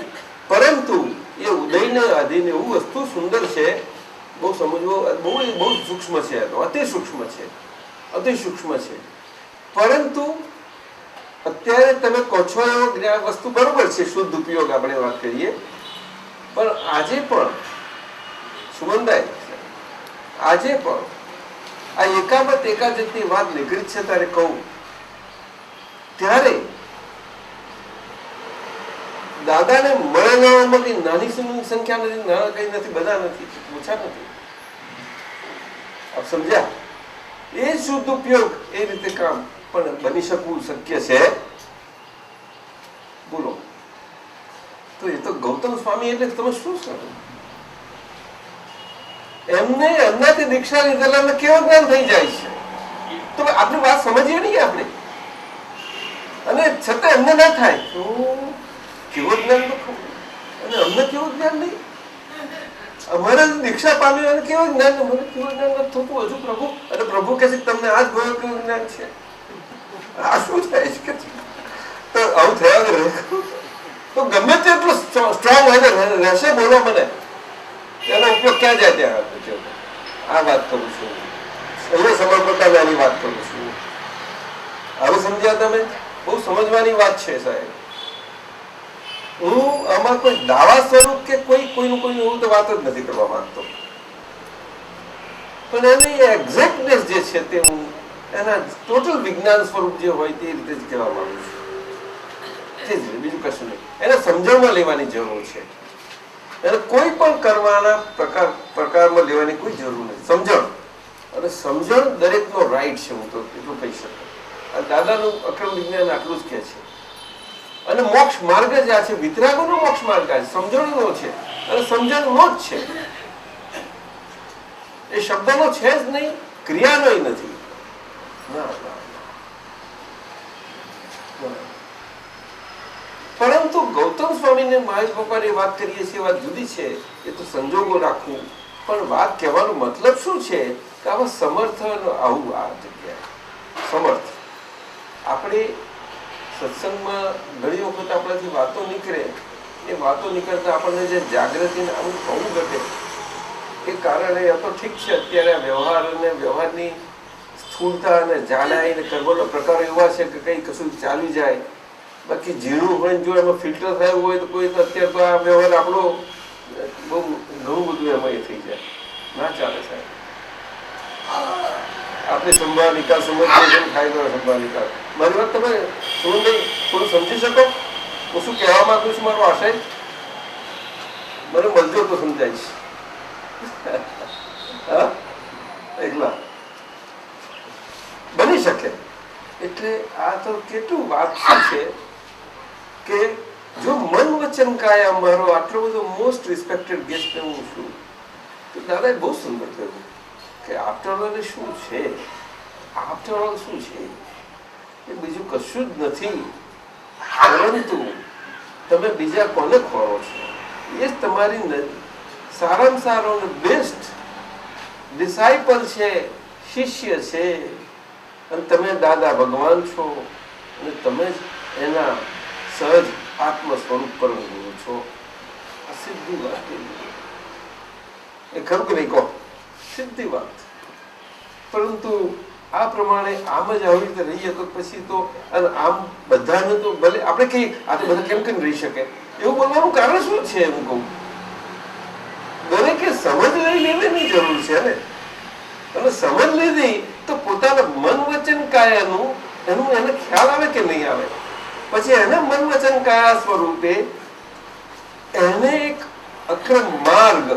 પરંતુ એ ઉદયને આધીન એવું વસ્તુ સુંદર છે. બહુ સમજવો બહુ સૂક્ષ્મ છે, અતિ સૂક્ષ્મ છે. પરંતુ અત્યારે તમે કહો છો એવો વસ્તુ બરોબર છે, શુદ્ધ ઉપયોગ આપણે વાત કરીએ, પણ આજે પણ સુમનભાઈ આજે પણ આ એકાજતની વાત નીકળી છે ત્યારે કહું ત્યારે દાદાને મળેલામાં કઈ નાની સંખ્યા નથી, નાના કઈ નથી, બધા નથી, ઓછા નથી. આપ સમજ્યા? એ શુદ્ધ ઉપયોગ એ રીતે કામ પણ બની શકવું શક્ય છે. બોલો તો એ તો ગૌતમ સ્વામી એટલે તમે શું કરો? એમનાથી દીક્ષા લીધેલા કેવું જ્ઞાન થઈ જાય છે? તો આપણી વાત સમજીએ નહીં આપણે, અને છતાં એમને ના થાય તો કેવું જ્ઞાન અને અમને કેવું જ્ઞાન નહીં? અમારે દીક્ષા પામ્યું અને કેવું જ્ઞાન, અમને કેવું જ્ઞાન નથી થતું હજુ પ્રભુ. અને પ્રભુ કહે છે તમને આ જ ગયો કેવું જ્ઞાન છે? આ શું થાય છે? તો આવું થયા તો ગમે તેટલું સ્ટ્રોંગ હોય ને રહેશે. બોલો મને એનો ઉપયોગ ક્યાં જાય ત્યાં? આ વાત કરું છું, અહીંયા સમર્પણતાની વાત કરું છું. હવે સમજ્યા તમે? બહુ સમજવાની વાત છે સાહેબ. હું આમાં કોઈ દાવા સ્વરૂપ કે કોઈનું એવું તો વાત જ નથી કરવા માંગતો, પણ એની એક્ઝેક્ટનેસ જે છે તે હું એના ટોટલ વિજ્ઞાન સ્વરૂપ જે હોય તે રીતે જ કહેવા માંગુ છું. તે જ બીજું કશું નહીં. એને સમજણમાં લેવાની જરૂર છે. એને કોઈ પણ કરવાના પ્રકારમાં લેવાની કોઈ જરૂર નથી. સમજણ અને સમજણ દરેકનો રાઈટ છે. હું તો એટલું કહી શકું. દાદાનું અક્રમ વિજ્ઞાન આટલું જ કહે છે. અને મોક્ષ માર્ગ જ આ છે. વિતરાગોનો મોક્ષ માર્ગ આ છે, સમજણનો છે અને સમજણનો જ છે. એ શબ્દનો છે જ નહીં, ક્રિયાનો નથી. પરંતુ ગૌતમ સ્વામીને મહેશ બાપાની વાત કરીએ છીએ, વાત જુદી છે. એ તો સંજોગો રાખવું, પણ વાત કહેવાનો મતલબ શું છે કે આવા સમર્થન આવું આ જગ્યાએ સમર્થ. આપણે સત્સંગમાં ઘણી વખત આપણાથી વાતો નીકળે, એ વાતો નીકળતા આપણને જે જાગૃતિને આવું ઘણું ઘટે. એ કારણે આ તો ઠીક છે, અત્યારે વ્યવહાર અને વ્યવહારની સ્થૂળતા અને જાડાઈ અને કર્મોના પ્રકારો એવા છે કે કંઈ કશું ચાલી જાય. બાકી ઝીણું હોય જો એમાં ફિલ્ટર થયું હોય તો કોઈ તો અત્યારે તો આ વ્યવહાર આપણો બહુ ઘણું બધું એમાં એ થઈ જાય. ના ચાલે સાહેબ. આપણે સંભાળ નિકાલ સમજીએ જેમ થાય તો સંભાળ નિકાલ. મારી વાત તમે સુમનભાઈ થોડું સમજી શકો? હું શું કહેવા માંગુ છું? મારો આશય મને મળજો તો સમજાઈશ. હા, એકલા બની શકે. એટલે આ તો કેટલું વાત છે કે જો મન વચન કાયા મારો આટલો બધો મોસ્ટ રિસ્પેક્ટેડ ગેસ્ટ હું છું, તો દાદાએ બહુ સુંદર કહ્યું કે આફ્ટર ઓલ શું છે. આફ્ટર ઓલ શું છે એ બીજું કશું જ નથી, પરંતુ તમે બીજા કોને ખોરો છો. એ જ તમારી સારામાં સારો અને બેસ્ટ ડિસાઇપલ છે, શિષ્ય છે. અને તમે દાદા ભગવાન છો અને તમે જ એના સહજ આત્મ સ્વરૂપ પર ગુરુ છો. આ સીધી વાત એ ખરું કે નહીં કહો? સીધી વાત. પરંતુ આ પ્રમાણે આમ જ આવી રીતે રહીએ તો પછી તો આમ બધાને તો ભલે આપણે કહીએ આ તો બધા કેમ રહી શકે, એવું બોલવાનું કારણ શું છે? હું કહું દરેકે સમજ લઈ લેવાની જરૂર છે ને. અને સમજ લીધી તો પોતાના મન વચન કાયાનું એનું એને ખ્યાલ આવે કે નહીં આવે. પછી એને મન વચન કાયા સ્વરૂપે એને એક અક્રમ માર્ગ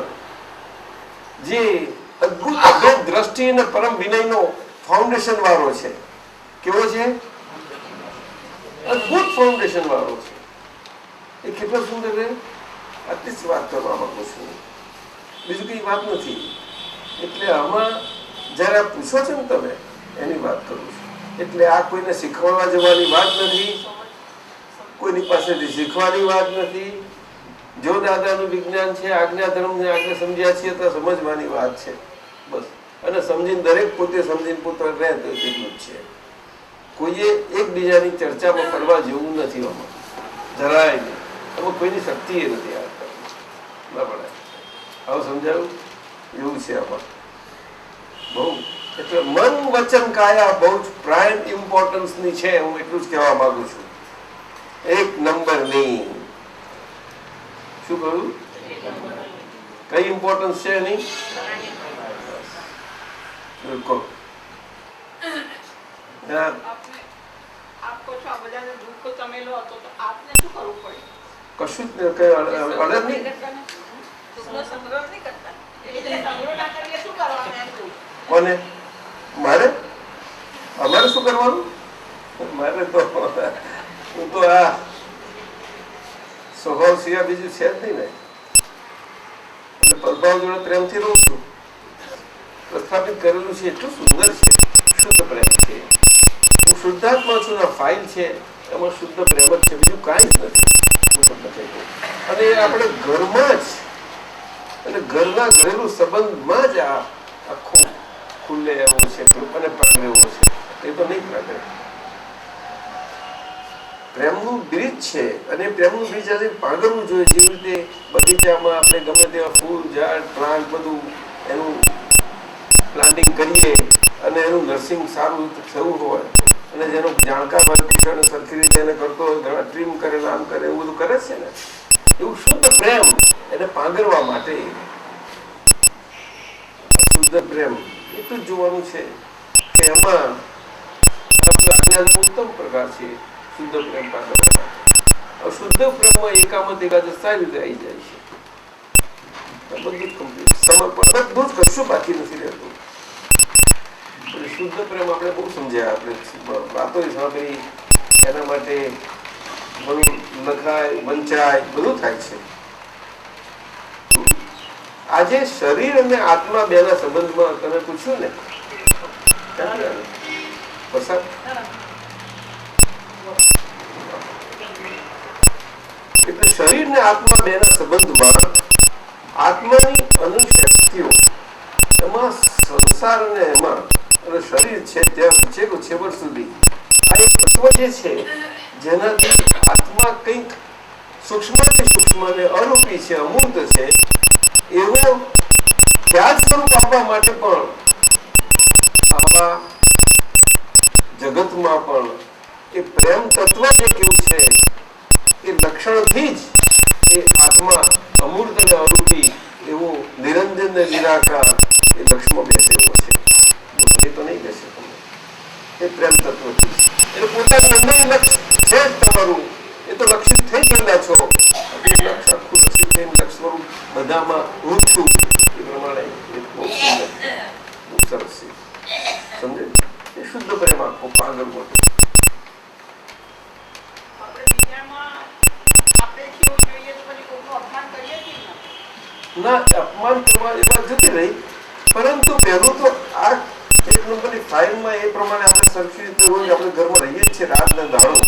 જે અદભુત અભેદ દ્રષ્ટિ અને પરમ વિનયનો ફાઉન્ડેશન વાળો છે. કેવો છે? અદભુત ફાઉન્ડેશન વાળો છે. એ કેટલો સુંદર છે. આટલી જ વાત કરવા માંગુ છું, બીજું કઈ વાત નથી. એટલે આમાં જયારે પૂછો છો ને તમે એની વાત કરું છું. એટલે આ કોઈને શીખવાડવા જવાની વાત નથી, કોઈની પાસેથી શીખવાની વાત નથી. જો દાદાનું વિજ્ઞાન છે, આજ્ઞા ધર્મને આપણે સમજ્યા છીએ તો સમજવાની વાત છે બસ. અને સમજીને દરેક પોતે સમજીને પોતે રહે તો એટલું જ છે. કોઈએ એકબીજાની ચર્ચામાં કરવા જેવું નથી. આમાં જરાય નહીં. આમાં કોઈની શક્તિ એ નથી. બરાબર આવું સમજાયું? એવું છે આમાં બહુ. એટલે મન વચન કાયા બહુ જ પ્રાઇમ ઇમ્પોર્ટન્સની છે. હું એટલું જ કહેવા માંગુ છું. એક નંબરની. શું કહ્યું? કઈ ઇમ્પોર્ટન્સ છે એની? બિલકુલ. કશું જ અડર નહીં. કોને? મારે? અમારે શું કરવાનું? મારે તો હું તો આ સ્વભાવ સિવાય બીજું છે જ નહીં ને. એટલે પદભાવ જોડે પ્રેમથી રહું છું. પ્રસ્થાપિત કરેલું છે એટલું સુંદર છે. શુદ્ધ પ્રેમ છે. હું શુદ્ધાત્મા છું. આ ફાઇલ છે એમાં શુદ્ધ પ્રેમ જ છે, બીજું કાંઈ જ નથી. અને આપણે ઘરમાં જ અને ઘરના ઘરેલું સંબંધમાં જ આ આખું ખુલ્લે એવો છે અને પ્રાગરે એવો છે. એ તો નહીં પ્રાગરે. પ્રેમનું બ્રિજ છે અને પ્રેમનું બ્રિજ આજે પાગરવું જોઈએ. જેવી રીતે બગીચામાં આપણે ગમે તેવા ફૂલ ઝાડ પ્લાન્ટ બધું એનું પ્લાન્ટિંગ કરીએ અને એનું નર્સિંગ સારું થયું હોય અને જેનો જાણકાર હોય સરખી રીતે એને કરતો હોય, ઘણા ટ્રીમ કરે, આમ કરે, એવું બધું કરે છે ને. એવું શુદ્ધ પ્રેમ એને પાંગરવા માટે શુદ્ધ પ્રેમ એટલું જ જોવાનું છે કે એમાં આજ્ઞા ઉત્તમ પ્રકાર છે શુદ્ધ પ્રેમ પાંગરવા. શુદ્ધ પ્રેમમાં એકામત એકાદશ સારી રીતે આવી જાય છે. બધું જ કમ્પ્લીટ સમર્પણ, બધું જ કશું બાકી નથી રહેતું. શુદ્ધ પ્રેમ આપણે બહુ સમજ્યા, આપણે વાતો સાંભળી, એના માટે બધું લખાય, વંચાય, બધું થાય છે. આજે શરીર અને આત્મા બેના સંબંધમાં તમે પૂછ્યું ને પસાર, એટલે શરીર ને આત્મા બેના સંબંધમાં આત્માની અનંત શક્તિઓ, એમાં સંસાર અને એમાં અને શરીર છે ત્યાં છેવટ સુધી આ એક તત્વ જે છે જેનાથી આત્મા કંઈક સૂક્ષ્મથી સૂક્ષ્મ અને અરૂપી છે, અમૂર્ત છે, એવો ખ્યાલ સ્વરૂપ આપવા માટે પણ આવા જગતમાં પણ એ પ્રેમ તત્વ જે કેવું છે એ લક્ષણથી જ એ આત્મા અમૂર્ત અને અરૂપી એવો નિરંજન ને નિરાકાર એ લક્ષ્મ બેસે એવો છે. એ તો નહીં બેસે તમને, એ પ્રેમ તત્વથી એટલે પોતાનું અંદર લક્ષ્ય છે જ તમારું, એ તો લક્ષિત થઈ ગયેલા છો. લક્ષ આખું લક્ષિત થઈને લક્ષ સ્વરૂપ બધામાં હું છું એ પ્રમાણે એ બહુ સુંદર, બહુ સરસ છે. સમજે? એ શુદ્ધ પ્રેમ આખો પાગલ મોટો. ના, અપમાન કરવા એ વાત જતી રહી, પરંતુ પહેલું તો આ એક નંબરની ફાઇલમાં એ પ્રમાણે આપણે સરખી રીતે રોજ આપણે ઘરમાં રહીએ જ છીએ રાત ને દાડો,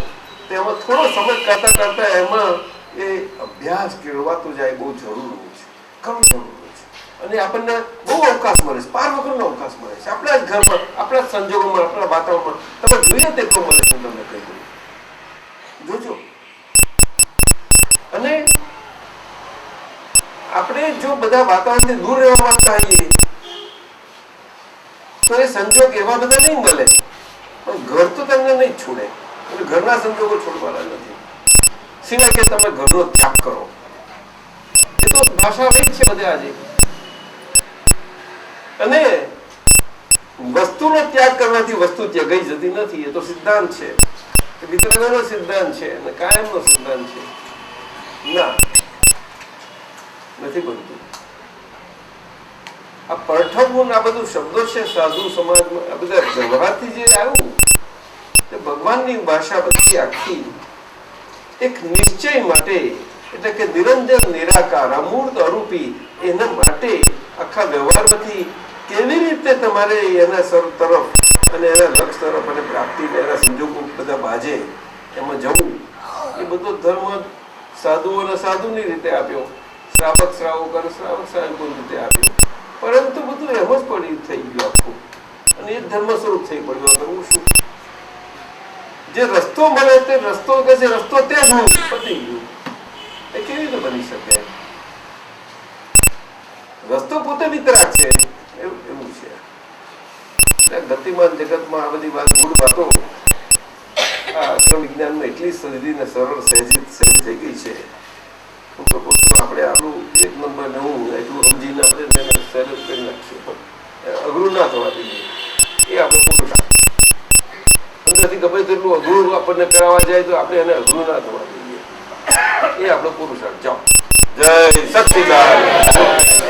તેમાં થોડો સમય કરતા કરતા એમાં એ અભ્યાસ કેળવાતો જાય બહુ જરૂરી છે, ઘણું જરૂરી છે. અને આપણને બહુ અવકાશ મળે છે, પાર વગરનો અવકાશ મળે છે આપણા જ ઘરમાં, આપણા જ સંજોગોમાં, આપણા વાતાવરણમાં. તમે જોઈએ તેટલો મળે છે, તમને કહી દઉં, જોજો. અને આપણે જો બધા વાતાવરણથી દૂર રહેવા માંગતા હોઈએ તો એ સંજોગ એવા બધા નહીં મળે, પણ ઘર તો તમને નહીં છોડે, એટલે ઘરના સંજોગો છોડવાના નથી, સિવાય કે તમે ઘરનો ત્યાગ કરો. એ તો ભાષા રહી જ છે બધે આજે. અને વસ્તુનો ત્યાગ કરવાથી વસ્તુ ત્યગાઈ જતી નથી, એ તો સિદ્ધાંત છે, વિતરણનો સિદ્ધાંત છે અને કાયમનો સિદ્ધાંત છે. ના, નથી બનતું. આ પરઠવું આ બધું શબ્દો છે સાધુ સમાજમાં, આ બધા વ્યવહારથી જે આવ્યું તે ભગવાનની ભાષા બધી આખી એક નિશ્ચય માટે, એટલે કે નિરંજન નિરાકાર અમૂર્ત અરૂપી, એના માટે આખા વ્યવહારમાંથી કેવી રીતે તમારે એના સર તરફ અને એના લક્ષ તરફ અને પ્રાપ્તિ એના સંજોગો બધા બાજે એમાં જવું, એ બધો ધર્મ સાધુઓને સાધુની રીતે આપ્યો, શ્રાવક શ્રાવકોને શ્રાવક શ્રાવકોની રીતે આપ્યો. પરંતુ બધું એમ જ પડી થઈ ગયું આખું, અને એ ધર્મ સ્વરૂપ થઈ પડ્યું. કરવું શું? જે રસ્તો મળે તે રસ્તો કે છે, રસ્તો તે જ હું પતી ગયું. એ કેવી રીતે બની શકે? રસ્તો પોતે વિતરાગ છે, એવું છે. ગતિમાન જગતમાં આ બધી વાત ગૂઢ વાતો આ અક્રમ વિજ્ઞાનમાં એટલી સહેલી ને સરળ સહેજી થઈ ગઈ છે. હું તો કહું છું આપણે આપણું એક નંબર નવું એટલું સમજીને આપણે સરળ કરી નાખીએ, અઘરું ના થવા દઈએ. એ આપણો પુરુષાર્થ. અંદરથી ગમે તેટલું અઘરું આપણને કરાવવા જાય તો આપણે એને અઘરું ના થવા દઈએ, એ આપણો પુરુષાર્થ. જાઓ, જય સચ્ચિદાનંદ.